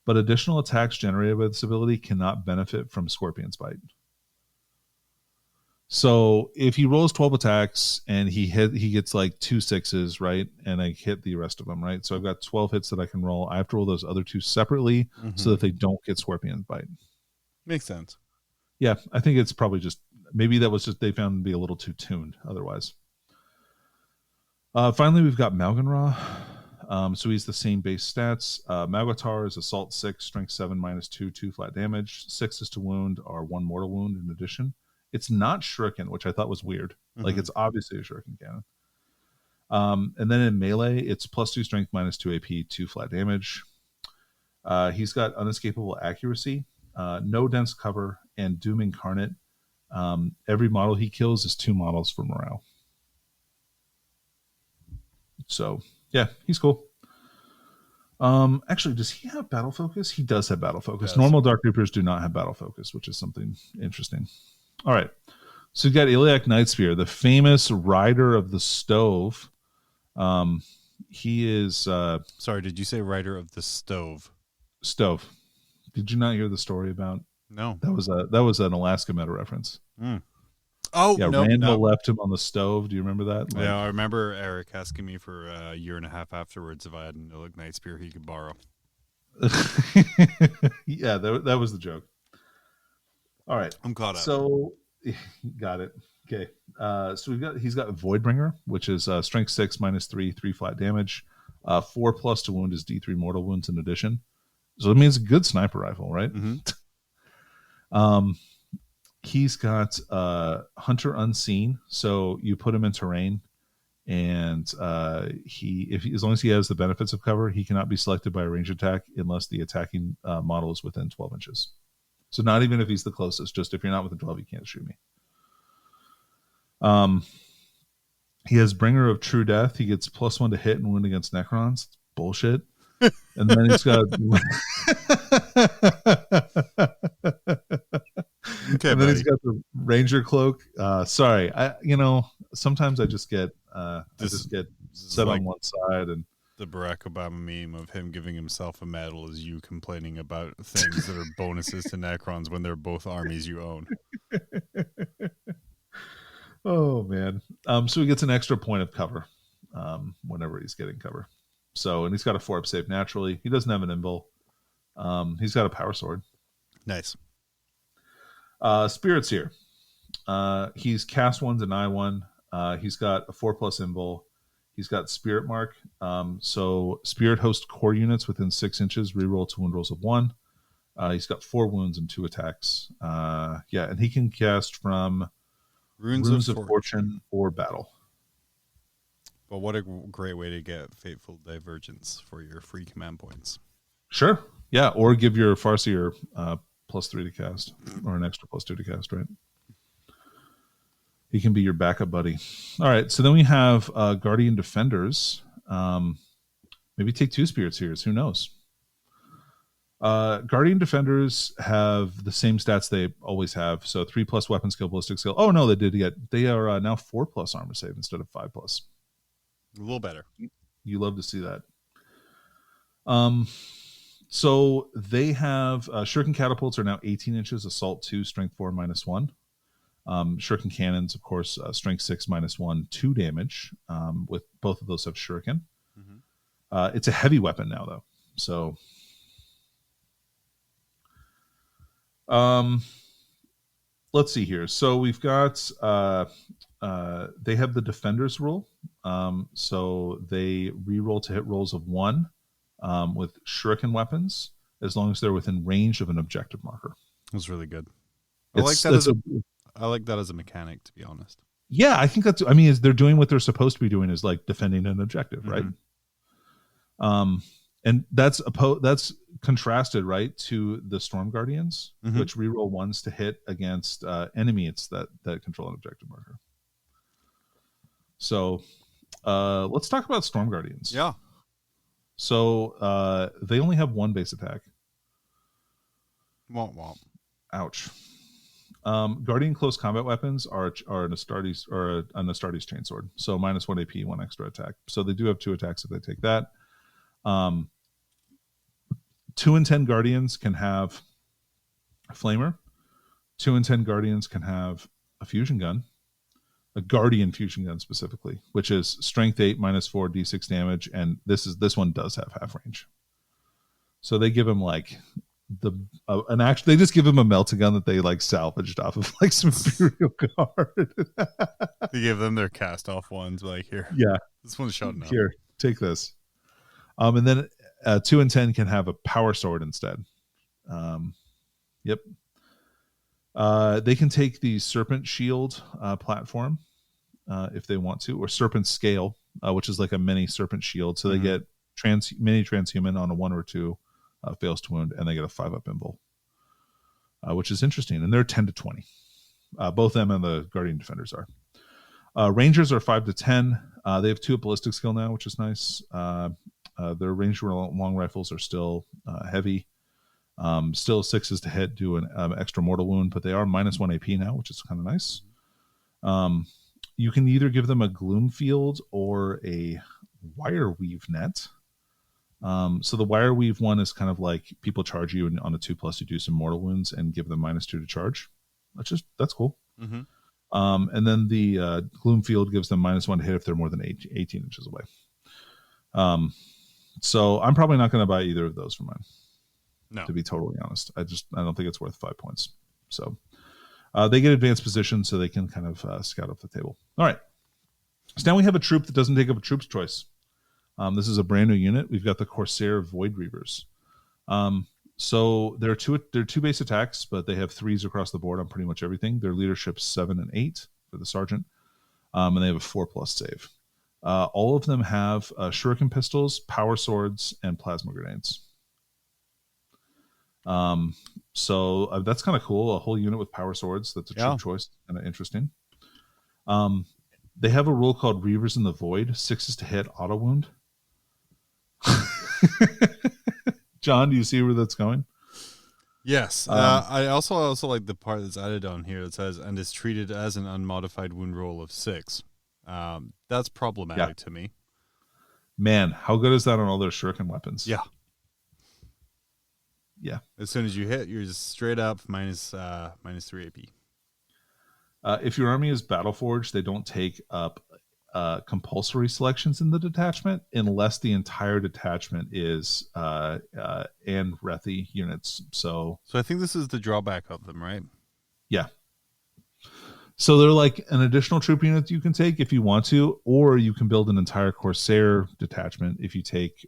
But additional attacks generated by this ability cannot benefit from Scorpion's Bite. So if he rolls 12 attacks and he gets 2 6s, right? And I hit the rest of them, right? So I've got 12 hits that I can roll. I have to roll those other 2 separately so that they don't get Scorpion's Bite. Makes sense. Yeah, I think it's probably maybe that was just they found to be a little too tuned otherwise. Finally, we've got Malganra. So he's the same base stats. Magatar is Assault 6, Strength 7, -2, 2 flat damage. 6 is to wound, or 1 mortal wound in addition. It's not Shuriken, which I thought was weird. Like, it's obviously a Shuriken cannon. And then in melee, it's +2 strength, -2 AP, 2 flat damage. He's got unescapable accuracy, no dense cover, and Doom Incarnate. Every model he kills is 2 models for morale. So, yeah, he's cool. Actually, does he have battle focus? He does have battle focus. Normal Dark Reapers do not have battle focus, which is something interesting. All right. So you've got Iliac Nightspear, the famous rider of the stove. He is sorry, did you say rider of the stove? Stove. Did you not hear the story about? No. That was an Alaska meta reference. Oh, yeah, Randall left him on the stove. Do you remember that? Like, yeah, I remember Eric asking me for a year and a half afterwards if I had an Iliac Nightspear he could borrow. Yeah, that was the joke. All right, I'm caught up. So, got it. Okay, so he's got Voidbringer, which is Strength 6, -3, 3 flat damage, 4+ to wound is D3 mortal wounds in addition. So it means a good sniper rifle, right? He's got Hunter Unseen, so you put him in terrain, and as long as he has the benefits of cover, he cannot be selected by a range attack unless the attacking model is within 12 inches. So not even if he's the closest, just if you're not within 12, you can't shoot me. He has Bringer of True Death. He gets +1 to hit and wound against Necrons. It's bullshit. And then he's got okay, and then he's got the Ranger Cloak. Sorry, sometimes I just get set like on one side, and the Barack Obama meme of him giving himself a medal is you complaining about things that are bonuses to Necrons when they're both armies you own. Oh man. So he gets an extra point of cover whenever he's getting cover. So, and he's got a 4-up save naturally. He doesn't have an invul. He's got a power sword. Nice. Spirits here. He's cast 1, deny 1. He's got a 4+ invul. He's got Spirit Mark. So Spirit host core units within 6 inches, reroll to wound rolls of 1. He's got 4 wounds and 2 attacks. And he can cast from Runes of Fortune or Battle. But what a great way to get Fateful Divergence for your free command points. Sure. Yeah, or give your Farseer +3 to cast, or an extra +2 to cast, right? He can be your backup buddy. All right, so then we have Guardian Defenders. Maybe take 2 Spirits here. Who knows? Guardian Defenders have the same stats they always have. So 3+ weapon skill, ballistic skill. Oh, no, they are now 4+ armor save instead of 5+. A little better. You love to see that. So they have Shuriken Catapults are now 18 inches, Assault 2, Strength 4, -1. Shuriken Cannons, of course, Strength 6, -1, 2 damage. With both of those have Shuriken. It's a heavy weapon now, though. So, let's see here. So we've got they have the Defenders rule. So they reroll to hit rolls of 1 with Shuriken weapons as long as they're within range of an objective marker. That's really good. I like that as a mechanic, to be honest. Yeah, I think they're doing what they're supposed to be doing, is like defending an objective, right? And that's contrasted, right, to the Storm Guardians, which reroll 1s to hit against enemies that control an objective marker. So let's talk about Storm Guardians. Yeah. So they only have 1 base attack. Womp womp. Ouch. Guardian close combat weapons are an Astartes or an Astartes chainsword. So -1 AP, 1 extra attack. So they do have 2 attacks if they take that. 2 and 10 Guardians can have a Flamer. 2 and 10 Guardians can have a fusion gun. A Guardian fusion gun specifically, which is Strength 8, -4, D6 damage, and this one does have half range. So they give him like they just give him a melting gun that they like salvaged off of like some Imperial Guard. They give them their cast off ones, like, here. Yeah, this one's shot enough. Here, take this. And then 2 and 10 can have a power sword instead. Yep. They can take the Serpent Shield platform if they want to, or Serpent Scale, which is like a mini Serpent Shield. So they get mini transhuman on a 1 or 2, fails to wound, and they get a 5-up invul, which is interesting. And they're 10 to 20. Both them and the Guardian Defenders are. Rangers are 5 to 10. They have 2 ballistic skill now, which is nice. Their ranged long rifles are still heavy. Still 6s to hit, do an extra mortal wound, but they are -1 AP now, which is kind of nice. You can either give them a Gloom Field or a Wire Weave Net. So the Wire Weave one is kind of like people charge you, and on a 2+, you do some mortal wounds and give them -2 to charge. That's cool. Mm-hmm. And then the Gloom Field gives them -1 to hit if they're more than 18 inches away. So I'm probably not going to buy either of those for mine. No. To be totally honest, I don't think it's worth 5 points. So they get advanced position, so they can kind of scout up the table. All right. So now we have a troop that doesn't take up a troop's choice. This is a brand new unit. We've got the Corsair Void Reavers. So there are two base attacks, but they have 3s across the board on pretty much everything. Their leadership's 7 and 8 for the sergeant, and they have a 4+ save. All of them have shuriken pistols, power swords, and plasma grenades. So that's kind of cool. A whole unit with power swords. That's a troop choice. Kind of interesting. They have a rule called Reavers in the Void. 6s to hit, auto wound. John, do you see where that's going? Yes. I also like the part that's added on here that says, and is treated as an unmodified wound roll of 6. That's problematic to me. Man, how good is that on all their shuriken weapons? Yeah. Yeah. As soon as you hit, you're just straight up -3 AP. If your army is Battleforged, they don't take up compulsory selections in the detachment unless the entire detachment is and Rethi units. So I think this is the drawback of them, right? Yeah. So they're like an additional troop unit you can take if you want to, or you can build an entire Corsair detachment if you take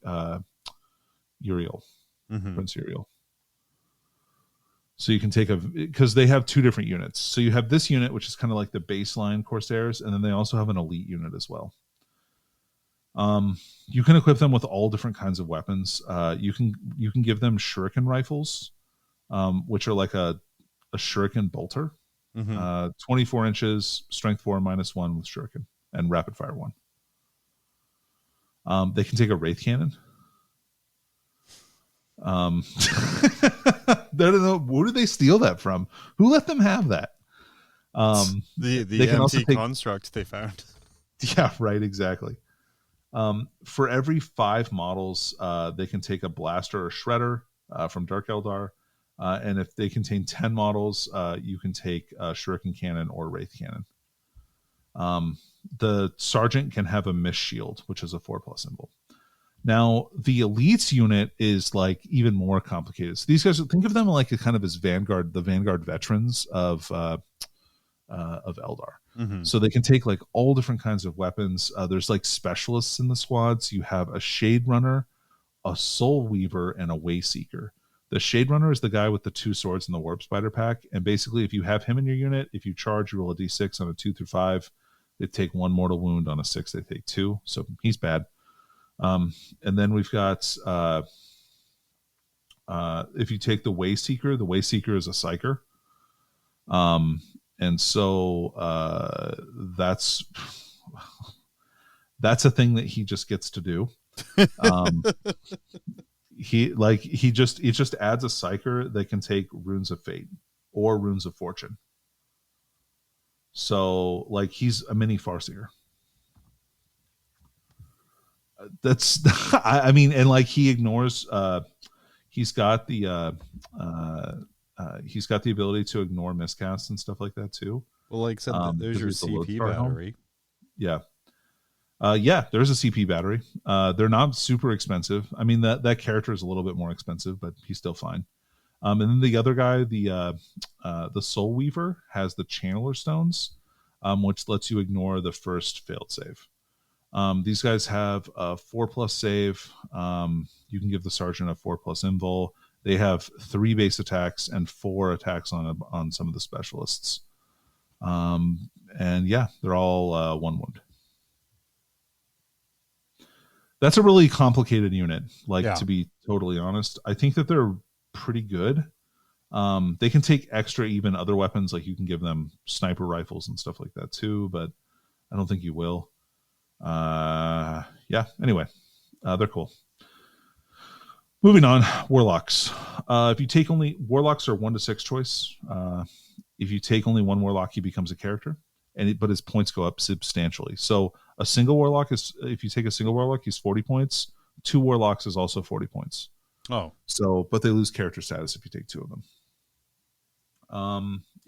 Uriel, Prince Uriel. So you can take because they have 2 different units. So you have this unit, which is kind of like the baseline Corsairs, and then they also have an elite unit as well. You can equip them with all different kinds of weapons. You can give them shuriken rifles, which are like a shuriken bolter. 24 inches, strength 4, -1 with shuriken, and rapid fire 1. They can take a wraith cannon. I don't know, where did they steal that from? Who let them have that? The empty construct they found. Yeah, right, exactly. For every 5 models, they can take a blaster or shredder from Dark Eldar, and if they contain 10 models, you can take a shuriken cannon or wraith cannon. The sergeant can have a mist shield, which is a 4+ symbol. Now, the elites unit is like even more complicated. So these guys, think of them like a kind of as Vanguard, the Vanguard veterans of Eldar. So they can take like all different kinds of weapons. There's like specialists in the squads. You have a Shade Runner, a Soul Weaver, and a Wayseeker. The Shade Runner is the guy with the 2 swords in the Warp Spider pack. And basically, if you have him in your unit, if you charge, you roll a d6 on a 2 through 5. They take 1 mortal wound. On a 6, they take 2. So he's bad. And then we've got if you take the Wayseeker is a psyker. And so that's a thing that he just gets to do. He just adds a psyker that can take runes of fate or runes of fortune. So like he's a mini Farseer. That's I mean, and like he ignores he's got the ability to ignore miscasts and stuff like that too. Well, like except there's your CP battery. Yeah. There's a CP battery. They're not super expensive. I mean, that character is a little bit more expensive, but he's still fine. And then the other guy, the Soul Weaver, has the Channeler Stones, which lets you ignore the first failed save. These guys have a 4+ save. You can give the sergeant a 4+ invul. They have 3 base attacks and 4 attacks on some of the specialists. And yeah, they're all 1 wound. That's a really complicated unit, to be totally honest. I think that they're pretty good. They can take extra even other weapons, like you can give them sniper rifles and stuff like that too, but I don't think you will. Anyway, they're cool. Moving on, warlocks. If you take only warlocks are 1 to 6 choice. If you take only 1 warlock, he becomes a character, but his points go up substantially. So a single warlock if you take a single warlock, he's 40 points. 2 warlocks is also 40 points. Oh, so but they lose character status if you take 2 of them.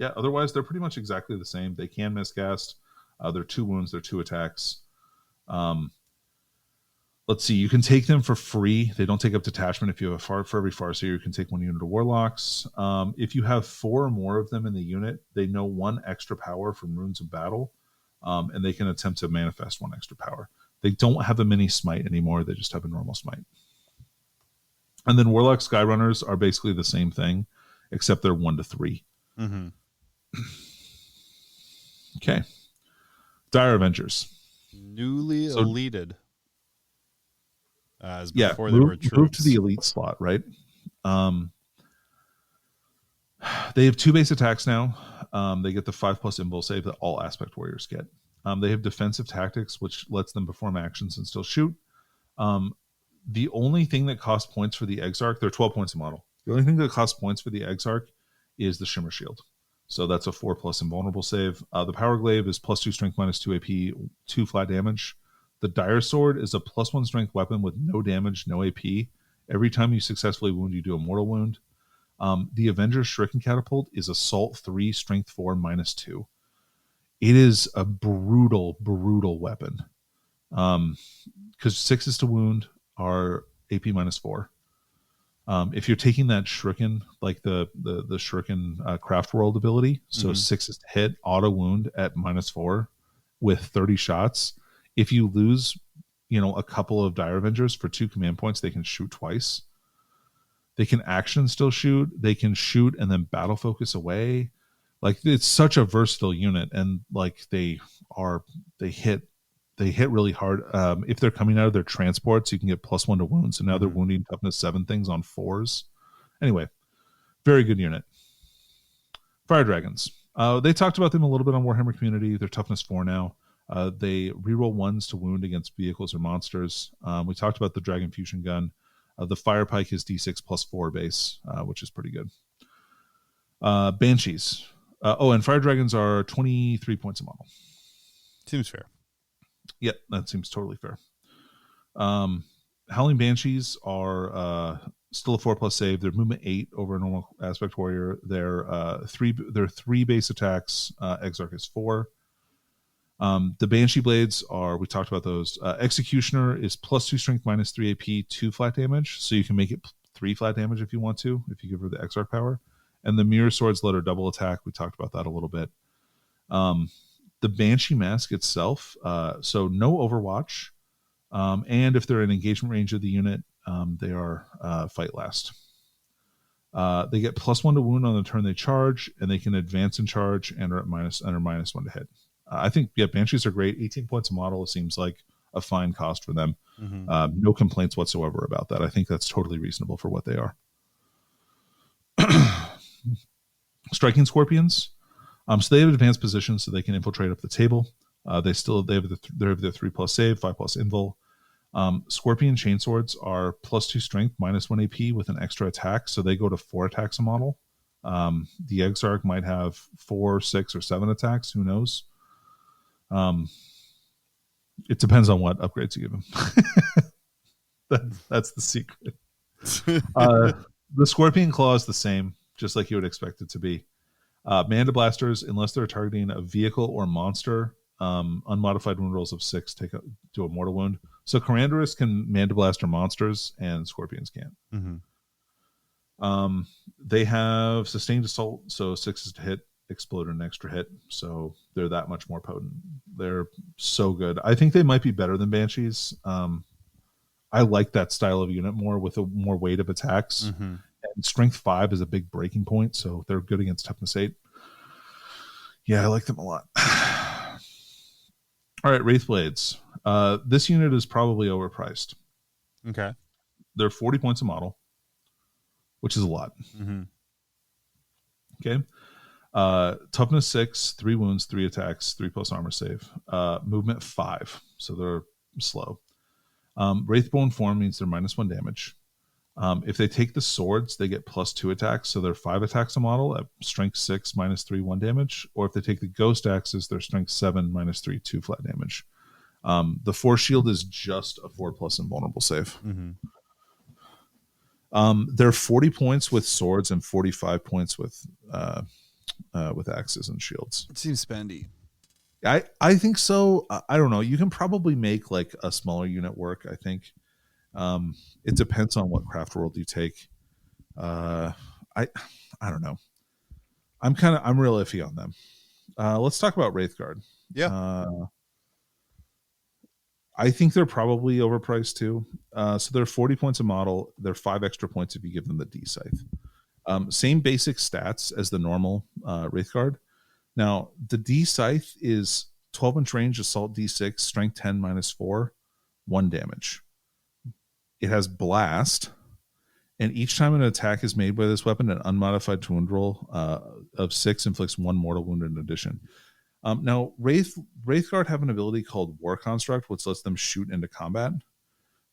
Otherwise they're pretty much exactly the same. They can miscast. They're 2 wounds. They're 2 attacks. Let's see. You can take them for free. They don't take up detachment. If you have for every Farseer, you can take 1 unit of warlocks. If you have 4 or more of them in the unit, they know 1 extra power from runes of battle, and they can attempt to manifest 1 extra power. They don't have a mini smite anymore. They just have a normal smite. And then warlock skyrunners are basically the same thing, except they're 1 to 3. Mm-hmm. Okay. Dire Avengers. Newly elited. As before they were troops. Move to the elite slot, right? They have 2 base attacks now. They get the 5+ invul save that all aspect warriors get. They have defensive tactics, which lets them perform actions and still shoot. The only thing that costs points for the Exarch, they're 12 points a model. The only thing that costs points for the Exarch is the Shimmer Shield. So that's a 4+ invulnerable save. The Power Glaive is +2 strength, -2 AP, 2 flat damage. The Dire Sword is a +1 strength weapon with no damage, no AP. Every time you successfully wound, you do a mortal wound. The Avenger's Shuriken Catapult is Assault 3, Strength 4, -2. It is a brutal, brutal weapon. Because 6s to wound are AP -4. If you're taking that Shuriken, like the Shuriken Craft World ability, so 6s to hit, auto wound at -4 with 30 shots. If you lose, a couple of Dire Avengers for 2 command points, they can shoot twice. They can action still shoot. They can shoot and then battle focus away. Like, it's such a versatile unit, and they hit really hard. If they're coming out of their transports, you can get +1 to wounds. So now they're wounding toughness 7 things on 4s. Anyway, very good unit. Fire Dragons. They talked about them a little bit on Warhammer Community. They're toughness 4 now. They reroll 1s to wound against vehicles or monsters. We talked about the Dragon Fusion Gun. The Fire Pike is D6 +4 base, which is pretty good. Banshees. And Fire Dragons are 23 points a model. Seems fair. Yep, that seems totally fair. Howling Banshees are still a 4+ save. They're movement 8 over a normal aspect warrior. They're 3 base attacks. Exarch is 4. The Banshee Blades we talked about those. Executioner is +2 strength, -3 AP, 2 flat damage. So you can make it 3 flat damage if you want to, if you give her the Exarch power. And the Mirror Swords let her double attack. We talked about that a little bit. The Banshee Mask itself, so no Overwatch. And if they're in engagement range of the unit, they are fight last. They get +1 to wound on the turn they charge, and they can advance and charge and are -1 to hit. I think, Banshees are great. 18 points a model seems like a fine cost for them. No complaints whatsoever about that. I think that's totally reasonable for what they are. Striking Scorpions. So they have advanced positions, so they can infiltrate up the table. They have the 3+ save, 5+ invul. Scorpion Chainswords are +2 strength, -1 AP with an extra attack, so they go to 4 attacks a model. The Exarch might have 4, 6, or 7 attacks. Who knows? It depends on what upgrades you give them. That's the secret. The Scorpion Claw is the same, just like you would expect it to be. Manda Blasters, unless they're targeting a vehicle or monster, unmodified wound rolls of 6 do a mortal wound. So Commanders can Manda Blaster monsters, and Scorpions can't. They have Sustained Assault, so 6s to hit, explode an extra hit, so they're that much more potent. They're so good. I think they might be better than Banshees. I like that style of unit more with a more weight of attacks. Mm-hmm. And strength 5 is a big breaking point, so they're good against toughness 8. Yeah, I like them a lot. All right, Wraithblades. This unit is probably overpriced. Okay. They're 40 points a model, which is a lot. Mm-hmm. Okay. Toughness 6, 3 wounds, 3 attacks, 3+ armor save. Movement 5, so they're slow. Wraithbone form means they're -1 damage. If they take the swords, they get +2 attacks, so they're 5 attacks a model at strength 6, -3, 1 damage. Or if they take the ghost axes, they're strength 7, -3, 2 flat damage. The force shield is just a 4+ invulnerable save. Mm-hmm. They're 40 points with swords and 45 points with axes and shields. It seems spendy. I think so. I don't know. You can probably make like a smaller unit work, I think. It depends on what craft world you take. I don't know. I'm real iffy on them. Let's talk about Wraithguard. Yeah. I think they're probably overpriced too. So they're 40 points a model. They're 5 extra points if you give them the D Scythe. Same basic stats as the normal Wraithguard. Now, the D Scythe is 12-inch range, assault D6, strength 10, -4, 1 damage. It has blast, and each time an attack is made by this weapon, an unmodified wound roll of 6 inflicts 1 mortal wound in addition. Now, Wraithguard have an ability called War Construct, which lets them shoot into combat.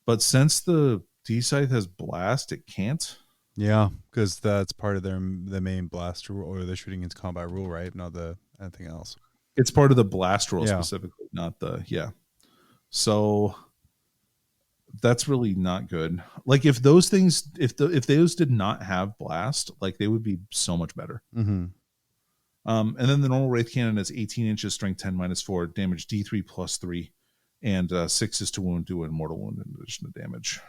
But since the D-Scythe has blast, it can't. Yeah, because that's part of the main blast rule, or the shooting into combat rule, right? Not anything else. It's part of the blast rule specifically, not the So that's really not good. Like if those things, if those did not have blast, like they would be so much better. Mm-hmm. And then the normal Wraith Cannon is 18 inches, strength 10, -4, damage D3 +3, and 6 is to wound, do a mortal wound in addition to damage.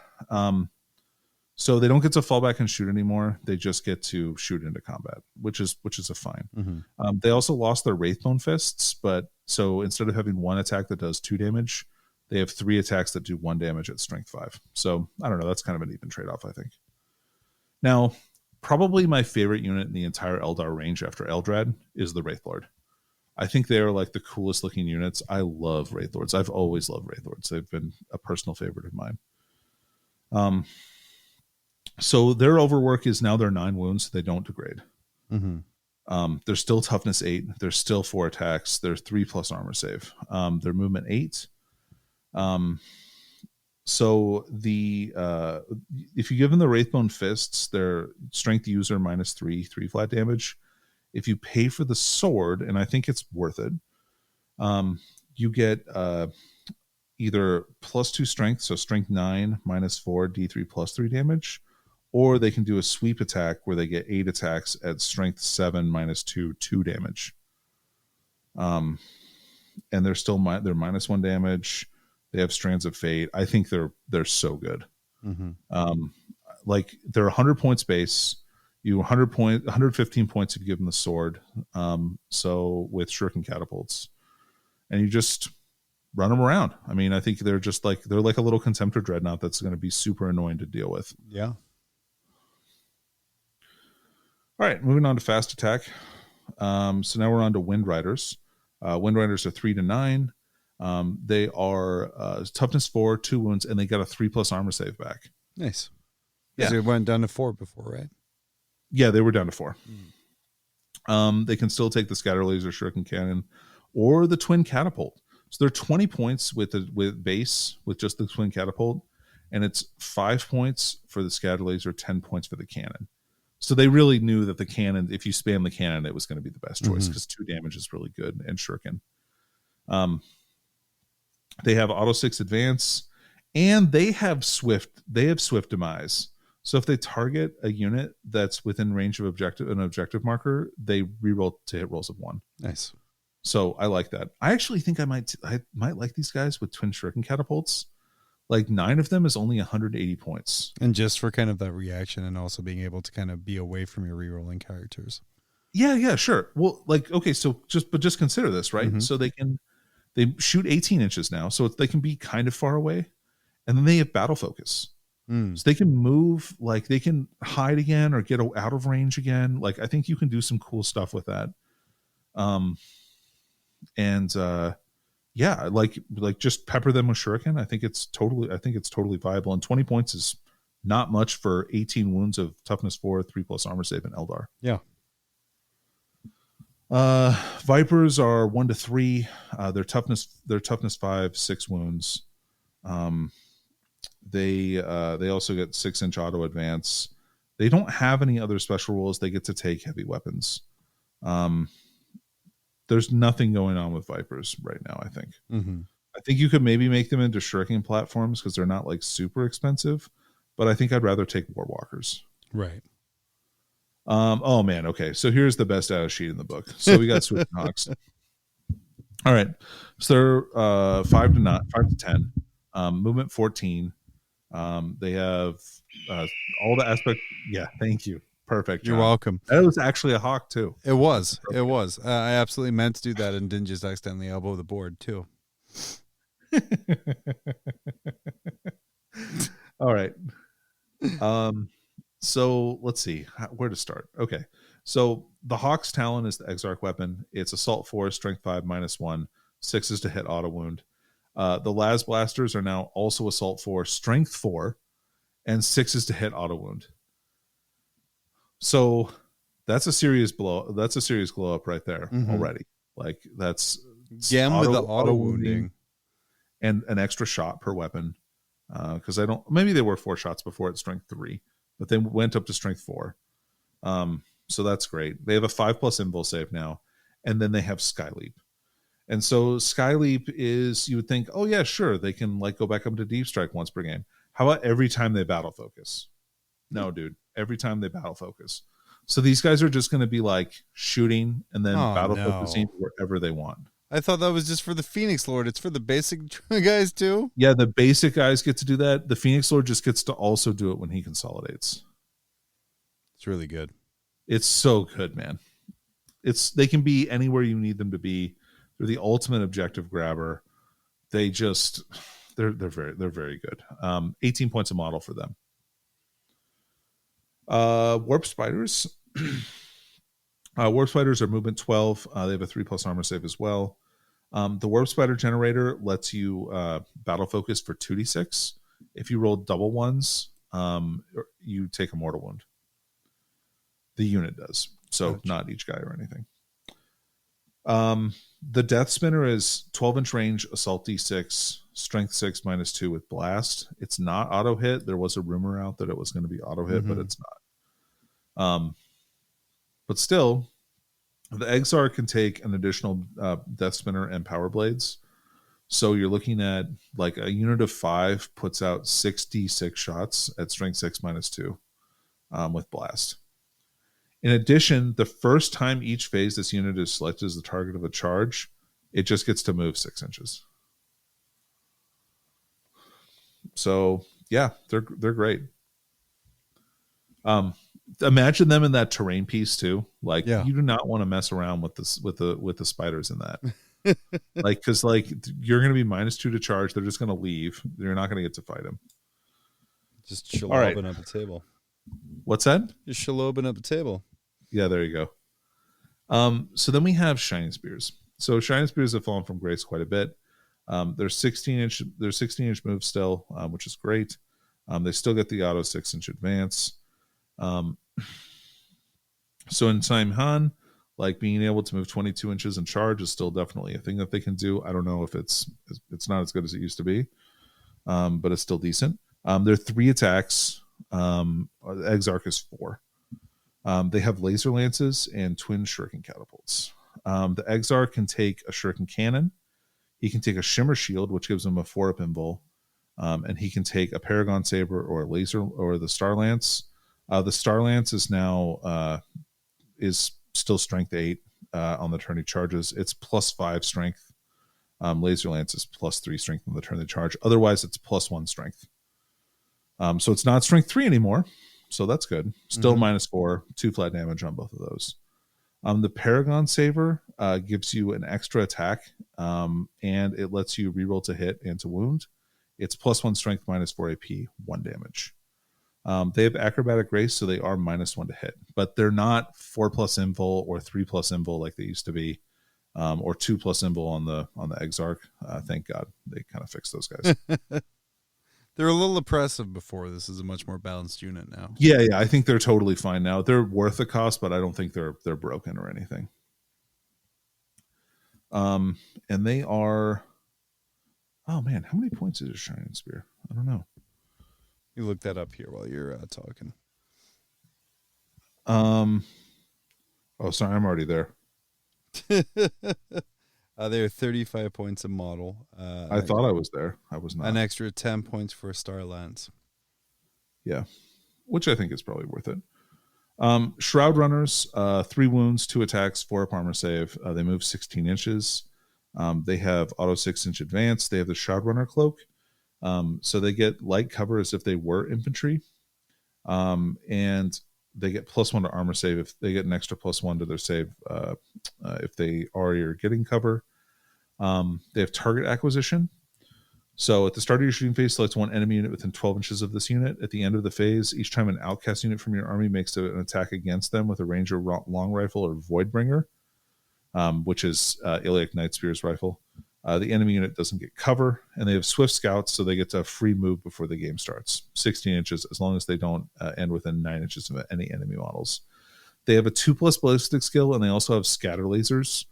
So they don't get to fall back and shoot anymore. They just get to shoot into combat, which is a fine. Mm-hmm. They also lost their Wraithbone Fists, but so instead of having 1 attack that does 2 damage, they have 3 attacks that do 1 damage at strength 5. So I don't know. That's kind of an even trade-off, I think. Now, probably my favorite unit in the entire Eldar range after Eldrad is the Wraithlord. I think they are like the coolest looking units. I love Wraithlords. I've always loved Wraithlords. They've been a personal favorite of mine. So their overwork is now they're 9 wounds, so they don't degrade. Mm-hmm. They're still toughness 8. They're still 4 attacks. They're 3+ armor save. Their movement 8. So if you give them the Wraithbone Fists, their strength user -3, 3 flat damage. If you pay for the sword, and I think it's worth it, you get either +2 strength, so strength 9, -4, D3 +3 damage, or they can do a sweep attack where they get 8 attacks at strength 7, -2, 2 damage. And they're still they're -1 damage. They have Strands of Fate. I think they're so good. Mm-hmm. Like they're 100 points base. You 115 points if you give them the sword. So with Shuriken Catapults, and you just run them around. I mean, I think they're like a little Contemptor Dreadnought that's going to be super annoying to deal with. Yeah. All right, moving on to fast attack. So now we're on to Wind Riders. Wind Riders are 3 to 9. They are toughness 4, 2 wounds, and they got a 3+ armor save back. Nice. Yeah, it went down to 4 before, right? Yeah, they were down to 4. They can still take the Scatter Laser, Shuriken Cannon, or the Twin Catapult. So they're 20 points with base with just the Twin Catapult, and it's 5 points for the Scatter Laser, 10 points for the cannon. So they really knew that the cannon, if you spam the cannon, it was going to be the best choice because 2 damage is really good, and Shuriken. They have auto 6 advance, and they have swift demise. So if they target a unit that's within range of an objective marker, they reroll to hit rolls of 1. Nice. So I like that. I actually think I might like these guys with Twin Shuriken Catapults. Like 9 of them is only 180 points. And just for kind of that reaction and also being able to kind of be away from your rerolling characters. Yeah, sure. Well, like, okay, so just consider this, right? Mm-hmm. So they shoot 18 inches now, so they can be kind of far away, and then they have battle focus. So they can move, like they can hide again or get out of range again. Like, I think you can do some cool stuff with that. And yeah, like just pepper them with shuriken. I think it's totally viable. And 20 points is not much for 18 wounds of toughness 4, 3+ armor save in Eldar. Yeah. Vipers are 1 to 3. Their toughness 5, 6 wounds. They also get 6-inch auto advance. They don't have any other special rules. They get to take heavy weapons. There's nothing going on with Vipers right now, I think. Mm-hmm. I think you could maybe make them into shuriken platforms because they're not like super expensive, but I think I'd rather take Warwalkers. Right. Oh man, okay. So here's the best data sheet in the book. So we got Swift Hawks. All right. So they're 5 to 10. Movement 14. They have all the aspect. Yeah, thank you. Perfect. You're John. welcome. That was actually a hawk too. It was. I absolutely meant to do that and didn't just accidentally elbow the board too. All right. So let's see where to start. Okay. So the Hawk's Talon is the Exarch weapon. It's Assault 4, Strength 5, -1, 6 is to hit auto wound. The Las Blasters are now also Assault 4, Strength 4, and 6 is to hit auto wound. So that's a serious blow. That's a serious glow up right there already. Like that's with the auto wounding and an extra shot per weapon. Because maybe they were 4 shots before at Strength 3, but they went up to Strength 4. So that's great. They have a 5+ invul save now, and then they have Skyleap. And so Skyleap is, you would think, oh yeah, sure, they can like go back up to Deep Strike once per game. How about every time they battle focus? No, dude. Every time they battle focus. So these guys are just going to be like shooting and then focusing wherever they want. I thought that was just for the Phoenix Lord. It's for the basic guys too. Yeah, the basic guys get to do that. The Phoenix Lord just gets to also do it when he consolidates. It's really good. It's so good, man. They can be anywhere you need them to be. They're the ultimate objective grabber. They're very good. 18 points a model for them. Warp Spiders. Warp Spiders are movement 12. They have a 3+ armor save as well. The Warp Spider generator lets you battle focus for 2d6. If you roll double ones, you take a mortal wound. The unit does. So gotcha. Not each guy or anything. The Death Spinner is 12-inch range, assault d6, strength 6 -2 with blast. It's not auto hit. There was a rumor out that it was going to be auto hit, but it's not. But still, the Exarch can take an additional Death Spinner and Power Blades. So you're looking at like a unit of 5 puts out 6d6 shots at strength 6 -2 with blast. In addition, the first time each phase this unit is selected as the target of a charge, it just gets to move 6 inches. So yeah, they're great. Imagine them in that terrain piece too. Like you do not want to mess around with this with the spiders in that. Like, because like you're going to be -2 to charge. They're just going to leave. You're not going to get to fight them. Just shalobing up a table. What's that? Just shalobing up a table. Yeah, there you go. So then we have Shining Spears. So Shining Spears have fallen from grace quite a bit. They're 16-inch moves still, which is great. They still get the auto 6-inch advance. So in Time Han, like being able to move 22 inches and charge is still definitely a thing that they can do. I don't know if it's not as good as it used to be, but it's still decent. There are 3 attacks. Exarch is 4. They have laser lances and twin shuriken catapults. The Exarch can take a shuriken cannon. He can take a shimmer shield, which gives him a 4-up invul, and he can take a paragon saber or a laser or the star lance. The star lance is now is still strength 8 on the turn he charges. It's +5 strength. Laser lance is +3 strength on the turn they charge. Otherwise, it's +1 strength. So it's not strength 3 anymore. So that's good. Still -4, 2 flat damage on both of those. The Paragon Saver gives you an extra attack, and it lets you reroll to hit and to wound. It's +1 strength, -4 AP, 1 damage. They have Acrobatic Grace, so they are -1 to hit, but they're not 4+ invul or 3+ invul like they used to be, or 2+ invul on the Exarch. Thank God they kind of fixed those guys. They're a little oppressive before. This is a much more balanced unit now. Yeah, I think they're totally fine now. They're worth the cost, but I don't think they're broken or anything. And they are. Oh man, how many points is a Shining Spear? I don't know. You look that up here while you're talking. Oh, sorry, I'm already there. They're 35 points a model. I thought I was there. I was not. An extra 10 points for Star Lance. Yeah, which I think is probably worth it. Shroud Runners, 3 wounds, 2 attacks, 4 up armor save. They move 16 inches. They have auto 6-inch advance. They have the Shroud Runner cloak. So they get light cover as if they were infantry. And they get +1 to armor save. If they get an extra +1 to their save, if they are getting cover. They have target acquisition. So at the start of your shooting phase, select one enemy unit within 12 inches of this unit. At the end of the phase, each time an outcast unit from your army makes an attack against them with a Ranger long rifle or Voidbringer, which is Iliac Night Spear's rifle, the enemy unit doesn't get cover, and they have Swift Scouts, so they get a free move before the game starts, 16 inches, as long as they don't end within 9 inches of any enemy models. They have a 2+ ballistic skill, and they also have scatter lasers.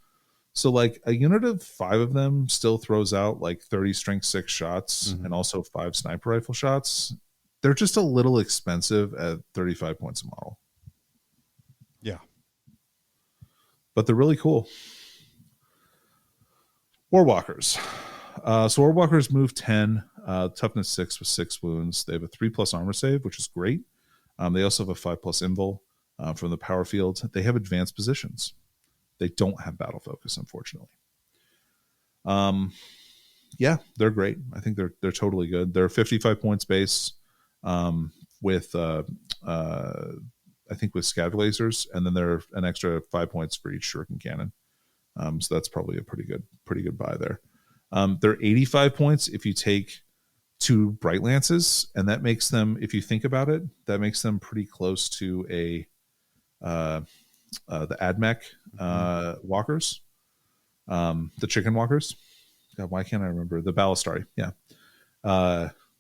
So like a unit of 5 of them still throws out like 30 strength 6 shots and also 5 sniper rifle shots. They're just a little expensive at 35 points a model. Yeah. But they're really cool. Warwalkers. So Warwalkers move 10, toughness 6 with 6 wounds. They have a 3+ armor save, which is great. They also have a 5+ invul from the power field. They have advanced positions. They don't have battle focus, unfortunately. Yeah, they're great. I think they're totally good. They're 55 points base with I think with scatter lasers, and then they're an extra 5 points for each shuriken cannon. So that's probably a pretty good buy there. They're 85 points if you take 2 bright lances, and that makes them, if you think about it, that makes them pretty close to the AdMech walkers, the chicken walkers. God, why can't I remember? The Ballistari, yeah.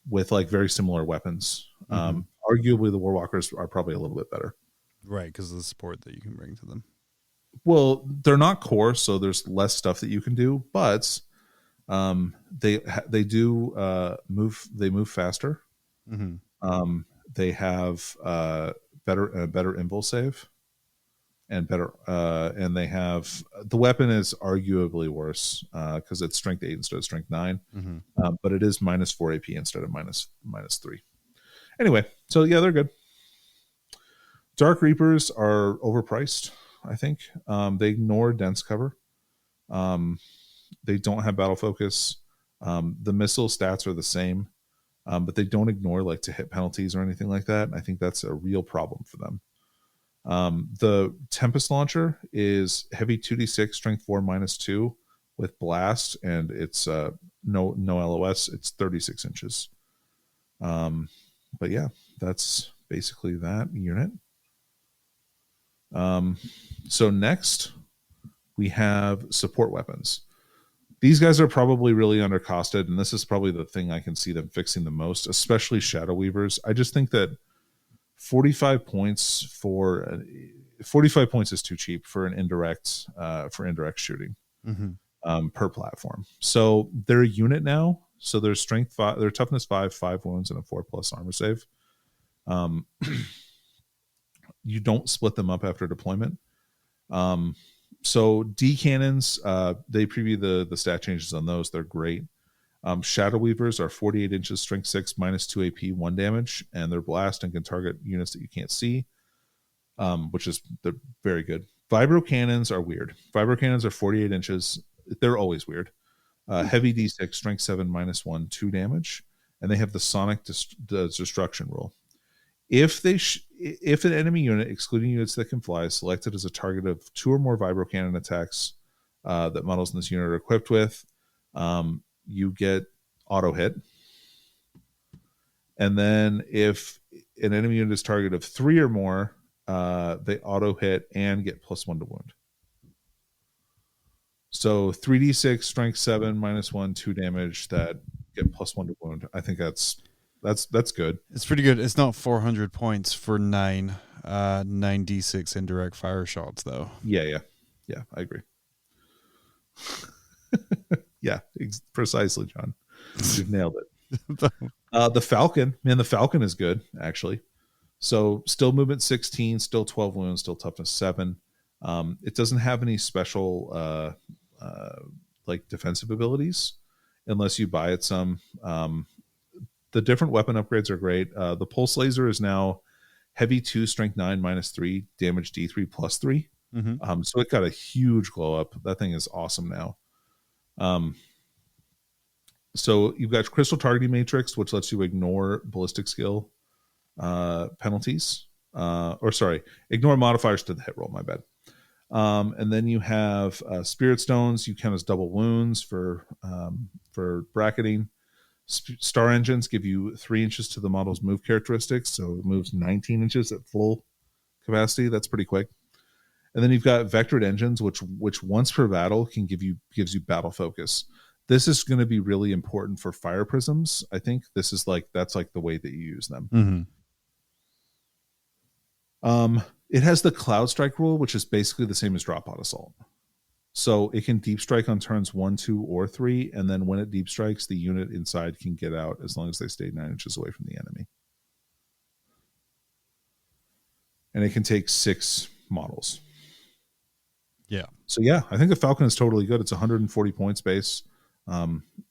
With like very similar weapons. Arguably, the Warwalkers are probably a little bit better. Right, because of the support that you can bring to them. Well, they're not core, so there's less stuff that you can do, but they do move. They move faster. They have better invul save. And better, and they have the weapon is arguably worse because it's strength 8 instead of strength 9, but it is -4 AP instead of -3. Anyway, so yeah, they're good. Dark Reapers are overpriced, I think. They ignore dense cover. They don't have battle focus. The missile stats are the same, but they don't ignore like to hit penalties or anything like that. I think that's a real problem for them. The Tempest Launcher is heavy 2d6, strength 4 -2 with blast, and it's no LOS. It's 36 inches. But yeah, that's basically that unit. So next we have support weapons. These guys are probably really undercosted, and this is probably the thing I can see them fixing the most, especially Shadow Weavers. I just think that 45 points is too cheap for an indirect shooting per platform. So they're a unit now. So their strength 5, their toughness 5 wounds, and a 4+ armor save. You don't split them up after deployment. So D cannons, they preview the stat changes on those. They're great. Shadow Weavers are 48 inches, strength 6, -2 AP, 1 damage, and they're blast and can target units that you can't see, they're very good. Vibro Cannons are weird. Vibro Cannons are 48 inches. They're always weird. Heavy D6, strength 7, -1, 2 damage, and they have the Sonic Destruction rule. If If an enemy unit, excluding units that can fly, is selected as a target of 2 or more vibro cannon attacks that models in this unit are equipped with, you get auto hit. And then if an enemy unit is target of 3 or more, they auto hit and get +1 to wound. So 3d6, strength 7, -1, 2 damage that get +1 to wound. I think that's good. It's pretty good. It's not 400 points for 9d6 indirect fire shots, though. Yeah, I agree. Yeah, precisely, John. You've nailed it. The Falcon, man, the Falcon is good, actually. So still movement 16, still 12 wounds, still toughness 7. It doesn't have any special like defensive abilities unless you buy it some. The different weapon upgrades are great. The pulse laser is now heavy 2, strength 9, -3, damage D3 +3. Mm-hmm. So it got a huge glow up. That thing is awesome now. So you've got Crystal Targeting Matrix, which lets you ignore ballistic skill penalties. Ignore modifiers to the hit roll, my bad. And then you have Spirit Stones. You count as double wounds for bracketing. Star Engines give you 3 inches to the model's move characteristics, so it moves 19 inches at full capacity. That's pretty quick. And then you've got Vectored Engines, which once per battle gives you battle focus. This is going to be really important for fire prisms. I think that's the way that you use them. Mm-hmm. It has the Cloud Strike rule, which is basically the same as Drop Pod Assault. So it can deep strike on turns 1, 2, or 3, and then when it deep strikes, the unit inside can get out as long as they stay 9 inches away from the enemy. And it can take 6 models. Yeah. So yeah, I think the Falcon is totally good. It's 140 points base.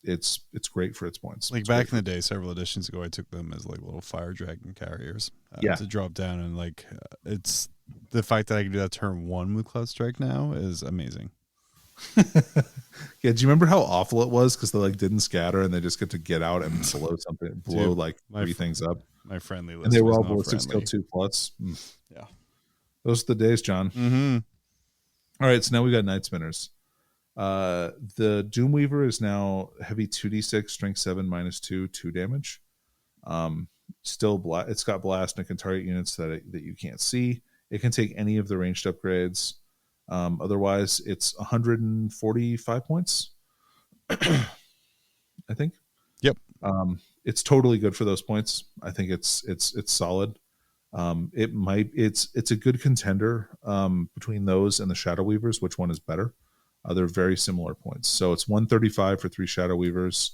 It's great for its points. Like back in the day, several editions ago, I took them as like little fire dragon carriers to drop down, and like it's the fact that I can do that turn 1 with Cloud Strike now is amazing. Yeah, do you remember how awful it was because they like didn't scatter and they just get to get out and blow like 3 things up? My friendly list, and they were all ballistic skill 2+. Yeah, those are the days, John. Mm-hmm. All right, so now we got Night Spinners. The Doomweaver is now heavy 2d6, strength 7, -2, 2 damage. Still it's got blast and it can target units that you can't see. It can take any of the ranged upgrades. Otherwise, it's 145 points. I think. Yep. It's totally good for those points. I think it's solid. It's a good contender between those and the Shadow Weavers. Which one is better? They're very similar points. So it's 135 for 3 Shadow Weavers,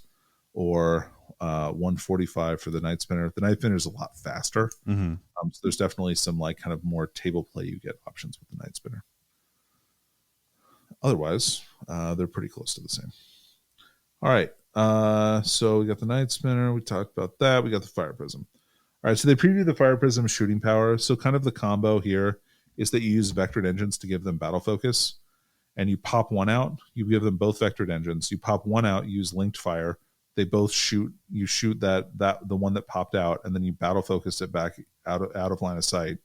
or 145 for the Night Spinner. The Night Spinner is a lot faster. Mm-hmm. So there's definitely some like kind of more table play you get options with the Night Spinner. Otherwise, they're pretty close to the same. All right. So we got the Night Spinner. We talked about that. We got the Fire Prism. All right. So they preview the Fire Prism shooting power. So kind of the combo here is that you use Vectored Engines to give them battle focus. And you pop one out. You give them both Vectored Engines. You pop one out. You use Linked Fire. They both shoot. You shoot the one that popped out, and then you battle focus it back out of line of sight.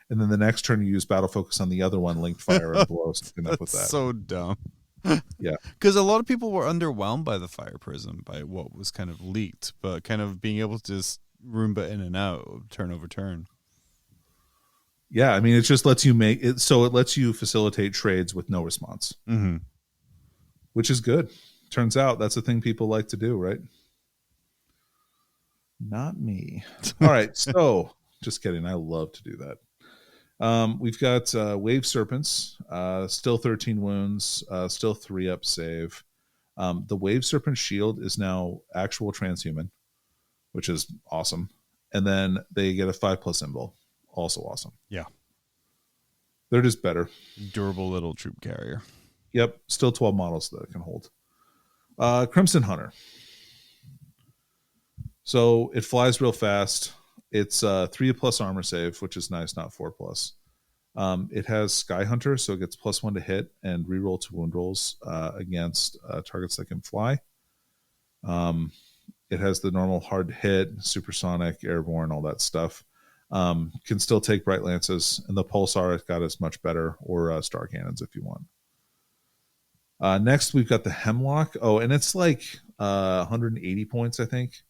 And then the next turn, you use battle focus on the other one, Linked Fire, and blow something up with that. So dumb. Yeah. Because a lot of people were underwhelmed by the Fire Prism, by what was kind of leaked, but kind of being able to just Roomba in and out, turn over turn. Yeah, I mean, it just lets you make it so it lets you facilitate trades with no response, which is good. Turns out that's a thing people like to do, right? Not me. All right, so just kidding. I love to do that. We've got Wave Serpents, still 13 wounds, still 3 up save. The Wave Serpent shield is now actual transhuman, which is awesome. And then they get a 5+ symbol, also awesome. Yeah. They're just better. Durable little troop carrier. Yep, still 12 models that it can hold. Crimson Hunter. So it flies real fast. It's 3+ armor save, which is nice, not 4+. It has Sky Hunter, so it gets +1 to hit and reroll to wound rolls against targets that can fly. It has the normal hard hit, supersonic, airborne, all that stuff. Can still take Bright Lances, and the Pulsar got us much better, or Star Cannons if you want. Next, we've got the Hemlock. Oh, and it's like 180 points, I think,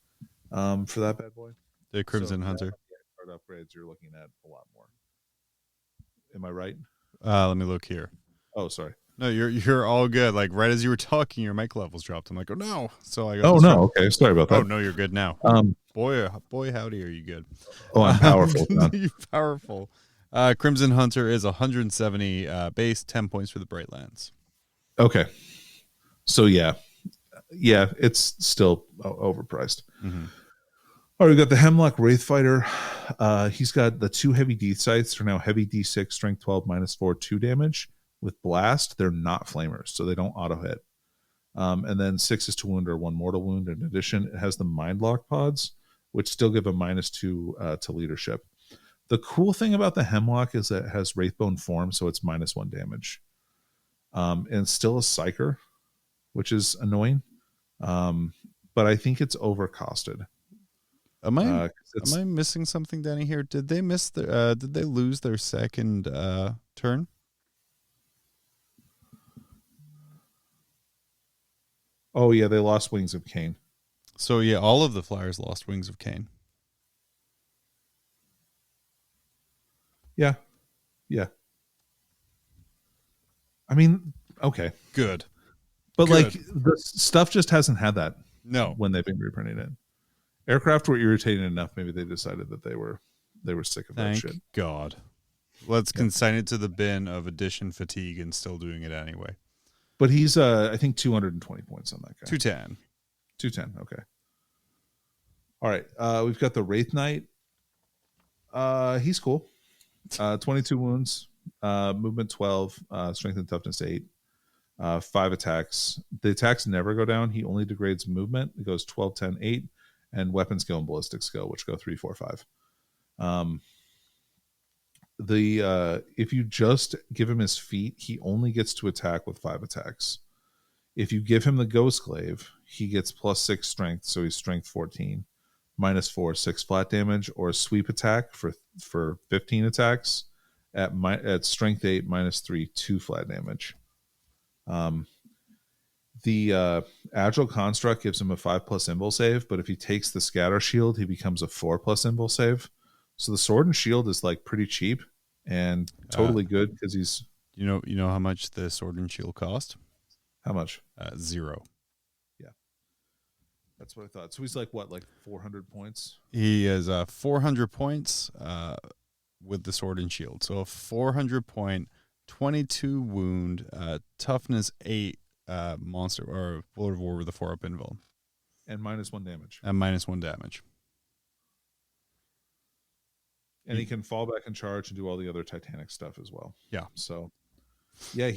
for that bad boy. The Crimson Hunter. Card upgrades, you're looking at a lot more. Am I right? Let me look here. Oh, sorry. No, you're all good. Like right as you were talking, your mic levels dropped. I'm like, oh no. So I go. Oh no. Okay, sorry about that. Oh no, you're good now. Boy, howdy, are you good? Oh, I'm powerful. You're powerful. Crimson Hunter is 170 base, 10 points for the Bright Lands. Okay. So yeah, it's still overpriced. Mm-hmm. All right, we've got the Hemlock Wraithfighter. He's got the 2 heavy D sights. They're now heavy D6, strength 12, -4, 2 damage. With Blast, they're not flamers, so they don't auto hit. And then 6 is to wound or 1 mortal wound. In addition, it has the Mind Lock pods, which still give a -2 to leadership. The cool thing about the Hemlock is that it has Wraithbone form, so it's -1 damage. And still a Psyker, which is annoying. But I think it's overcosted. Am I missing something, Danny? Here, did they miss the? Did they lose their second turn? Oh yeah, they lost Wings of Kane. So yeah, all of the Flyers lost Wings of Kane. Yeah. I mean, okay, good, but like the stuff just hasn't had that. No, when they've been reprinting it, aircraft were irritating enough. Maybe they decided that they were sick of that shit. Thank God. Let's consign it to the bin of edition fatigue and still doing it anyway. But he's I think 220 points on that guy. 210. Okay. All right. We've got the Wraith Knight. He's cool. 22 wounds, movement 12, strength and toughness 8, 5 attacks. The attacks never go down. He only degrades movement. It goes 12, 10, 8, and weapon skill and ballistic skill, which go 3, 4, 5. If you just give him his feet, he only gets to attack with 5 attacks. If you give him the Ghost Glaive, he gets +6 strength, so he's strength 14, -4, 6 flat damage, or a sweep attack for 15 attacks at strength 8, -3, 2 flat damage. The Agile Construct gives him a 5+ invul save, but if he takes the Scatter Shield, he becomes a 4+ invul save. So the Sword and Shield is like pretty cheap and totally good because he's... You know how much the Sword and Shield cost? How much? 0. Yeah. That's what I thought. So he's like, what, like 400 points? He is 400 points with the Sword and Shield. So a 400 point, 22 wound, toughness 8 monster, or Bullet of War with a 4-up invul. And -1 damage. And -1 damage. And he can fall back and charge and do all the other Titanic stuff as well. Yeah. So, yeah, I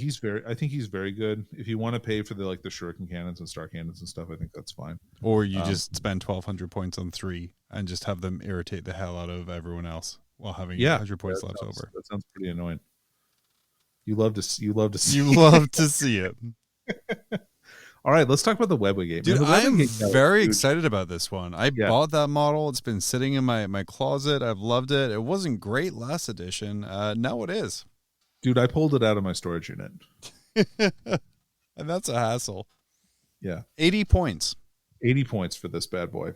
think he's very good. If you want to pay for the Shuriken cannons and Star Cannons and stuff, I think that's fine. Or you just spend 1,200 points on 3 and just have them irritate the hell out of everyone else while having 100 points left over. That sounds pretty annoying. You love to see it. All right, let's talk about the Webway game. Dude, I'm very excited about this one. I bought that model. It's been sitting in my closet. I've loved it. It wasn't great last edition. Now it is. Dude, I pulled it out of my storage unit. And that's a hassle. Yeah. 80 points. 80 points for this bad boy.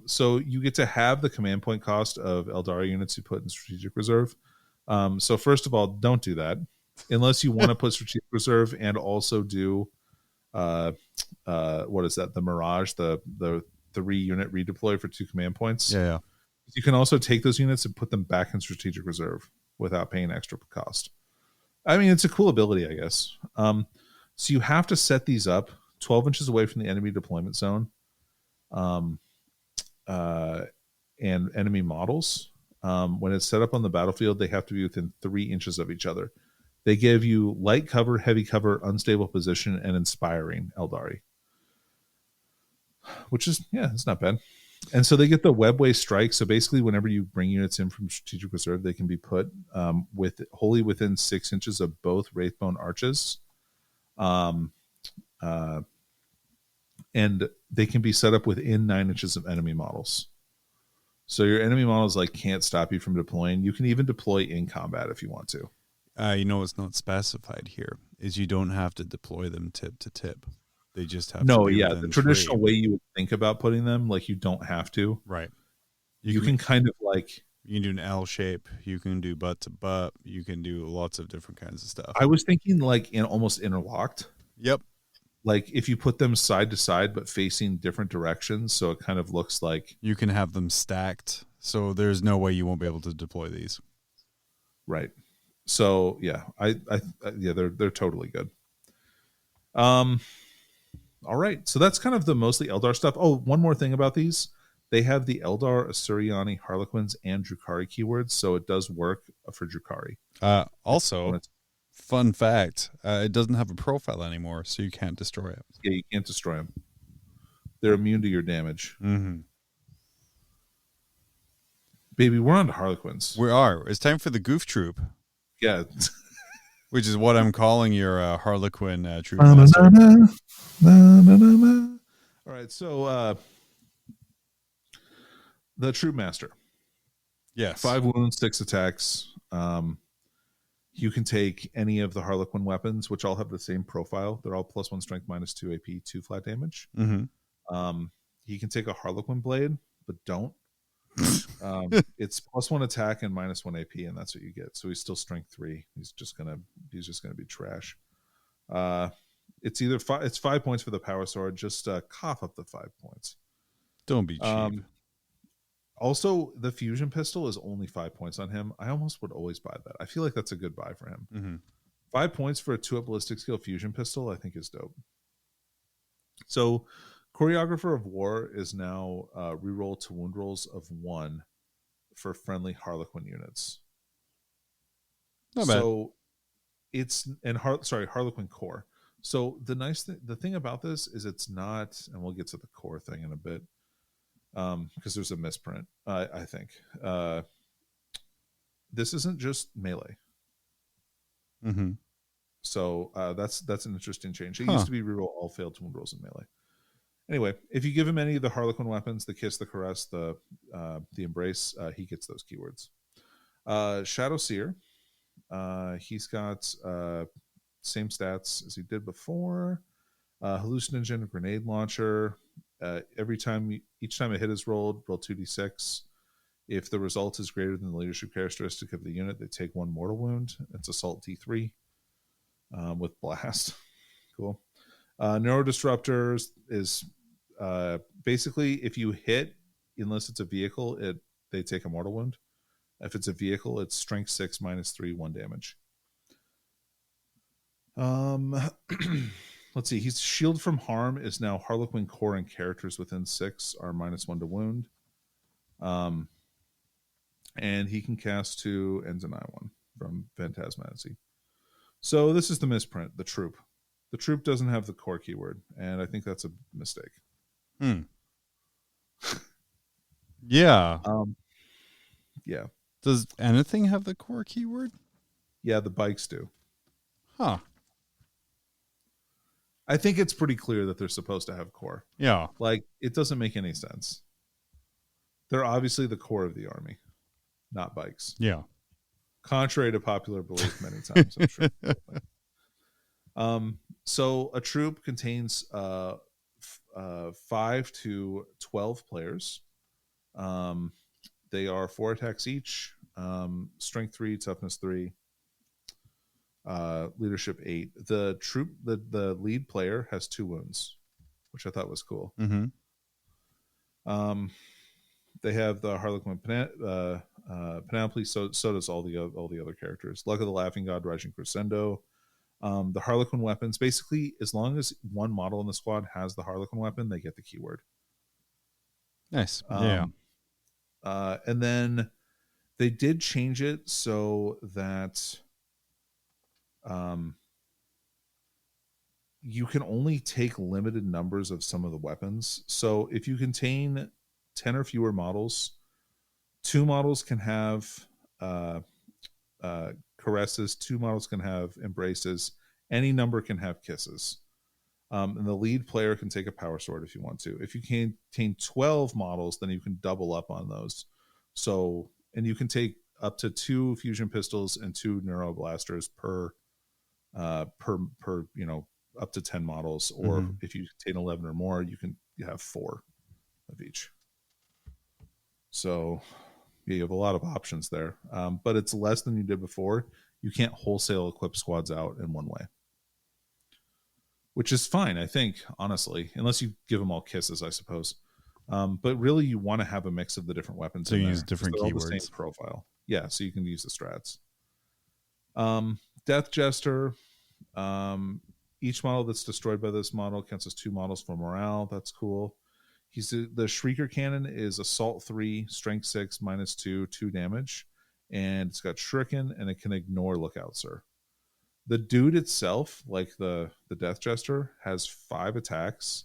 So you get to have the command point cost of Aeldari units you put in Strategic Reserve. So first of all, don't do that. Unless you want to put Strategic Reserve and also do what is that? The Mirage, the 3-unit redeploy for 2 command points. Yeah. You can also take those units and put them back in Strategic Reserve without paying extra cost. I mean, it's a cool ability, I guess. So you have to set these up 12 inches away from the enemy deployment zone, and enemy models. When it's set up on the battlefield, they have to be within 3 inches of each other. They give you light cover, heavy cover, unstable position, and inspiring Aeldari. Which is, it's not bad. And so they get the Webway Strike. So basically, whenever you bring units in from Strategic Reserve, they can be put wholly within 6 inches of both Wraithbone arches. And they can be set up within 9 inches of enemy models. So your enemy models like can't stop you from deploying. You can even deploy in combat if you want to. You know what's not specified here is you don't have to deploy them tip to tip. They just have to be within the traditional 3. way you would think about putting them, like you don't have to. Right. You can kind of like... You can do an L shape. You can do butt to butt. You can do lots of different kinds of stuff. I was thinking like in almost interlocked. Yep. Like if you put them side to side but facing different directions, so it kind of looks like... You can have them stacked, so there's no way you won't be able to deploy these. Right. So yeah, they're totally good. All right, so that's kind of the mostly Eldar stuff. Oh, one more thing about these. They have the Eldar, Asuryani, Harlequins, and Drukhari keywords, so it does work for Drukhari. Also, fun fact, it doesn't have a profile anymore, so you can't destroy it. Yeah, you can't destroy them. They're immune to your damage. Mm-hmm. Baby, we're on to Harlequins. We are. It's time for the Goof Troop. Yeah. Which is what I'm calling your Harlequin Troop Master. All right, so the Troop Master. Yes. 5 wounds, 6 attacks. You can take any of the Harlequin weapons, which all have the same profile. They're all +1 strength, -2 AP, 2 flat damage. Mm-hmm. He can take a Harlequin blade, but don't. It's +1 attack and -1 AP, and that's what you get. So he's still strength 3. He's just gonna be trash. It's either it's 5 points for the power sword. Just cough up the 5 points. Don't be cheap. Also, the fusion pistol is only 5 points on him. I almost would always buy that. I feel like that's a good buy for him. Mm-hmm. 5 points for a 2-up ballistic skill fusion pistol, I think, is dope. So, Choreographer of War is now reroll to wound rolls of 1 for friendly Harlequin units. Not bad. So it's Harlequin core. So the thing about this is it's not, and we'll get to the core thing in a bit, because there's a misprint. I think this isn't just melee. Mm-hmm. So that's an interesting change. It used to be reroll all failed wound rolls in melee. Anyway, if you give him any of the Harlequin weapons, the Kiss, the Caress, the Embrace, he gets those keywords. Shadow Seer, he's got same stats as he did before. Hallucinogen, Grenade Launcher. Each time a hit is rolled, roll 2d6. If the result is greater than the leadership characteristic of the unit, they take 1 mortal wound. It's Assault D3 with Blast. Cool. Neurodisruptors is basically if you hit, unless it's a vehicle, they take a mortal wound. If it's a vehicle, it's strength 6 -3, 1 damage. Let's see. He's shield from harm is now Harlequin core and characters within 6 are -1 to wound. And he can cast 2 and deny 1 from Phantasmacy. So this is the misprint, the troop. The troop doesn't have the core keyword, and I think that's a mistake. Yeah. Yeah. Does anything have the core keyword? Yeah, the bikes do. Huh. I think it's pretty clear that they're supposed to have core. Yeah. Like, it doesn't make any sense. They're obviously the core of the army, not bikes. Yeah. Contrary to popular belief many times, I'm sure. So a troop contains 5 to 12 players. They are 4 attacks each, strength 3, toughness 3, leadership 8. The troop, the lead player has 2 wounds, which I thought was cool. Mm-hmm. They have the Harlequin panoply, so does all the other characters. Luck of the Laughing God, Rising Crescendo. The Harlequin weapons, basically, as long as one model in the squad has the Harlequin weapon, they get the keyword. Nice. Yeah. And then they did change it so that you can only take limited numbers of some of the weapons. So if you contain 10 or fewer models, 2 models can have caresses, 2 models can have embraces, any number can have kisses. And the lead player can take a power sword if you want to. If you contain 12 models, then you can double up on those. So, and you can take up to 2 fusion pistols and 2 neuroblasters per up to 10 models, or if you take 11 or more, you have 4 of each. So yeah, you have a lot of options there, but it's less than you did before. You can't wholesale equip squads out in one way, which is fine, I think, honestly, unless you give them all kisses, I suppose. But really, you want to have a mix of the different weapons. So you use different keywords. All the same profile. Yeah, so you can use the strats. Death Jester. Each model that's destroyed by this model counts as 2 models for morale. That's cool. The Shrieker Cannon is Assault 3, Strength 6, -2, 2 damage. And it's got Shuriken, and it can ignore Lookout Sir. The dude itself, like the Death Jester, has 5 attacks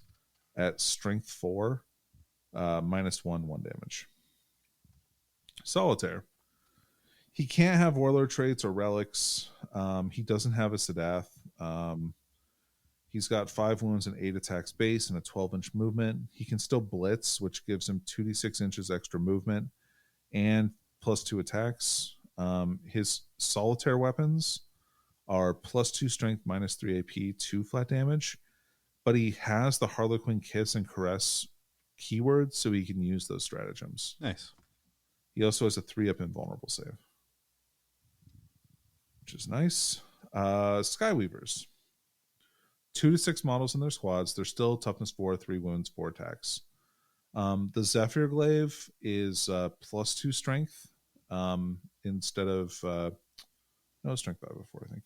at Strength 4, -1, 1 damage. Solitaire. He can't have Warlord traits or relics. He doesn't have a Sadath. He's got 5 wounds and 8 attacks base and a 12-inch movement. He can still blitz, which gives him 2d6 inches extra movement and +2 attacks. His solitaire weapons are +2 strength, -3 AP, 2 flat damage. But he has the Harlequin Kiss and Caress keywords, so he can use those stratagems. Nice. He also has a 3-up invulnerable save, which is nice. Skyweavers. 2 to 6 models in their squads. They're still toughness 4, 3 wounds, 4 attacks. The Zephyr Glaive is +2 strength instead of strength 5 before, I think.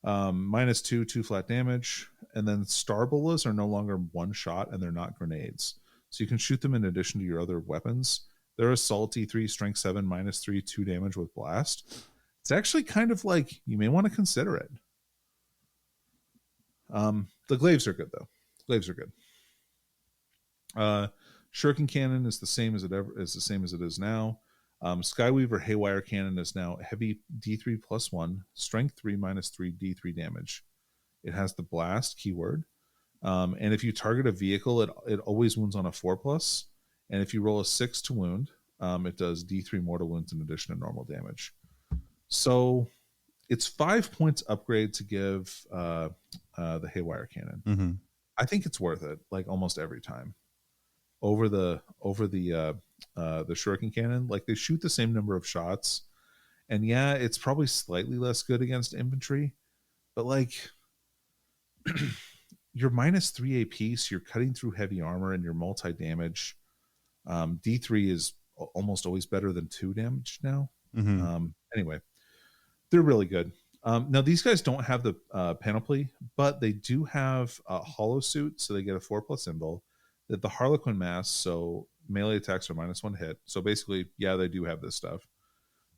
-2, 2 flat damage. And then Star Bolas are no longer 1 shot, and they're not grenades. So you can shoot them in addition to your other weapons. They're a salty 3, strength 7, -3, 2 damage with blast. It's actually kind of like, you may want to consider it. The glaives are good, though. Glaives are good. Shuriken Cannon is the same as it is now. Skyweaver Haywire Cannon is now heavy D3 +1, strength 3 -3 D3 damage. It has the blast keyword, and if you target a vehicle, it always wounds on a 4+. And if you roll a 6 to wound, it does D3 mortal wounds in addition to normal damage. So it's 5 points upgrade to give the Haywire Cannon. I think it's worth it, like almost every time. Over the Shuriken Cannon, like they shoot the same number of shots, and yeah, it's probably slightly less good against infantry, but like you're -3 AP, so you're cutting through heavy armor and you're multi-damage. D3 is almost always better than 2 damage now. Anyway, they're really good. Now these guys don't have the panoply, but they do have a hollow suit, so they get a 4+ symbol. The Harlequin mask, so melee attacks are -1 hit. So basically, yeah, they do have this stuff.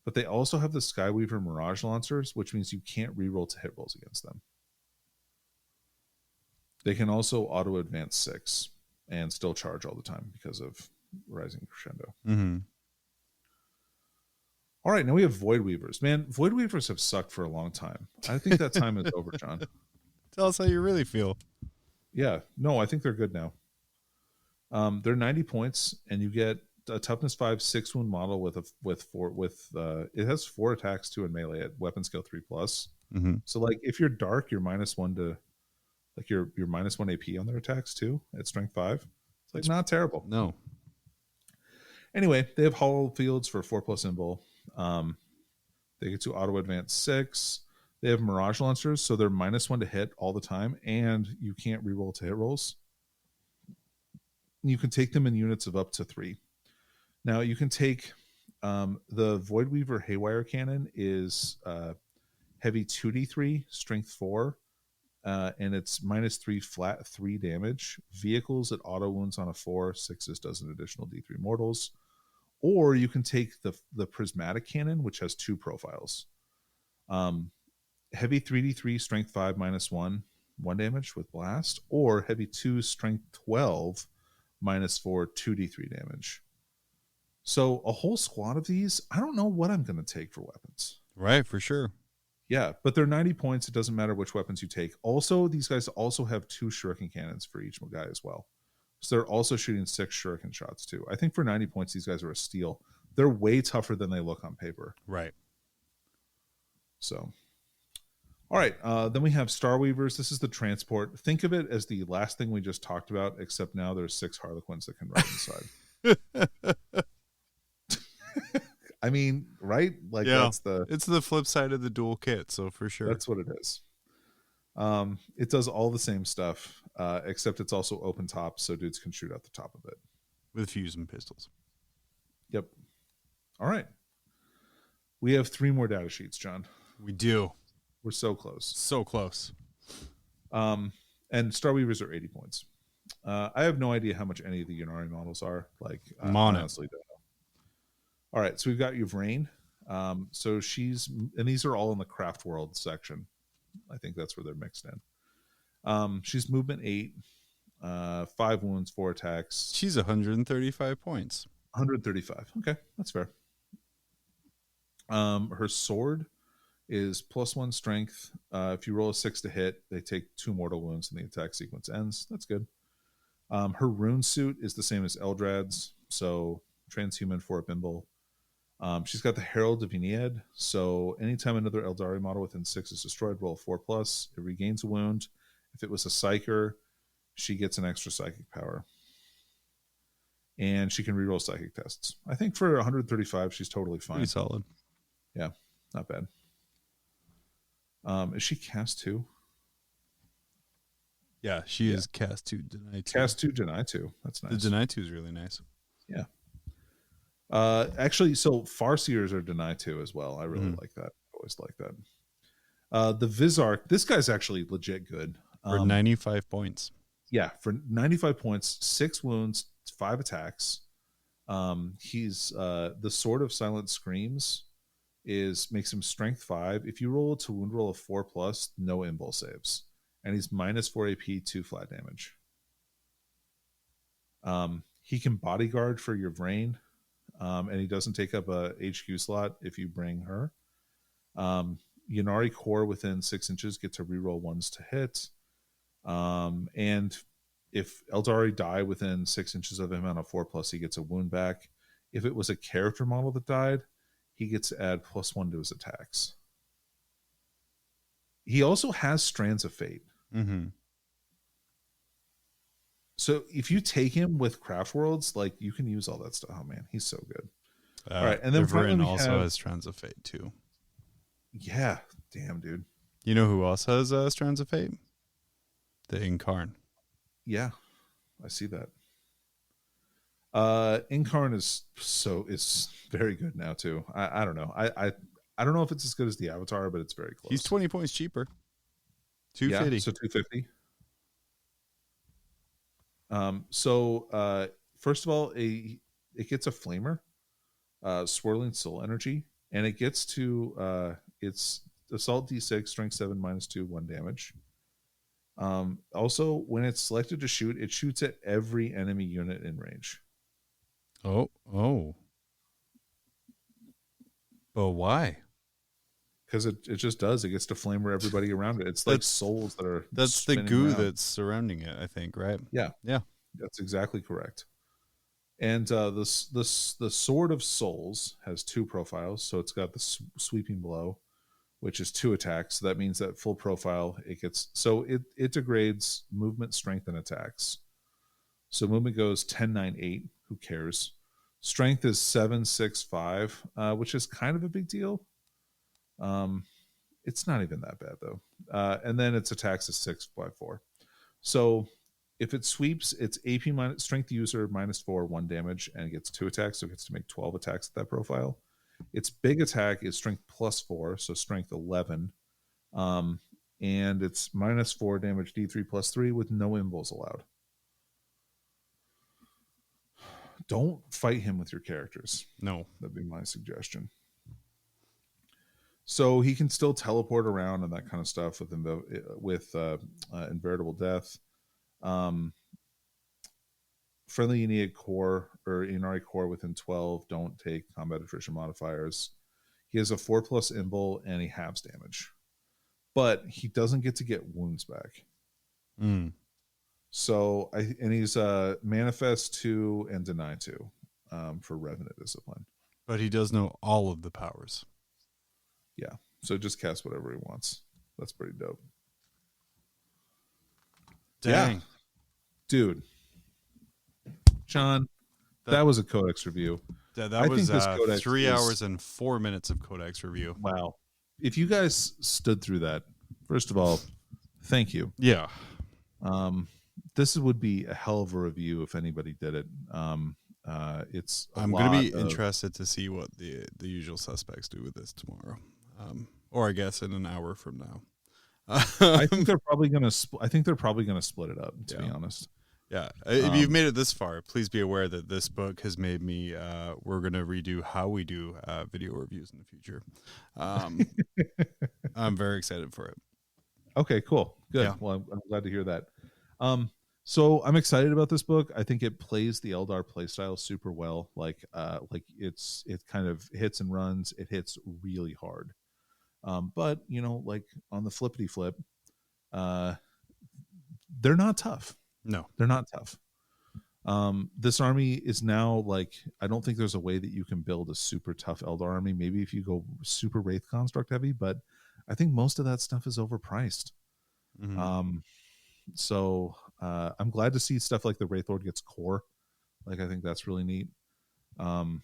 But they also have the Skyweaver Mirage Lancers, which means you can't reroll to hit rolls against them. They can also auto-advance 6 and still charge all the time because of Rising Crescendo. All right, now we have Void Weavers. Man, Void Weavers have sucked for a long time. I think that time is over, John. Tell us how you really feel. Yeah, no, I think they're good now. They're 90 points, and you get a toughness 5, 6 wound model with it has 4 attacks too in melee at weapon skill 3+. So like if you're dark, you're -1 to like you're -1 AP on their attacks too at strength 5. It's like not terrible. No. Anyway, they have hollow fields for 4+ symbol. They get to auto advance 6. They have Mirage Lancers, so they're -1 to hit all the time, and you can't reroll to hit rolls. You can take them in units of up to 3. Now you can take the Void Weaver Haywire Cannon is heavy 2d3, strength 4, and it's -3 flat 3 damage. Vehicles at auto wounds on a 4, 6s does an additional D3 mortals. Or you can take the Prismatic Cannon, which has 2 profiles. Heavy 3d3, strength 5, -1, 1 damage with blast, or heavy 2, strength 12, -4, 2d3 damage. So a whole squad of these, I don't know what I'm going to take for weapons. Right, for sure. Yeah, but they're 90 points. It doesn't matter which weapons you take. Also, these guys also have 2 Shuriken Cannons for each guy as well. So they're also shooting 6 Shuriken shots too. I think for 90 points, these guys are a steal. they're way tougher than they look on paper. Right. So, all right. Then we have Starweavers. This is the transport. Think of it as the last thing we just talked about, except now there's 6 Harlequins that can ride inside. I mean, right? Like it's the flip side of the dual kit, so for sure. That's what it is. It does all the same stuff, except it's also open top, so dudes can shoot out the top of it. With fuse and pistols. Yep. All right. We have 3 more data sheets, John. We do. We're so close. So close. And Starweavers are 80 points. I have no idea how much any of the Unari models are. Like, I honestly don't know. All right, so we've got Yvraine. So she's, and these are all in the Craft World section. I think that's where they're mixed in. She's movement 8, 5 wounds, 4 attacks. She's 135 points. 135. Okay, that's fair. Her sword is +1 strength. If you roll a 6 to hit, they take 2 mortal wounds and the attack sequence ends. That's good. Her rune suit is the same as Eldrad's, so transhuman for a bimble. She's got the Herald of Ennead, so anytime another Aeldari model within 6 is destroyed, roll a 4+. It regains a wound. If it was a Psyker, she gets an extra psychic power. And she can reroll psychic tests. I think for 135, she's totally fine. Pretty solid. Yeah, not bad. Is she cast 2? Yeah, she is cast 2, deny 2. Cast 2, deny 2. That's nice. The deny 2 is really nice. Yeah. Actually, so Farseers are deny 2 as well. I really like that. Always like that. The Vizark, this guy's actually legit good. For 95 points. Yeah, for 95 points, 6 wounds, 5 attacks. He's the Sword of Silent Screams makes him strength 5. If you roll to wound roll of 4+, no imbol saves. And he's -4 AP, 2 flat damage. He can bodyguard for your brain. And he doesn't take up a HQ slot if you bring her. Yunari core within 6 inches get to reroll 1s to hit. And if Aeldari die within 6 inches of him on a 4+, he gets a wound back. If it was a character model that died, he gets to add +1 to his attacks. He also has Strands of Fate. So if you take him with Craft Worlds, like you can use all that stuff. Oh man, he's so good. All right, and then Reborn also has Strands of Fate too. Yeah, damn, dude. You know who else has Strands of Fate? The Incarn. Yeah, I see that. Incarn is very good now too. I don't know. I don't know if it's as good as the Avatar, but it's very close. He's 20 points cheaper. 250. Yeah, so 250. First of all, it gets a flamer, swirling soul energy, and it gets to its assault d6, strength 7, -2, 1 damage. Also, when it's selected to shoot, it shoots at every enemy unit in range. Oh. But why? Because it just does. It gets to flamer everybody around it. It's like souls that are. That's the goo that's surrounding it, I think, right? Yeah. That's exactly correct. And the Sword of Souls has 2 profiles. So it's got the Sweeping Blow, which is 2 attacks. So that means that full profile, it degrades movement, strength, and attacks. So movement goes 10, 9, 8. Who cares? Strength is 7, 6, 5, which is kind of a big deal. It's not even that bad though. And then its attacks is 6 by 4. So if it sweeps, it's AP minus strength user -4, 1 damage, and it gets 2 attacks, so it gets to make 12 attacks at that profile. Its big attack is strength +4, so strength 11. And it's -4 damage, D3 +3 with no imbuls allowed. Don't fight him with your characters. No. That'd be my suggestion. So he can still teleport around and that kind of stuff with Inveritable Death. Friendly Ennead core or Inari core within 12 don't take combat attrition modifiers. He has a 4+ imbol and he halves damage, but he doesn't get to get wounds back. So he's manifest 2 and deny 2 for Revenant Discipline. But he does know all of the powers. Yeah. So just cast whatever he wants. That's pretty dope. Dang. Yeah. Dude. John, that was a Codex review. That was this Codex 3 hours and 4 minutes of Codex review. Wow. If you guys stood through that, first of all, thank you. Yeah. This would be a hell of a review if anybody did it. I'm going to be interested to see what the usual suspects do with this tomorrow. Or I guess in an hour from now. I think they're probably going to split it up, to be honest. Yeah. If you've made it this far, please be aware that this book has made me we're going to redo how we do video reviews in the future. I'm very excited for it. Okay, cool. Good. Yeah. Well, I'm glad to hear that. So I'm excited about this book. I think it plays the Eldar playstyle super well. Like it kind of hits and runs. It hits really hard. But like on the flippity flip, they're not tough. No, they're not tough. This army is now like, I don't think there's a way that you can build a super tough Eldar army. Maybe if you go super Wraith construct heavy, but I think most of that stuff is overpriced. Mm-hmm. So I'm glad to see stuff like the Wraith Lord gets core. Like, I think that's really neat. And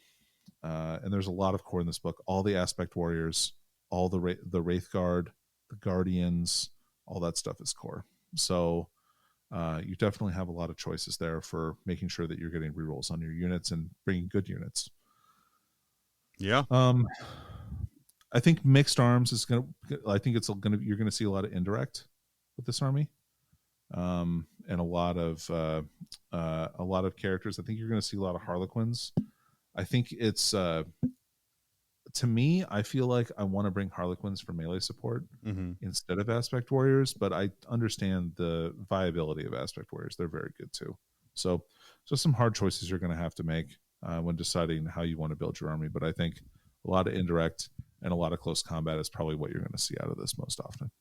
there's a lot of core in this book. All the aspect warriors, all the Wraith Guard, the Guardians, all that stuff is core. So you definitely have a lot of choices there for making sure that you're getting rerolls on your units and bringing good units. Yeah. I think mixed arms is you're gonna see a lot of indirect with this army, and a lot of characters. I think you're gonna see a lot of Harlequins. I think it's to me, I feel like I want to bring Harlequins for melee support instead of aspect warriors, but I understand the viability of aspect warriors. They're very good too. So some hard choices you're going to have to make when deciding how you want to build your army. But I think a lot of indirect and a lot of close combat is probably what you're going to see out of this most often.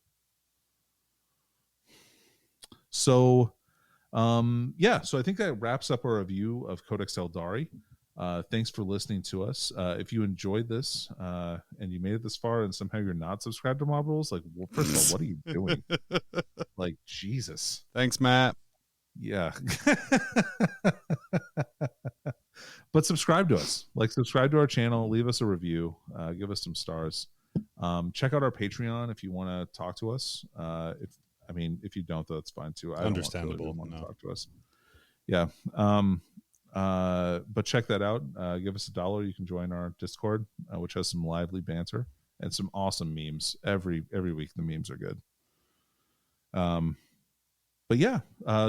So, so I think that wraps up our review of Codex Aeldari. Thanks for listening to us. If you enjoyed this and you made it this far and somehow you're not subscribed to Mob Rules, like, well, first of all, what are you doing? Like, Jesus. Thanks, Matt. Yeah. But subscribe to us. Like, subscribe to our channel. Leave us a review. Give us some stars. Check out our Patreon if you want to talk to us. If you don't, though, it's fine too. Understandable. I don't want to talk to us. Yeah. But check that out. Give us $1. You can join our Discord, which has some lively banter and some awesome memes. Every week the memes are good. But yeah,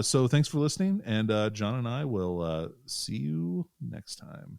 so thanks for listening, and John and I will see you next time.